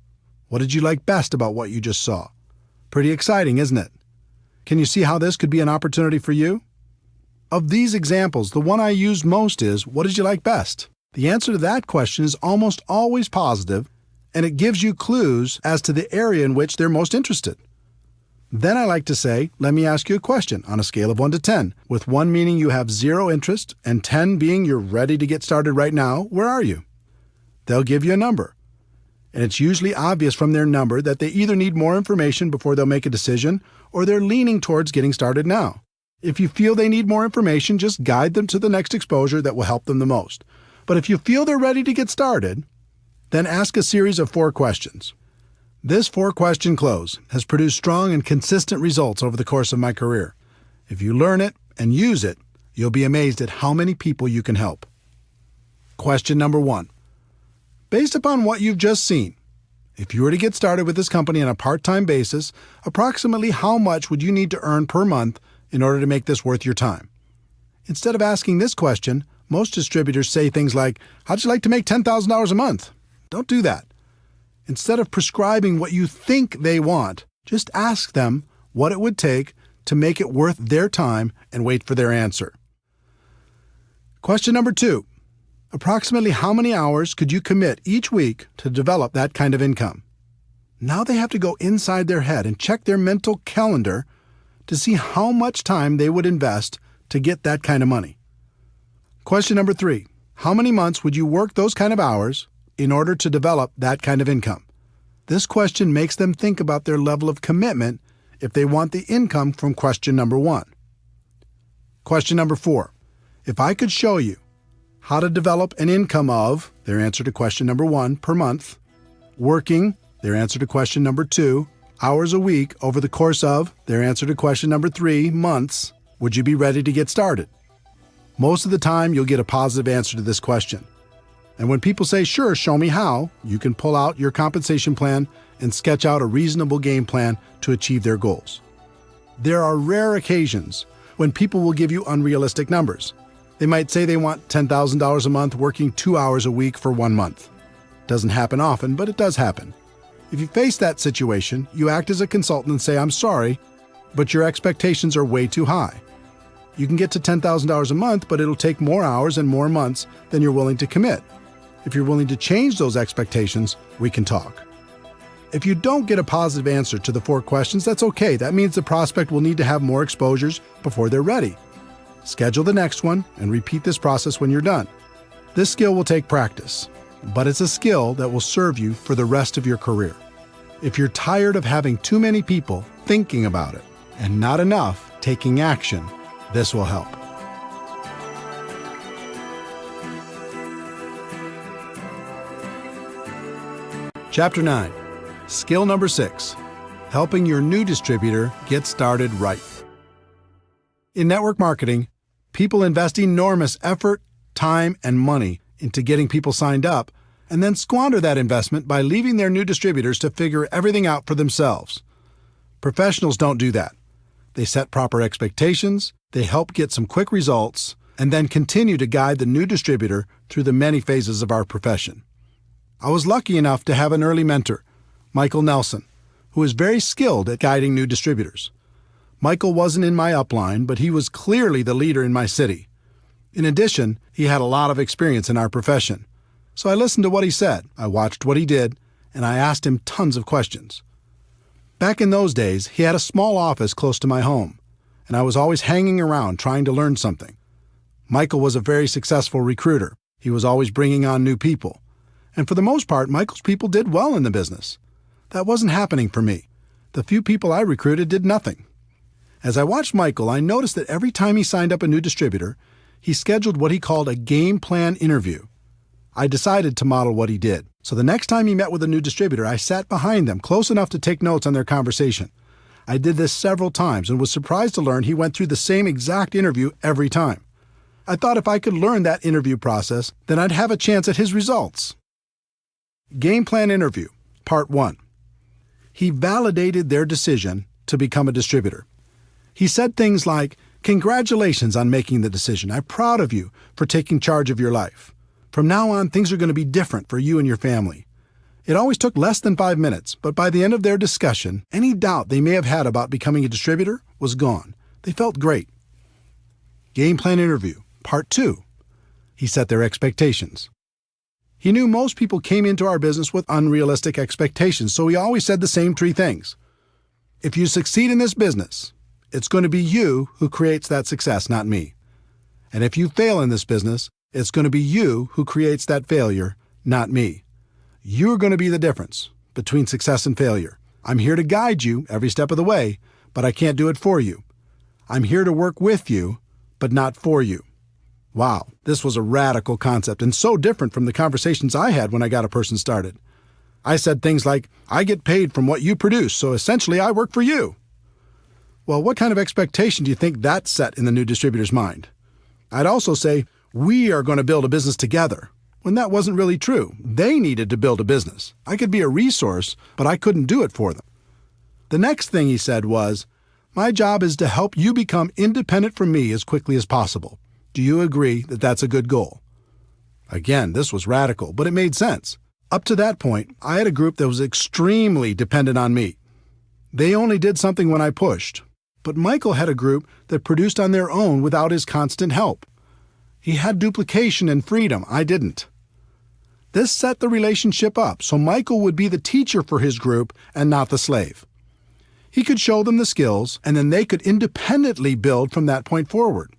What did you like best about what you just saw? Pretty exciting, isn't it? Can you see how this could be an opportunity for you? Of these examples, the one I used most is, what did you like best? The answer to that question is almost always positive, and it gives you clues as to the area in which they're most interested. Then I like to say, let me ask you a question on a scale of 1 to 10, with 1 meaning you have 0 interest and 10 being you're ready to get started right now. Where are you? They'll give you a number. And it's usually obvious from their number that they either need more information before they'll make a decision or they're leaning towards getting started now. If you feel they need more information, just guide them to the next exposure that will help them the most. But if you feel they're ready to get started, then ask a series of 4 questions. This 4-question close has produced strong and consistent results over the course of my career. If you learn it and use it, you'll be amazed at how many people you can help. Question number 1. Based upon what you've just seen, if you were to get started with this company on a part-time basis, approximately how much would you need to earn per month in order to make this worth your time? Instead of asking this question, most distributors say things like, "How'd you like to make $10,000 a month?" Don't do that. Instead of prescribing what you think they want, just ask them what it would take to make it worth their time and wait for their answer. Question number 2. Approximately how many hours could you commit each week to develop that kind of income? Now they have to go inside their head and check their mental calendar to see how much time they would invest to get that kind of money. Question number 3. How many months would you work those kind of hours in order to develop that kind of income? This question makes them think about their level of commitment if they want the income from question number 1. Question number 4. If I could show you how to develop an income of, their answer to question number 1, per month, working, their answer to question number 2, hours a week over the course of, their answer to question number 3, months, would you be ready to get started? Most of the time, you'll get a positive answer to this question. And when people say, "Sure, show me how," you can pull out your compensation plan and sketch out a reasonable game plan to achieve their goals. There are rare occasions when people will give you unrealistic numbers. They might say they want $10,000 a month working 2 hours a week for 1 month. Doesn't happen often, but it does happen. If you face that situation, you act as a consultant and say, "I'm sorry, but your expectations are way too high. You can get to $10,000 a month, but it'll take more hours and more months than you're willing to commit. If you're willing to change those expectations, we can talk." If you don't get a positive answer to the 4 questions, that's okay. That means the prospect will need to have more exposures before they're ready. Schedule the next one and repeat this process when you're done. This skill will take practice, but it's a skill that will serve you for the rest of your career. If you're tired of having too many people thinking about it and not enough taking action, this will help. Chapter 9. Skill number 6. Helping your new distributor get started right. In network marketing, people invest enormous effort, time, and money into getting people signed up, and then squander that investment by leaving their new distributors to figure everything out for themselves. Professionals don't do that. They set proper expectations, they help get some quick results, and then continue to guide the new distributor through the many phases of our profession. I was lucky enough to have an early mentor, Michael Nelson, who is very skilled at guiding new distributors. Michael wasn't in my upline, but he was clearly the leader in my city. In addition, he had a lot of experience in our profession. So I listened to what he said, I watched what he did, and I asked him tons of questions. Back in those days, he had a small office close to my home, and I was always hanging around trying to learn something. Michael was a very successful recruiter. He was always bringing on new people, And for the most part, Michael's people did well in the business. That wasn't happening for me. The few people I recruited did nothing. As I watched Michael, I noticed that every time he signed up a new distributor, he scheduled what he called a game plan interview. I decided to model what he did. So the next time he met with a new distributor, I sat behind them close enough to take notes on their conversation. I did this several times and was surprised to learn he went through the same exact interview every time. I thought if I could learn that interview process, then I'd have a chance at his results. Game plan interview, part 1. He validated their decision to become a distributor. He said things like, "Congratulations on making the decision. I'm proud of you for taking charge of your life. From now on, things are going to be different for you and your family." It always took less than 5 minutes, but by the end of their discussion, any doubt they may have had about becoming a distributor was gone. They felt great. Game plan interview, part 2. He set their expectations. He knew most people came into our business with unrealistic expectations, so he always said the same 3 things. If you succeed in this business, it's going to be you who creates that success, not me. And if you fail in this business, it's going to be you who creates that failure, not me. You're going to be the difference between success and failure. I'm here to guide you every step of the way, but I can't do it for you. I'm here to work with you, but not for you. Wow, this was a radical concept and so different from the conversations I had when I got a person started. I said things like, "I get paid from what you produce, so essentially I work for you." Well, what kind of expectation do you think that set in the new distributor's mind? I'd also say, "We are going to build a business together," when that wasn't really true. They needed to build a business. I could be a resource, but I couldn't do it for them. The next thing he said was, "My job is to help you become independent from me as quickly as possible. Do you agree that that's a good goal?" Again, this was radical, but it made sense. Up to that point, I had a group that was extremely dependent on me. They only did something when I pushed. But Michael had a group that produced on their own without his constant help. He had duplication and freedom. I didn't. This set the relationship up, so Michael would be the teacher for his group and not the slave. He could show them the skills, and then they could independently build from that point forward.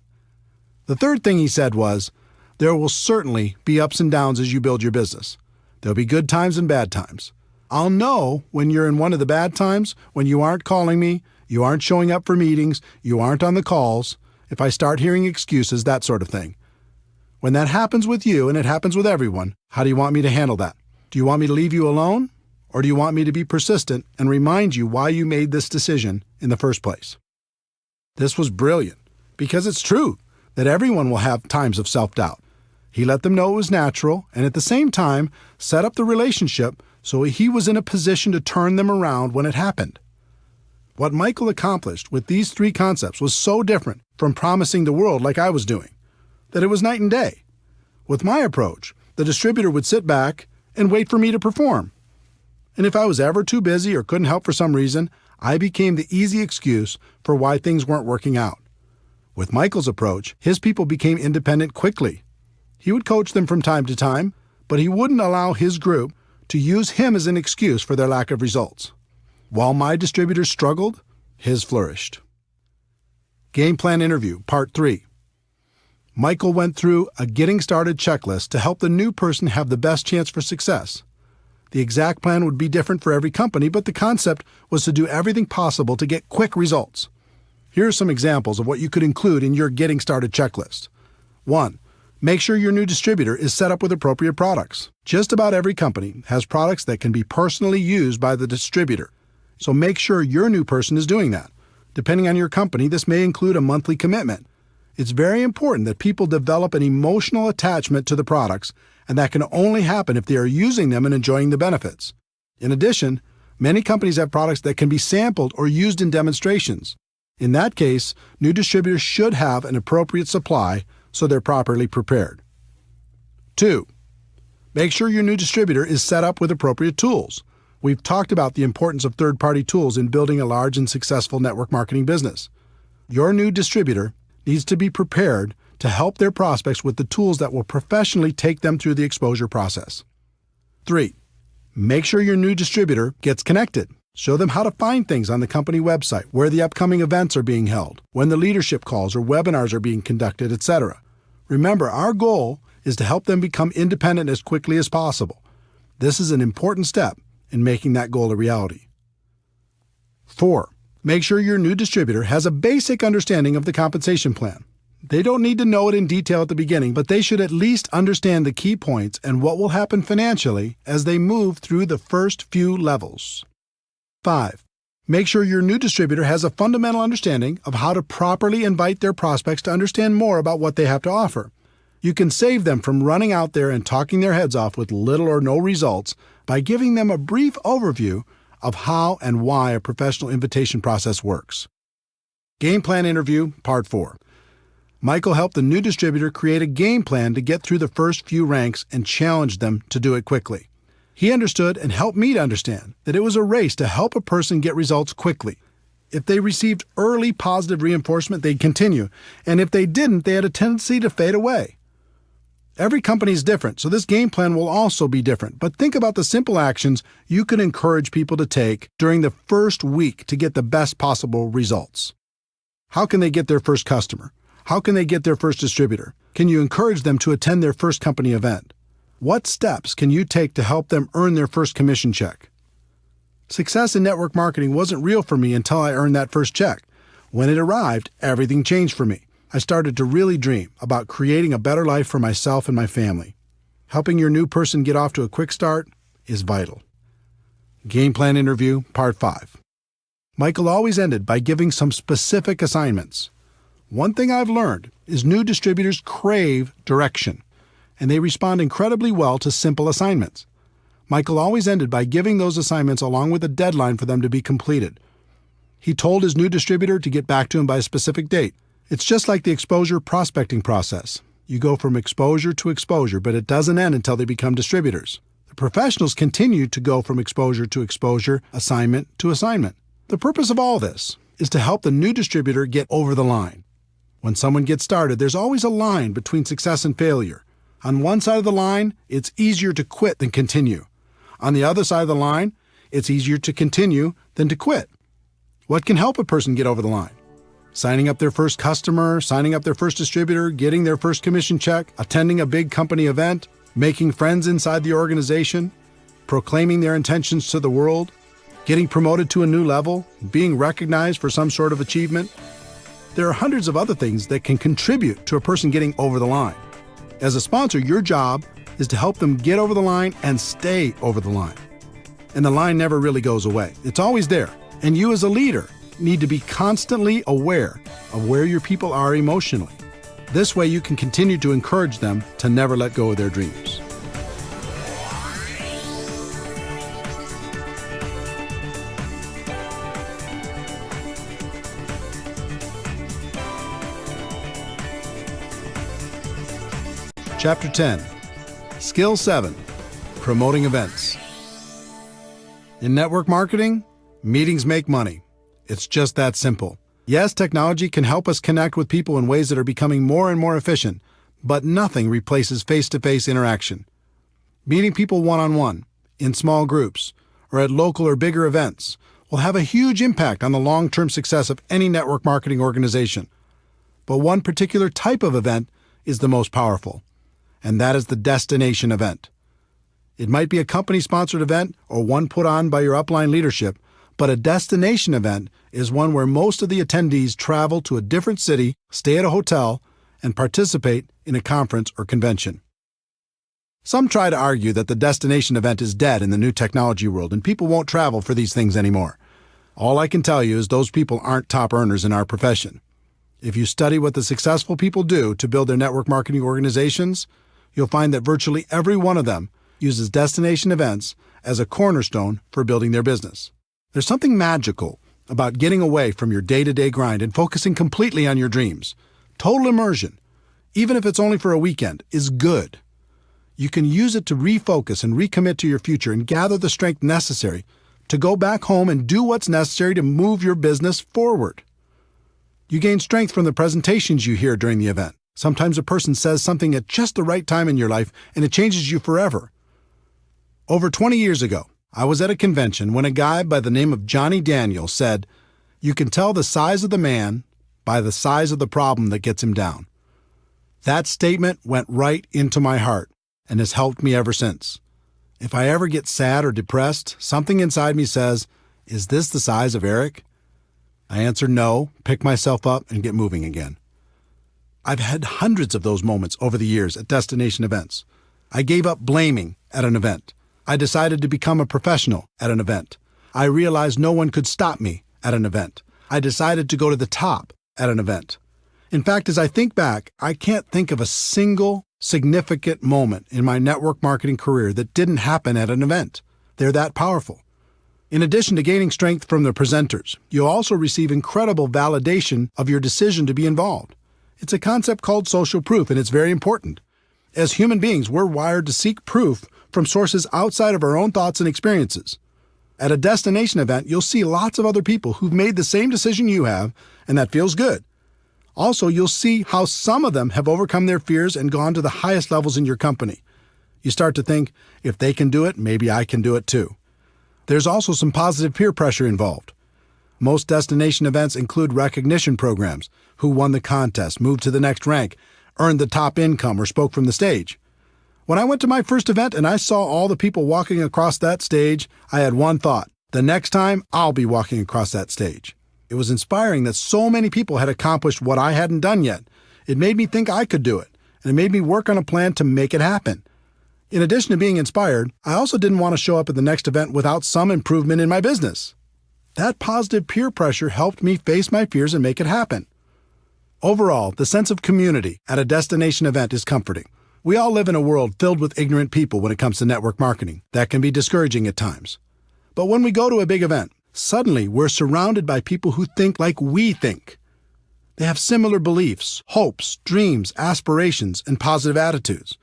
The third thing he said was, "There will certainly be ups and downs as you build your business. There'll be good times and bad times. I'll know when you're in one of the bad times, when you aren't calling me, you aren't showing up for meetings, you aren't on the calls, if I start hearing excuses, that sort of thing. When that happens with you, and it happens with everyone, how do you want me to handle that? Do you want me to leave you alone? Or do you want me to be persistent and remind you why you made this decision in the first place?" This was brilliant, because it's true that everyone will have times of self-doubt. He let them know it was natural, and at the same time, set up the relationship so he was in a position to turn them around when it happened. What Michael accomplished with these 3 concepts was so different from promising the world like I was doing, that it was night and day. With my approach, the distributor would sit back and wait for me to perform. And if I was ever too busy or couldn't help for some reason, I became the easy excuse for why things weren't working out. With Michael's approach, his people became independent quickly. He would coach them from time to time, but he wouldn't allow his group to use him as an excuse for their lack of results. While my distributors struggled, his flourished. Game plan interview, part 3. Michael went through a getting started checklist to help the new person have the best chance for success. The exact plan would be different for every company, but the concept was to do everything possible to get quick results. Here are some examples of what you could include in your getting started checklist. 1. Make sure your new distributor is set up with appropriate products. Just about every company has products that can be personally used by the distributor, so make sure your new person is doing that. Depending on your company, this may include a monthly commitment. It's very important that people develop an emotional attachment to the products, and that can only happen if they are using them and enjoying the benefits. In addition, many companies have products that can be sampled or used in demonstrations. In that case, new distributors should have an appropriate supply so they're properly prepared. 2. Make sure your new distributor is set up with appropriate tools. We've talked about the importance of third-party tools in building a large and successful network marketing business. Your new distributor needs to be prepared to help their prospects with the tools that will professionally take them through the exposure process. 3. Make sure your new distributor gets connected. Show them how to find things on the company website, where the upcoming events are being held, when the leadership calls or webinars are being conducted, etc. Remember, our goal is to help them become independent as quickly as possible. This is an important step in making that goal a reality. 4. Make sure your new distributor has a basic understanding of the compensation plan. They don't need to know it in detail at the beginning, but they should at least understand the key points and what will happen financially as they move through the first few levels. 5. Make sure your new distributor has a fundamental understanding of how to properly invite their prospects to understand more about what they have to offer. You can save them from running out there and talking their heads off with little or no results by giving them a brief overview of how and why a professional invitation process works. Game Plan Interview, Part 4. Michael helped the new distributor create a game plan to get through the first few ranks and challenged them to do it quickly. He understood and helped me to understand that it was a race to help a person get results quickly. If they received early positive reinforcement, they'd continue, and if they didn't, they had a tendency to fade away. Every company is different, so this game plan will also be different, but think about the simple actions you can encourage people to take during the first week to get the best possible results. How can they get their first customer? How can they get their first distributor? Can you encourage them to attend their first company event? What steps can you take to help them earn their first commission check? Success in network marketing wasn't real for me until I earned that first check. When it arrived, everything changed for me. I started to really dream about creating a better life for myself and my family. Helping your new person get off to a quick start is vital. Game Plan Interview, Part 5. Michael always ended by giving some specific assignments. One thing I've learned is new distributors crave direction, and they respond incredibly well to simple assignments. Michael always ended by giving those assignments along with a deadline for them to be completed. He told his new distributor to get back to him by a specific date. It's just like the exposure prospecting process. You go from exposure to exposure, but it doesn't end until they become distributors. The professionals continue to go from exposure to exposure, assignment to assignment. The purpose of all this is to help the new distributor get over the line. When someone gets started, there's always a line between success and failure. On one side of the line, it's easier to quit than continue. On the other side of the line, it's easier to continue than to quit. What can help a person get over the line? Signing up their first customer, signing up their first distributor, getting their first commission check, attending a big company event, making friends inside the organization, proclaiming their intentions to the world, getting promoted to a new level, being recognized for some sort of achievement. There are hundreds of other things that can contribute to a person getting over the line. As a sponsor, your job is to help them get over the line and stay over the line. And the line never really goes away. It's always there. And you as a leader need to be constantly aware of where your people are emotionally. This way you can continue to encourage them to never let go of their dreams. Chapter 10. Skill 7. Promoting events. In network marketing, meetings make money. It's just that simple. Yes, technology can help us connect with people in ways that are becoming more and more efficient, but nothing replaces face-to-face interaction. Meeting people one-on-one, in small groups, or at local or bigger events will have a huge impact on the long-term success of any network marketing organization. But one particular type of event is the most powerful, and that is the destination event. It might be a company-sponsored event or one put on by your upline leadership, but a destination event is one where most of the attendees travel to a different city, stay at a hotel, and participate in a conference or convention. Some try to argue that the destination event is dead in the new technology world and people won't travel for these things anymore. All I can tell you is those people aren't top earners in our profession. If you study what the successful people do to build their network marketing organizations, you'll find that virtually every one of them uses destination events as a cornerstone for building their business. There's something magical about getting away from your day-to-day grind and focusing completely on your dreams. Total immersion, even if it's only for a weekend, is good. You can use it to refocus and recommit to your future and gather the strength necessary to go back home and do what's necessary to move your business forward. You gain strength from the presentations you hear during the event. Sometimes a person says something at just the right time in your life and it changes you forever. Over 20 years ago, I was at a convention when a guy by the name of Johnny Daniel said, "You can tell the size of the man by the size of the problem that gets him down." That statement went right into my heart and has helped me ever since. If I ever get sad or depressed, something inside me says, "Is this the size of Eric?" I answer no, pick myself up, and get moving again. I've had hundreds of those moments over the years at destination events. I gave up blaming at an event. I decided to become a professional at an event. I realized no one could stop me at an event. I decided to go to the top at an event. In fact, as I think back, I can't think of a single significant moment in my network marketing career that didn't happen at an event. They're that powerful. In addition to gaining strength from the presenters, you'll also receive incredible validation of your decision to be involved. It's a concept called social proof, and it's very important. As human beings, we're wired to seek proof from sources outside of our own thoughts and experiences. At a destination event, you'll see lots of other people who've made the same decision you have, and that feels good. Also, you'll see how some of them have overcome their fears and gone to the highest levels in your company. You start to think, if they can do it, maybe I can do it too. There's also some positive peer pressure involved. Most destination events include recognition programs: who won the contest, moved to the next rank, earned the top income, or spoke from the stage. When I went to my first event and I saw all the people walking across that stage, I had one thought: the next time, I'll be walking across that stage. It was inspiring that so many people had accomplished what I hadn't done yet. It made me think I could do it, and it made me work on a plan to make it happen. In addition to being inspired, I also didn't want to show up at the next event without some improvement in my business. That positive peer pressure helped me face my fears and make it happen. Overall, the sense of community at a destination event is comforting. We all live in a world filled with ignorant people when it comes to network marketing. That can be discouraging at times. But when we go to a big event, suddenly we're surrounded by people who think like we think. They have similar beliefs, hopes, dreams, aspirations, and positive attitudes.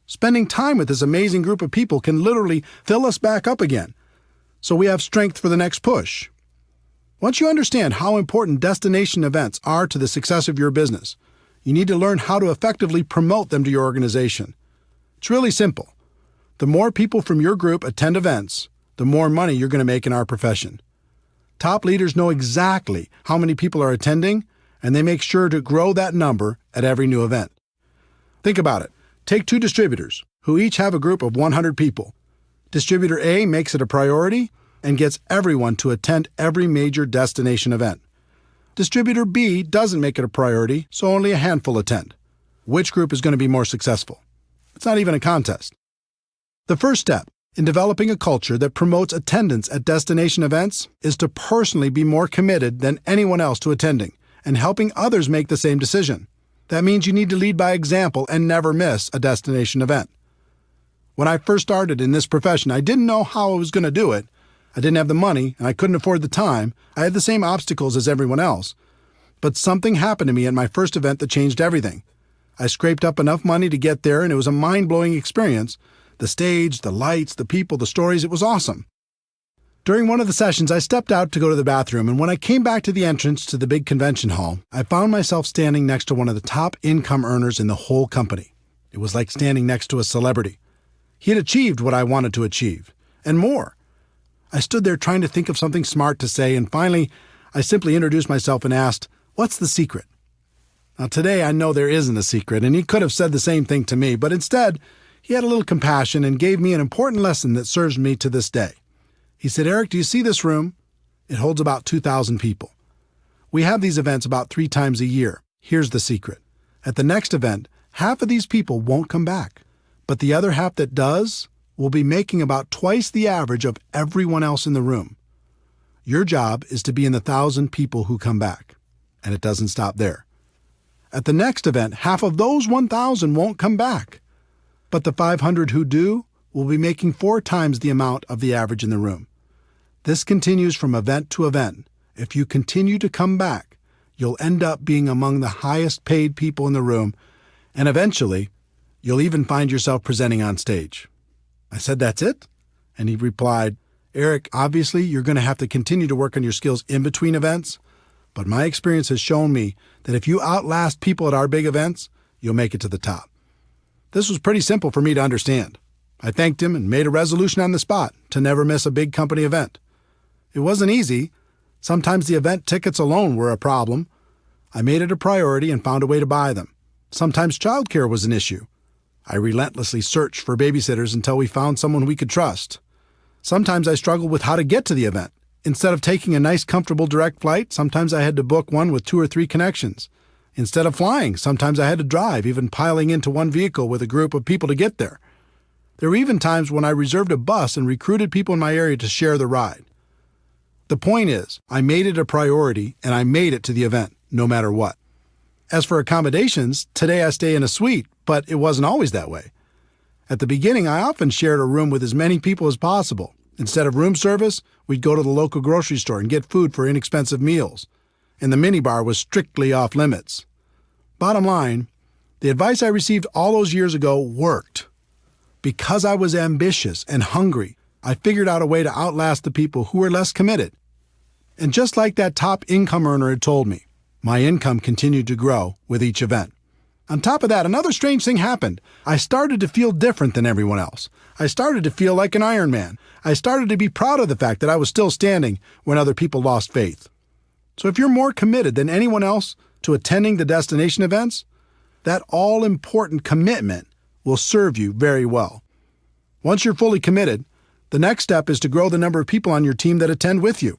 Spending time with this amazing group of people can literally fill us back up again, so we have strength for the next push. Once you understand how important destination events are to the success of your business, you need to learn how to effectively promote them to your organization. It's really simple. The more people from your group attend events, the more money you're going to make in our profession. Top leaders know exactly how many people are attending, and they make sure to grow that number at every new event. Think about it. Take two distributors who each have a group of 100 people. Distributor A makes it a priority and gets everyone to attend every major destination event. Distributor B doesn't make it a priority, so only a handful attend. Which group is going to be more successful? It's not even a contest. The first step in developing a culture that promotes attendance at destination events is to personally be more committed than anyone else to attending and helping others make the same decision. That means you need to lead by example and never miss a destination event. When I first started in this profession, I didn't know how I was going to do it. I didn't have the money, and I couldn't afford the time. I had the same obstacles as everyone else. But something happened to me at my first event that changed everything. I scraped up enough money to get there, and it was a mind-blowing experience. The stage, the lights, the people, the stories, it was awesome. During one of the sessions, I stepped out to go to the bathroom, and when I came back to the entrance to the big convention hall, I found myself standing next to one of the top income earners in the whole company. It was like standing next to a celebrity. He had achieved what I wanted to achieve, and more. I stood there trying to think of something smart to say, and finally, I simply introduced myself and asked, "What's the secret?" Now, today I know there isn't a secret, and he could have said the same thing to me, but instead, he had a little compassion and gave me an important lesson that serves me to this day. He said, "Eric, do you see this room? It holds about 2,000 people. We have these events about 3 times a year. Here's the secret. At the next event, half of these people won't come back, but the other half that does will be making about twice the average of everyone else in the room. Your job is to be in the 1,000 people who come back." And it doesn't stop there. At the next event, half of those 1,000 won't come back, but the 500 who do will be making 4 times the amount of the average in the room. This continues from event to event. If you continue to come back, you'll end up being among the highest paid people in the room, and eventually, you'll even find yourself presenting on stage. I said, "That's it?" And he replied, "Eric, obviously you're going to have to continue to work on your skills in between events, but my experience has shown me that if you outlast people at our big events, you'll make it to the top." This was pretty simple for me to understand. I thanked him and made a resolution on the spot to never miss a big company event. It wasn't easy. Sometimes the event tickets alone were a problem. I made it a priority and found a way to buy them. Sometimes childcare was an issue. I relentlessly searched for babysitters until we found someone we could trust. Sometimes I struggled with how to get to the event. Instead of taking a nice, comfortable direct flight, sometimes I had to book one with 2 or 3 connections. Instead of flying, sometimes I had to drive, even piling into one vehicle with a group of people to get there. There were even times when I reserved a bus and recruited people in my area to share the ride. The point is, I made it a priority and I made it to the event, no matter what. As for accommodations, today I stay in a suite, but it wasn't always that way. At the beginning, I often shared a room with as many people as possible. Instead of room service, we'd go to the local grocery store and get food for inexpensive meals. And the minibar was strictly off limits. Bottom line, the advice I received all those years ago worked. Because I was ambitious and hungry, I figured out a way to outlast the people who were less committed. And just like that top income earner had told me, my income continued to grow with each event. On top of that, another strange thing happened. I started to feel different than everyone else. I started to feel like an Iron Man. I started to be proud of the fact that I was still standing when other people lost faith. So if you're more committed than anyone else to attending the destination events, that all-important commitment will serve you very well. Once you're fully committed, the next step is to grow the number of people on your team that attend with you.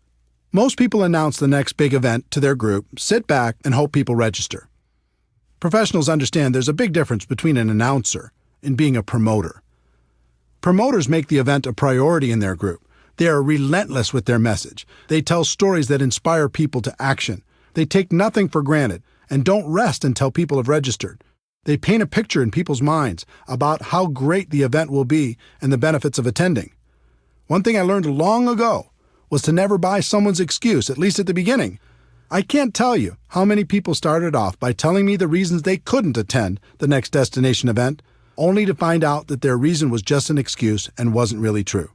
Most people announce the next big event to their group, sit back, and hope people register. Professionals understand there's a big difference between an announcer and being a promoter. Promoters make the event a priority in their group. They are relentless with their message. They tell stories that inspire people to action. They take nothing for granted and don't rest until people have registered. They paint a picture in people's minds about how great the event will be and the benefits of attending. One thing I learned long ago was to never buy someone's excuse, at least at the beginning. I can't tell you how many people started off by telling me the reasons they couldn't attend the next destination event, only to find out that their reason was just an excuse and wasn't really true.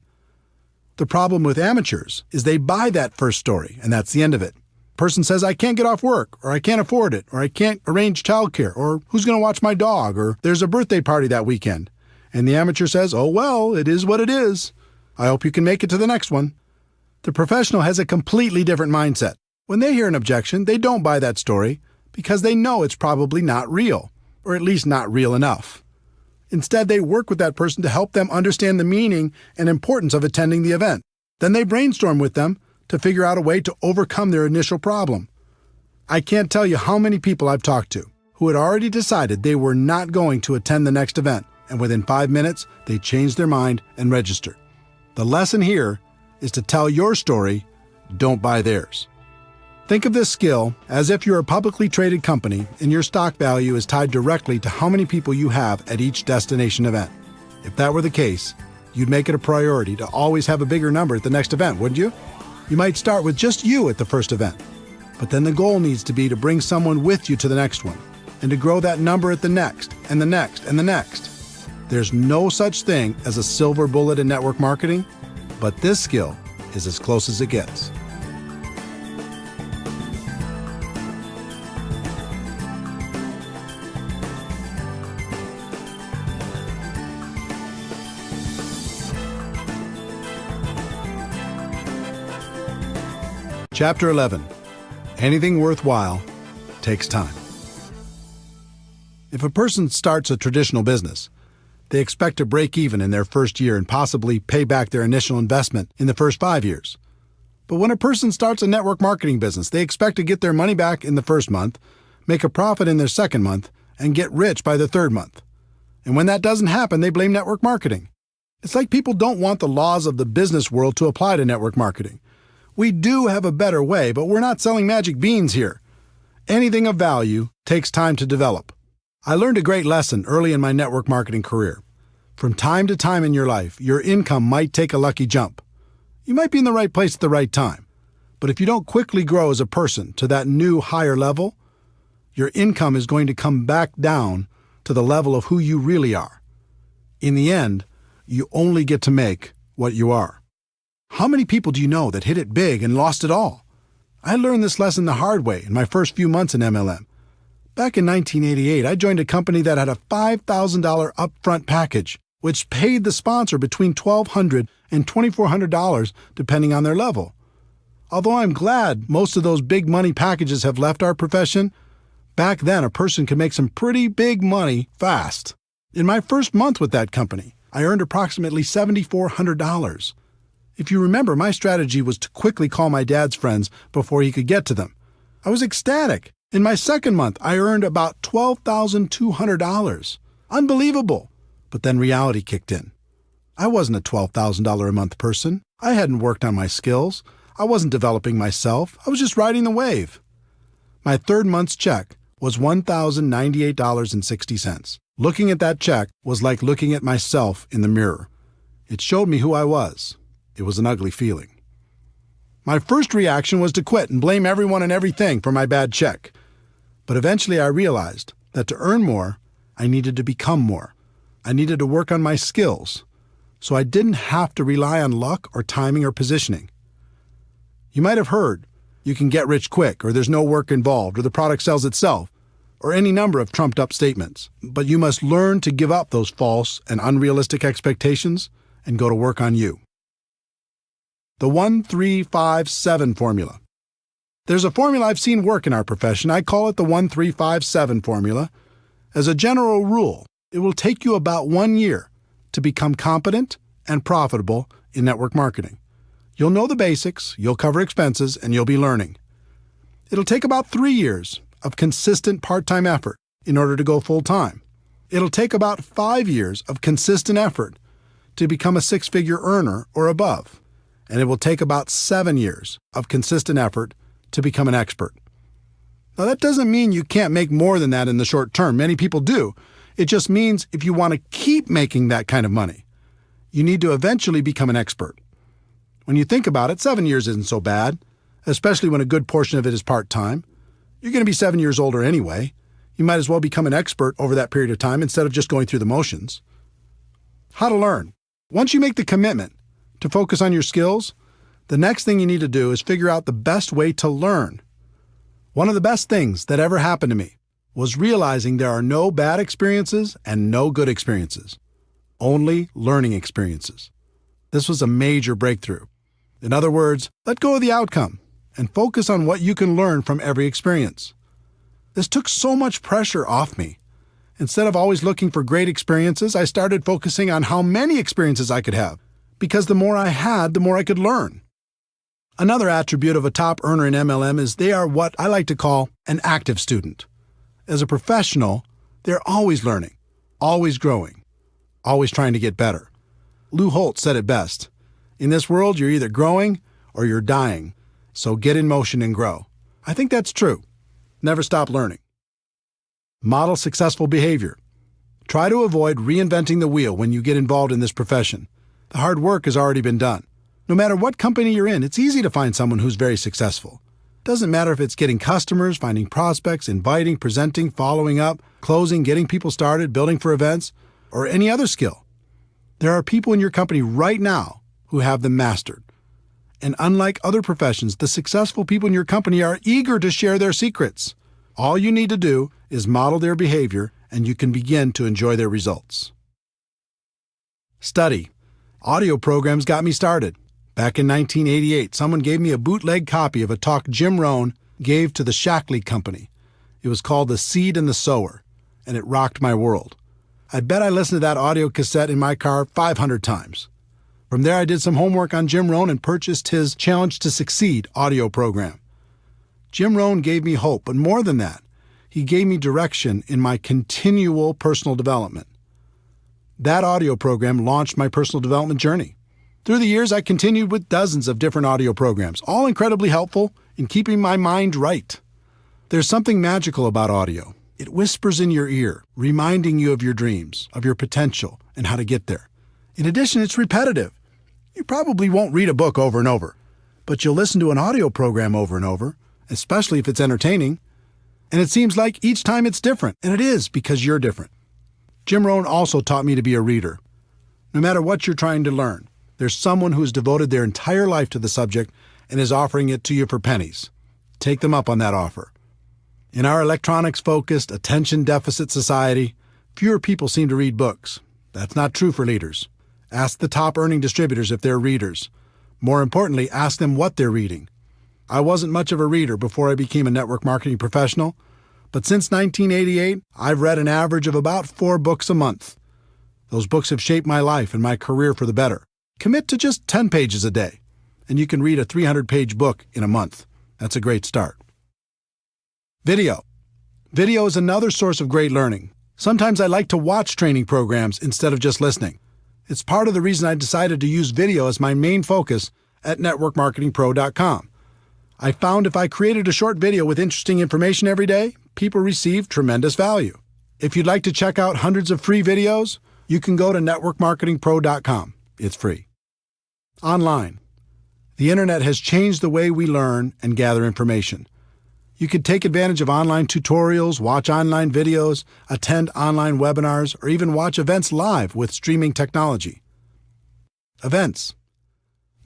The problem with amateurs is they buy that first story, and that's the end of it. Person says, I can't get off work, or I can't afford it, or I can't arrange childcare, or who's going to watch my dog, or there's a birthday party that weekend. And the amateur says, oh well, it is what it is. I hope you can make it to the next one. The professional has a completely different mindset. When they hear an objection, they don't buy that story because they know it's probably not real, or at least not real enough. Instead, they work with that person to help them understand the meaning and importance of attending the event. Then they brainstorm with them to figure out a way to overcome their initial problem. I can't tell you how many people I've talked to who had already decided they were not going to attend the next event, and within 5 minutes, they changed their mind and registered. The lesson here is to tell your story, don't buy theirs. Think of this skill as if you're a publicly traded company and your stock value is tied directly to how many people you have at each destination event. If that were the case, you'd make it a priority to always have a bigger number at the next event, wouldn't you? You might start with just you at the first event, but then the goal needs to be to bring someone with you to the next one and to grow that number at the next and the next and the next. There's no such thing as a silver bullet in network marketing, but this skill is as close as it gets. Chapter 11. Anything worthwhile takes time. If a person starts a traditional business, they expect to break even in their first year and possibly pay back their initial investment in the first 5 years. But when a person starts a network marketing business, they expect to get their money back in the first month, make a profit in their second month, and get rich by the third month. And when that doesn't happen, they blame network marketing. It's like people don't want the laws of the business world to apply to network marketing. We do have a better way, but we're not selling magic beans here. Anything of value takes time to develop. I learned a great lesson early in my network marketing career. From time to time in your life, your income might take a lucky jump. You might be in the right place at the right time. But if you don't quickly grow as a person to that new higher level, your income is going to come back down to the level of who you really are. In the end, you only get to make what you are. How many people do you know that hit it big and lost it all? I learned this lesson the hard way in my first few months in MLM. Back in 1988, I joined a company that had a $5,000 upfront package, which paid the sponsor between $1,200 and $2,400 depending on their level. Although I'm glad most of those big money packages have left our profession, back then a person could make some pretty big money fast. In my first month with that company, I earned approximately $7,400. If you remember, my strategy was to quickly call my dad's friends before he could get to them. I was ecstatic. In my second month, I earned about $12,200. Unbelievable. But then reality kicked in. I wasn't a $12,000 a month person. I hadn't worked on my skills. I wasn't developing myself. I was just riding the wave. My third month's check was $1,098.60. Looking at that check was like looking at myself in the mirror. It showed me who I was. It was an ugly feeling. My first reaction was to quit and blame everyone and everything for my bad check. But eventually I realized that to earn more, I needed to become more. I needed to work on my skills, so I didn't have to rely on luck or timing or positioning. You might have heard, you can get rich quick, or there's no work involved, or the product sells itself, or any number of trumped-up statements. But you must learn to give up those false and unrealistic expectations and go to work on you. The 1-3-5-7 formula. There's a formula I've seen work in our profession. I call it the 1-3-5-7 formula. As a general rule, it will take you about 1 year to become competent and profitable in network marketing. You'll know the basics, you'll cover expenses, and you'll be learning. It'll take about 3 years of consistent part-time effort in order to go full-time. It'll take about 5 years of consistent effort to become a six-figure earner or above. And it will take about 7 years of consistent effort to become an expert. Now, that doesn't mean you can't make more than that in the short term. Many people do. It just means if you want to keep making that kind of money, you need to eventually become an expert. When you think about it, 7 years isn't so bad, especially when a good portion of it is part-time. You're going to be 7 years older anyway. You might as well become an expert over that period of time instead of just going through the motions. How to learn. Once you make the commitment to focus on your skills, the next thing you need to do is figure out the best way to learn. One of the best things that ever happened to me was realizing there are no bad experiences and no good experiences, only learning experiences. This was a major breakthrough. In other words, let go of the outcome and focus on what you can learn from every experience. This took so much pressure off me. Instead of always looking for great experiences, I started focusing on how many experiences I could have, because the more I had, the more I could learn. Another attribute of a top earner in MLM is they are what I like to call an active student. As a professional, they're always learning, always growing, always trying to get better. Lou Holt said it best. In this world, you're either growing or you're dying, so get in motion and grow. I think that's true. Never stop learning. Model successful behavior. Try to avoid reinventing the wheel when you get involved in this profession. The hard work has already been done. No matter what company you're in, it's easy to find someone who's very successful. Doesn't matter if it's getting customers, finding prospects, inviting, presenting, following up, closing, getting people started, building for events, or any other skill. There are people in your company right now who have them mastered. And unlike other professions, the successful people in your company are eager to share their secrets. All you need to do is model their behavior, and you can begin to enjoy their results. Study. Audio programs got me started. Back in 1988, someone gave me a bootleg copy of a talk Jim Rohn gave to the Shackley Company. It was called The Seed and the Sower, and it rocked my world. I bet I listened to that audio cassette in my car 500 times. From there, I did some homework on Jim Rohn and purchased his Challenge to Succeed audio program. Jim Rohn gave me hope, but more than that, he gave me direction in my continual personal development. That audio program launched my personal development journey. Through the years, I continued with dozens of different audio programs, all incredibly helpful in keeping my mind right. There's something magical about audio. It whispers in your ear, reminding you of your dreams, of your potential, and how to get there. In addition, it's repetitive. You probably won't read a book over and over, but you'll listen to an audio program over and over, especially if it's entertaining. And it seems like each time it's different, and it is because you're different. Jim Rohn also taught me to be a reader. No matter what you're trying to learn, there's someone who's devoted their entire life to the subject and is offering it to you for pennies. Take them up on that offer. In our electronics-focused, attention-deficit society, fewer people seem to read books. That's not true for leaders. Ask the top-earning distributors if they're readers. More importantly, ask them what they're reading. I wasn't much of a reader before I became a network marketing professional, but since 1988, I've read an average of about 4 books a month. Those books have shaped my life and my career for the better. Commit to just 10 pages a day, and you can read a 300-page book in a month. That's a great start. Video. Video is another source of great learning. Sometimes I like to watch training programs instead of just listening. It's part of the reason I decided to use video as my main focus at networkmarketingpro.com. I found if I created a short video with interesting information every day, people receive tremendous value. If you'd like to check out hundreds of free videos, you can go to networkmarketingpro.com. It's free. Online. The internet has changed the way we learn and gather information. You could take advantage of online tutorials, watch online videos, attend online webinars, or even watch events live with streaming technology. Events.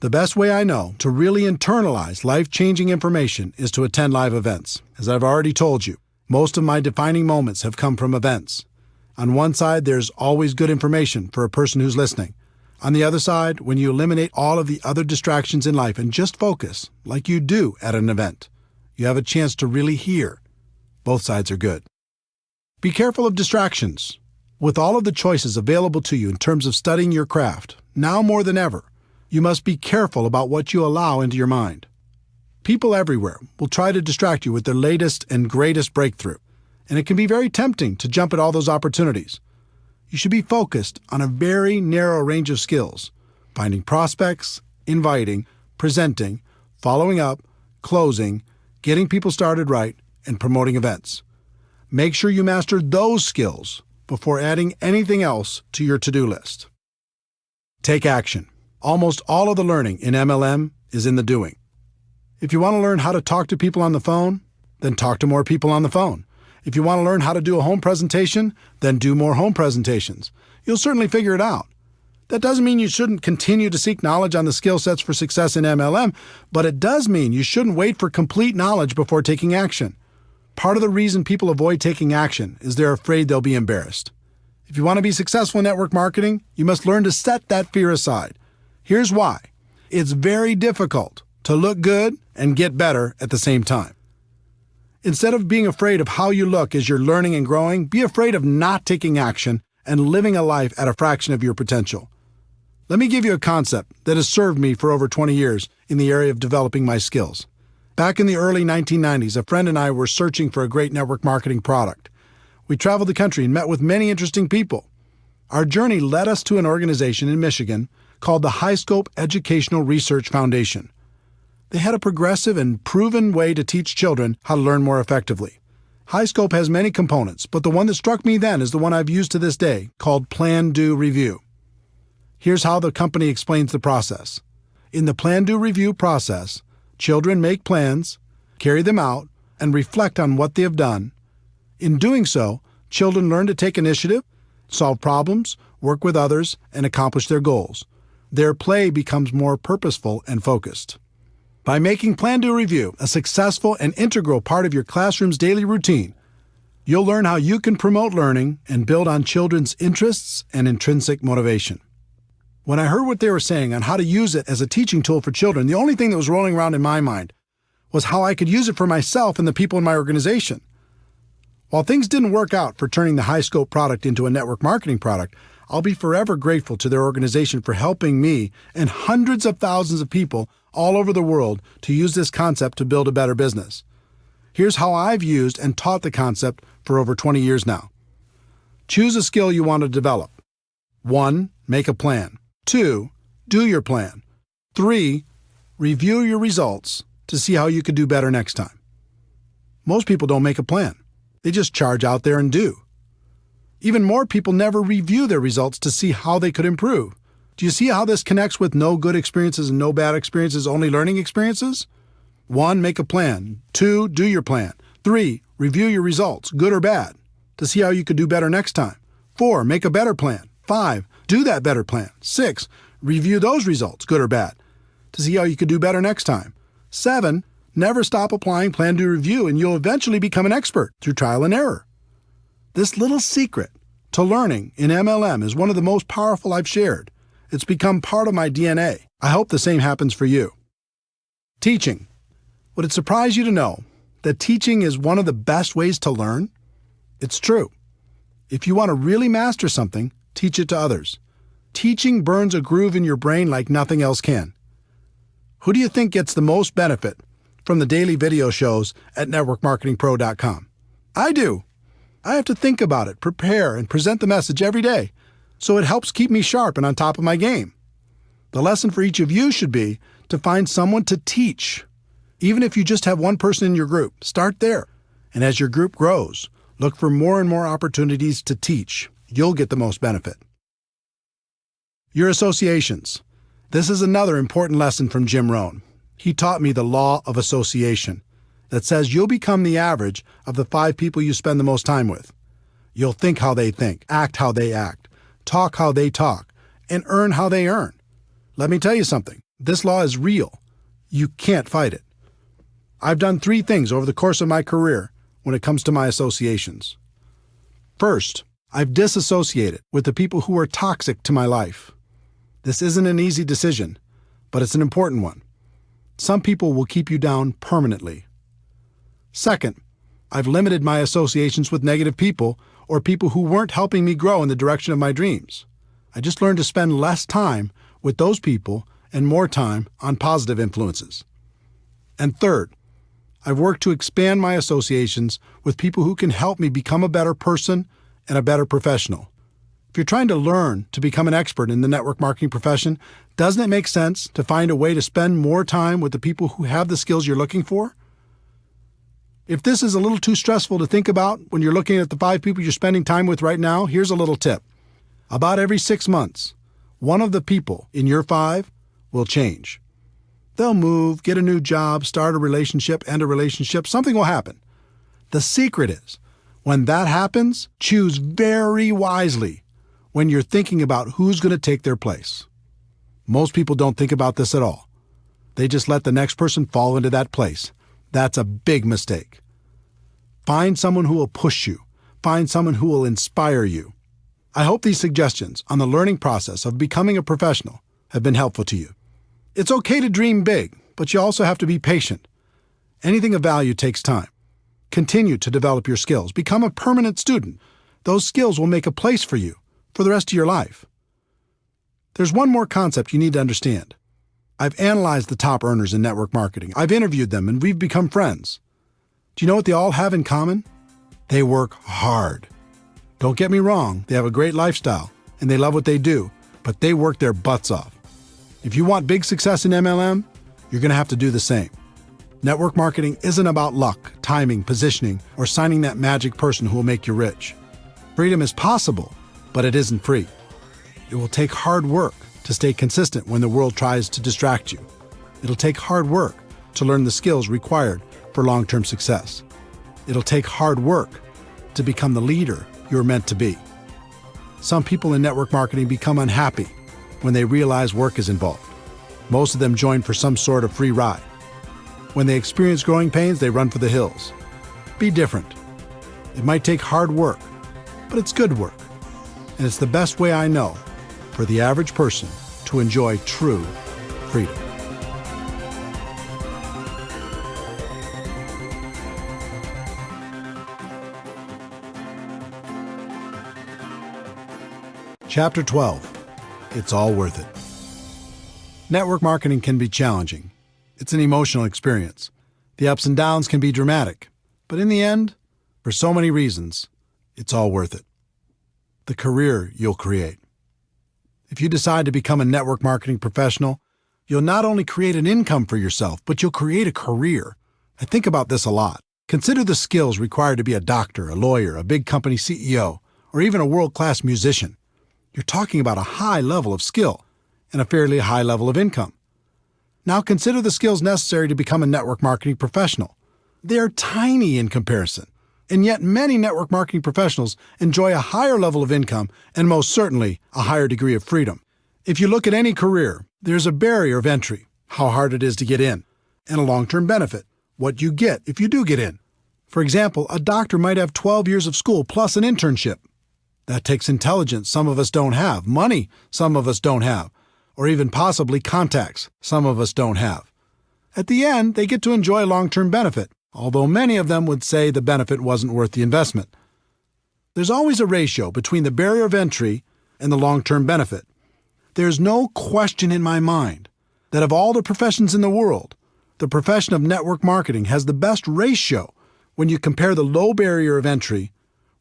The best way I know to really internalize life-changing information is to attend live events. As I've already told you, most of my defining moments have come from events. On one side, there's always good information for a person who's listening. On the other side, when you eliminate all of the other distractions in life and just focus, like you do at an event, you have a chance to really hear. Both sides are good. Be careful of distractions. With all of the choices available to you in terms of studying your craft, now more than ever, you must be careful about what you allow into your mind. People everywhere will try to distract you with their latest and greatest breakthrough, and it can be very tempting to jump at all those opportunities. You should be focused on a very narrow range of skills: finding prospects, inviting, presenting, following up, closing, getting people started right, and promoting events. Make sure you master those skills before adding anything else to your to-do list. Take action. Almost all of the learning in MLM is in the doing. If you want to learn how to talk to people on the phone, then talk to more people on the phone. If you want to learn how to do a home presentation, then do more home presentations. You'll certainly figure it out. That doesn't mean you shouldn't continue to seek knowledge on the skill sets for success in MLM, but it does mean you shouldn't wait for complete knowledge before taking action. Part of the reason people avoid taking action is they're afraid they'll be embarrassed. If you want to be successful in network marketing, you must learn to set that fear aside. Here's why. It's very difficult to look good and get better at the same time. Instead of being afraid of how you look as you're learning and growing, be afraid of not taking action and living a life at a fraction of your potential. Let me give you a concept that has served me for over 20 years in the area of developing my skills. Back in the early 1990s, a friend and I were searching for a great network marketing product. We traveled the country and met with many interesting people. Our journey led us to an organization in Michigan called the High Scope Educational Research Foundation. They had a progressive and proven way to teach children how to learn more effectively. High Scope has many components, but the one that struck me then is the one I've used to this day, called Plan, Do, Review. Here's how the company explains the process. In the Plan, Do, Review process, children make plans, carry them out, and reflect on what they have done. In doing so, children learn to take initiative, solve problems, work with others, and accomplish their goals. Their play becomes more purposeful and focused. By making Plan, Do, Review a successful and integral part of your classroom's daily routine, you'll learn how you can promote learning and build on children's interests and intrinsic motivation. When I heard what they were saying on how to use it as a teaching tool for children, the only thing that was rolling around in my mind was how I could use it for myself and the people in my organization. While things didn't work out for turning the High Scope product into a network marketing product, I'll be forever grateful to their organization for helping me and hundreds of thousands of people all over the world to use this concept to build a better business. Here's how I've used and taught the concept for over 20 years now. Choose a skill you want to develop. 1. Make a plan. 2. Do your plan. 3. Review your results to see how you could do better next time. Most people don't make a plan. They just charge out there and do. Even more people never review their results to see how they could improve. Do you see how this connects with no good experiences and no bad experiences, only learning experiences? 1. Make a plan. 2. Do your plan. 3. Review your results, good or bad, to see how you could do better next time. 4. Make a better plan. 5. Do that better plan. 6. Review those results, good or bad, to see how you could do better next time. 7. Never stop applying Plan, Do, Review, and you'll eventually become an expert through trial and error. This little secret to learning in MLM is one of the most powerful I've shared. It's become part of my DNA. I hope the same happens for you. Teaching. Would it surprise you to know that teaching is one of the best ways to learn? It's true. If you want to really master something, teach it to others. Teaching burns a groove in your brain like nothing else can. Who do you think gets the most benefit from the daily video shows at networkmarketingpro.com? I do. I have to think about it, prepare, and present the message every day, so it helps keep me sharp and on top of my game. The lesson for each of you should be to find someone to teach. Even if you just have one person in your group, start there. And as your group grows, look for more and more opportunities to teach. You'll get the most benefit. Your associations. This is another important lesson from Jim Rohn. He taught me the law of association that says you'll become the average of the 5 people you spend the most time with. You'll think how they think, act how they act, talk how they talk, and earn how they earn. Let me tell you something. This law is real. You can't fight it. I've done 3 things over the course of my career when it comes to my associations. First, I've disassociated with the people who are toxic to my life. This isn't an easy decision, but it's an important one. Some people will keep you down permanently. Second, I've limited my associations with negative people or people who weren't helping me grow in the direction of my dreams. I just learned to spend less time with those people and more time on positive influences. And third, I've worked to expand my associations with people who can help me become a better person and a better professional. If you're trying to learn to become an expert in the network marketing profession, doesn't it make sense to find a way to spend more time with the people who have the skills you're looking for? If this is a little too stressful to think about when you're looking at the 5 people you're spending time with right now, here's a little tip. About every 6 months, one of the people in your 5 will change. They'll move, get a new job, start a relationship, end a relationship. Something will happen. The secret is, when that happens, choose very wisely when you're thinking about who's going to take their place. Most people don't think about this at all. They just let the next person fall into that place. That's a big mistake. Find someone who will push you. Find someone who will inspire you. I hope these suggestions on the learning process of becoming a professional have been helpful to you. It's okay to dream big, but you also have to be patient. Anything of value takes time. Continue to develop your skills. Become a permanent student. Those skills will make a place for you for the rest of your life. There's one more concept you need to understand. I've analyzed the top earners in network marketing. I've interviewed them, and we've become friends. Do you know what they all have in common? They work hard. Don't get me wrong, they have a great lifestyle, and they love what they do, but they work their butts off. If you want big success in MLM, you're going to have to do the same. Network marketing isn't about luck, timing, positioning, or signing that magic person who will make you rich. Freedom is possible, but it isn't free. It will take hard work to stay consistent when the world tries to distract you. It'll take hard work to learn the skills required for long-term success. It'll take hard work to become the leader you're meant to be. Some people in network marketing become unhappy when they realize work is involved. Most of them join for some sort of free ride. When they experience growing pains, they run for the hills. Be different. It might take hard work, but it's good work. And it's the best way I know for the average person to enjoy true freedom. Chapter 12. It's all worth it. Network marketing can be challenging. It's an emotional experience. The ups and downs can be dramatic. But in the end, for so many reasons, it's all worth it. The career you'll create. If you decide to become a network marketing professional, you'll not only create an income for yourself, but you'll create a career. I think about this a lot. Consider the skills required to be a doctor, a lawyer, a big company CEO, or even a world-class musician. You're talking about a high level of skill and a fairly high level of income. Now consider the skills necessary to become a network marketing professional. They are tiny in comparison, and yet many network marketing professionals enjoy a higher level of income and most certainly a higher degree of freedom. If you look at any career, there's a barrier of entry, how hard it is to get in, and a long-term benefit, what you get if you do get in. For example, a doctor might have 12 years of school plus an internship. That takes intelligence some of us don't have, money some of us don't have, or even possibly contacts some of us don't have. At the end, they get to enjoy long-term benefit, although many of them would say the benefit wasn't worth the investment. There's always a ratio between the barrier of entry and the long-term benefit. There's no question in my mind that of all the professions in the world, the profession of network marketing has the best ratio when you compare the low barrier of entry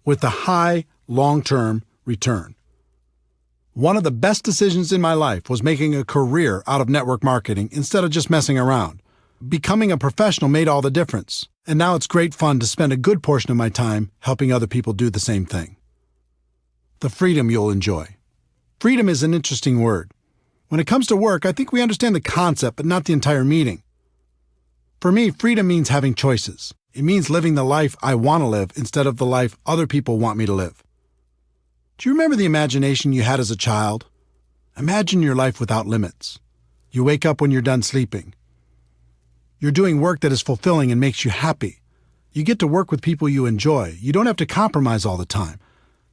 with the high long-term return. One of the best decisions in my life was making a career out of network marketing instead of just messing around. Becoming a professional made all the difference, and now it's great fun to spend a good portion of my time helping other people do the same thing. The freedom you'll enjoy. Freedom is an interesting word. When it comes to work, I think we understand the concept, but not the entire meaning. For me, freedom means having choices. It means living the life I want to live instead of the life other people want me to live. Do you remember the imagination you had as a child? Imagine your life without limits. You wake up when you're done sleeping. You're doing work that is fulfilling and makes you happy. You get to work with people you enjoy. You don't have to compromise all the time.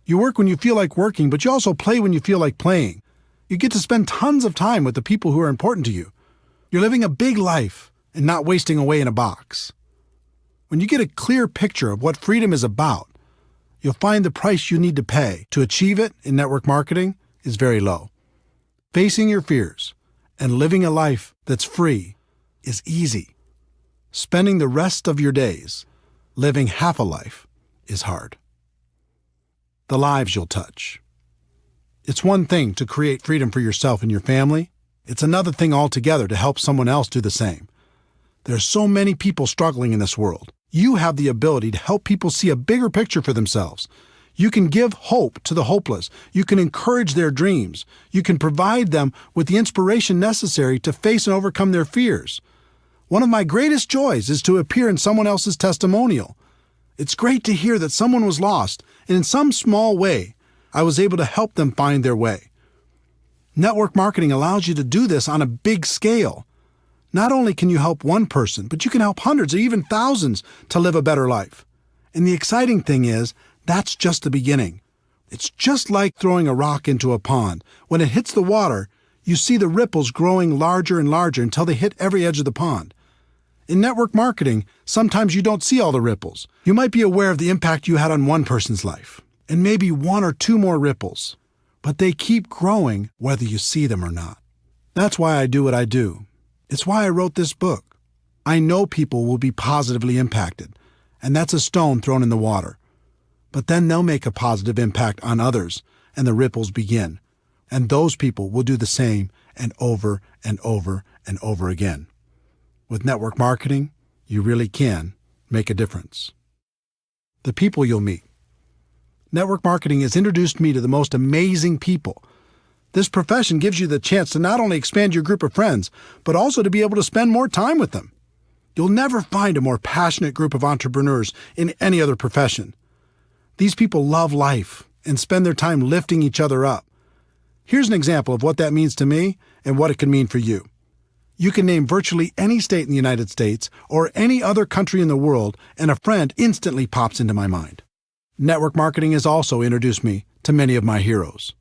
You work when you feel like working, but you also play when you feel like playing. You get to spend tons of time with the people who are important to you. You're living a big life and not wasting away in a box. When you get a clear picture of what freedom is about, you'll find the price you need to pay to achieve it in network marketing is very low. Facing your fears and living a life that's free is easy. Spending the rest of your days living half a life is hard. The lives you'll touch. It's one thing to create freedom for yourself and your family. It's another thing altogether to help someone else do the same. There are so many people struggling in this world. You have the ability to help people see a bigger picture for themselves. You can give hope to the hopeless. You can encourage their dreams. You can provide them with the inspiration necessary to face and overcome their fears. One of my greatest joys is to appear in someone else's testimonial. It's great to hear that someone was lost, and in some small way, I was able to help them find their way. Network marketing allows you to do this on a big scale. Not only can you help one person, but you can help hundreds or even thousands to live a better life. And the exciting thing is, that's just the beginning. It's just like throwing a rock into a pond. When it hits the water, you see the ripples growing larger and larger until they hit every edge of the pond. In network marketing, sometimes you don't see all the ripples. You might be aware of the impact you had on one person's life, and maybe one or two more ripples, but they keep growing whether you see them or not. That's why I do what I do. It's why I wrote this book. I know people will be positively impacted, and that's a stone thrown in the water. But then they'll make a positive impact on others, and the ripples begin. And those people will do the same and over and over and over again. With network marketing, you really can make a difference. The people you'll meet. Network marketing has introduced me to the most amazing people. This profession gives you the chance to not only expand your group of friends, but also to be able to spend more time with them. You'll never find a more passionate group of entrepreneurs in any other profession. These people love life and spend their time lifting each other up. Here's an example of what that means to me and what it can mean for you. You can name virtually any state in the United States or any other country in the world, and a friend instantly pops into my mind. Network marketing has also introduced me to many of my heroes.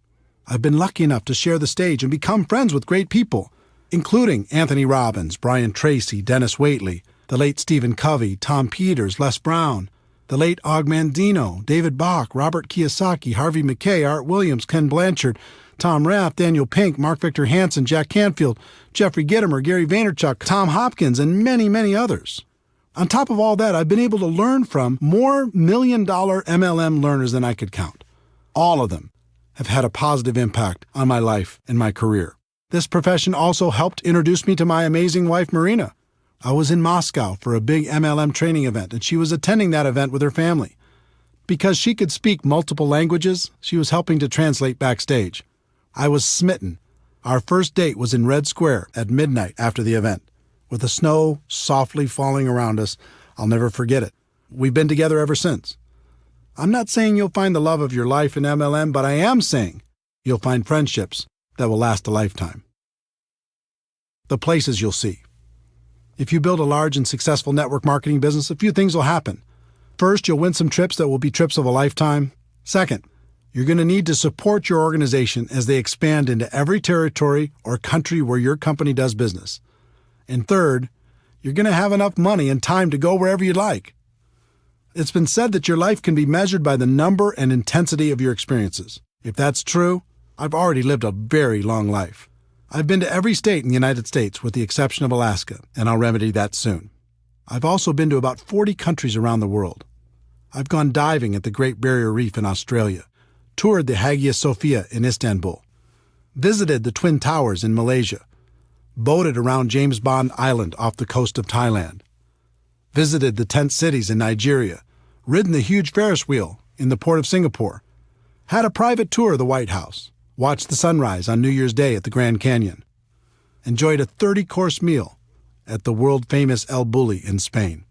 I've been lucky enough to share the stage and become friends with great people, including Anthony Robbins, Brian Tracy, Dennis Waitley, the late Stephen Covey, Tom Peters, Les Brown, the late Og Mandino, David Bach, Robert Kiyosaki, Harvey Mackay, Art Williams, Ken Blanchard, Tom Rath, Daniel Pink, Mark Victor Hansen, Jack Canfield, Jeffrey Gitomer, Gary Vaynerchuk, Tom Hopkins, and many, many others. On top of all that, I've been able to learn from more million-dollar MLM learners than I could count. All of them have had a positive impact on my life and my career. This profession also helped introduce me to my amazing wife, Marina. I was in Moscow for a big MLM training event, and she was attending that event with her family. Because she could speak multiple languages, she was helping to translate backstage. I was smitten. Our first date was in Red Square at midnight after the event. With the snow softly falling around us, I'll never forget it. We've been together ever since. I'm not saying you'll find the love of your life in MLM, but I am saying you'll find friendships that will last a lifetime. The places you'll see. If you build a large and successful network marketing business, a few things will happen. First, you'll win some trips that will be trips of a lifetime. Second, you're going to need to support your organization as they expand into every territory or country where your company does business. And third, you're going to have enough money and time to go wherever you like. It's been said that your life can be measured by the number and intensity of your experiences. If that's true, I've already lived a very long life. I've been to every state in the United States with the exception of Alaska, and I'll remedy that soon. I've also been to about 40 countries around the world. I've gone diving at the Great Barrier Reef in Australia, toured the Hagia Sophia in Istanbul, visited the Twin Towers in Malaysia, boated around James Bond Island off the coast of Thailand, visited the tent cities in Nigeria, ridden the huge Ferris wheel in the port of Singapore, had a private tour of the White House, watched the sunrise on New Year's Day at the Grand Canyon, enjoyed a 30-course meal at the world-famous El Bulli in Spain,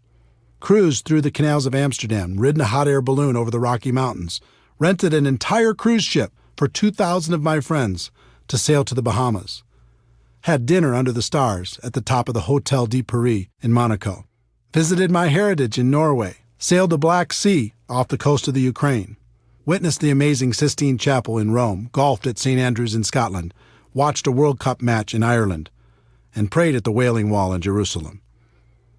cruised through the canals of Amsterdam, ridden a hot air balloon over the Rocky Mountains, rented an entire cruise ship for 2,000 of my friends to sail to the Bahamas, had dinner under the stars at the top of the Hotel de Paris in Monaco, visited my heritage in Norway, sailed the Black Sea off the coast of the Ukraine, witnessed the amazing Sistine Chapel in Rome, golfed at St. Andrews in Scotland, watched a World Cup match in Ireland, and prayed at the Wailing Wall in Jerusalem.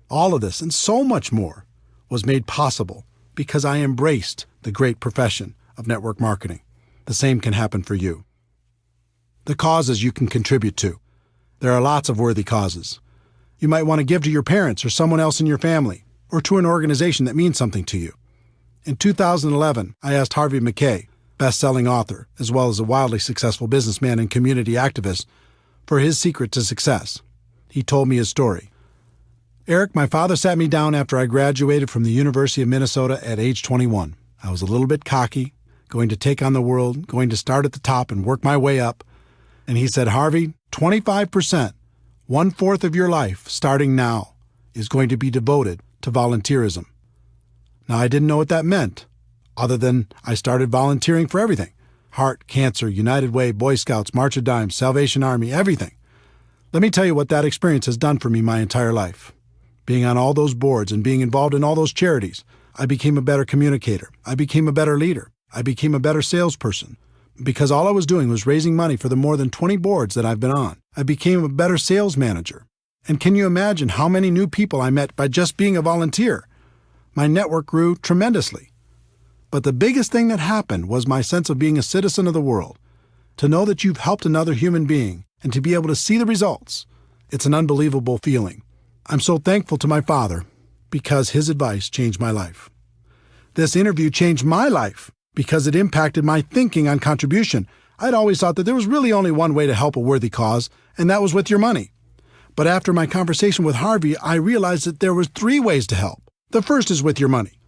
All of this and so much more was made possible because I embraced the great profession of network marketing. The same can happen for you. The causes you can contribute to. There are lots of worthy causes. You might want to give to your parents or someone else in your family, or to an organization that means something to you. In 2011, I asked Harvey Mackay, best-selling author, as well as a wildly successful businessman and community activist, for his secret to success. He told me his story. Eric, my father sat me down after I graduated from the University of Minnesota at age 21. I was a little bit cocky, going to take on the world, going to start at the top and work my way up. And he said, Harvey, 25%, 1/4 of your life, starting now, is going to be devoted to volunteerism. Now, I didn't know what that meant, other than I started volunteering for everything. Heart, Cancer, United Way, Boy Scouts, March of Dimes, Salvation Army, everything. Let me tell you what that experience has done for me my entire life. Being on all those boards and being involved in all those charities, I became a better communicator. I became a better leader. I became a better salesperson. Because all I was doing was raising money for the more than 20 boards that I've been on. I became a better sales manager. And can you imagine how many new people I met by just being a volunteer? My network grew tremendously. But the biggest thing that happened was my sense of being a citizen of the world. To know that you've helped another human being and to be able to see the results, it's an unbelievable feeling. I'm so thankful to my father because his advice changed my life. This interview changed my life because it impacted my thinking on contribution. I'd always thought that there was really only one way to help a worthy cause, and that was with your money. But after my conversation with Harvey, I realized that there was 3 ways to help. The first is with your money.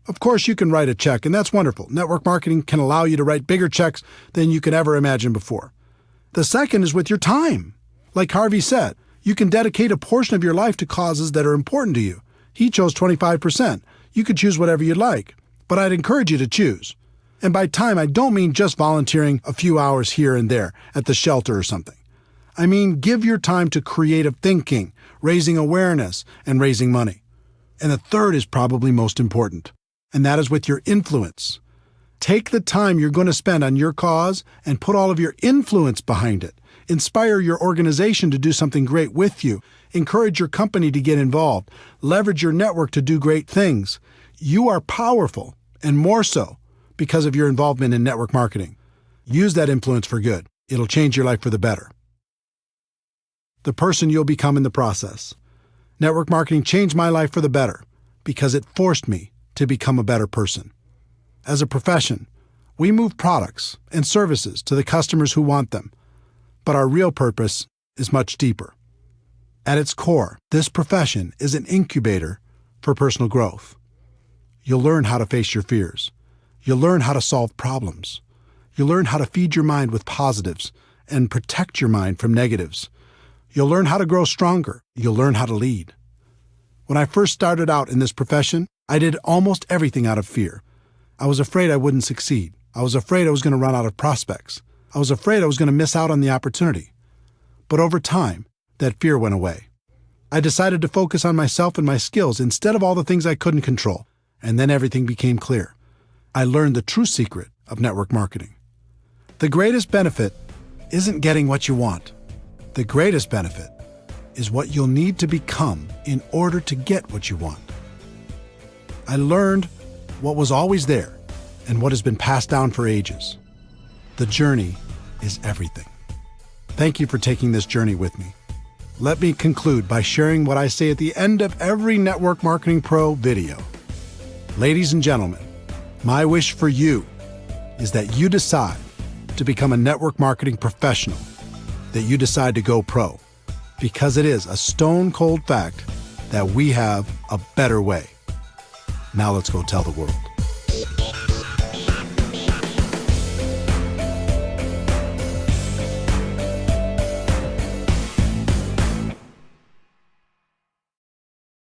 Of course, you can write a check, and that's wonderful. Network marketing can allow you to write bigger checks than you could ever imagine before. The second is with your time. Like Harvey said, you can dedicate a portion of your life to causes that are important to you. He chose 25%. You could choose whatever you'd like, but I'd encourage you to choose. And by time, I don't mean just volunteering a few hours here and there at the shelter or something. I mean, give your time to creative thinking, raising awareness, and raising money. And the third is probably most important, and that is with your influence. Take the time you're going to spend on your cause and put all of your influence behind it. Inspire your organization to do something great with you. Encourage your company to get involved. Leverage your network to do great things. You are powerful, and more so because of your involvement in network marketing. Use that influence for good. It'll change your life for the better. The person you'll become in the process. Network marketing changed my life for the better because it forced me to become a better person. As a profession, we move products and services to the customers who want them, but our real purpose is much deeper. At its core, this profession is an incubator for personal growth. You'll learn how to face your fears. You'll learn how to solve problems. You'll learn how to feed your mind with positives and protect your mind from negatives. You'll learn how to grow stronger. You'll learn how to lead. When I first started out in this profession, I did almost everything out of fear. I was afraid I wouldn't succeed. I was afraid I was going to run out of prospects. I was afraid I was going to miss out on the opportunity. But over time, that fear went away. I decided to focus on myself and my skills instead of all the things I couldn't control, and then everything became clear. I learned the true secret of network marketing. The greatest benefit isn't getting what you want. The greatest benefit is what you'll need to become in order to get what you want. I learned what was always there and what has been passed down for ages. The journey is everything. Thank you for taking this journey with me. Let me conclude by sharing what I say at the end of every Network Marketing Pro video. Ladies and gentlemen, my wish for you is that you decide to become a network marketing professional, that you decide to go pro, because it is a stone cold fact that we have a better way. Now let's go tell the world.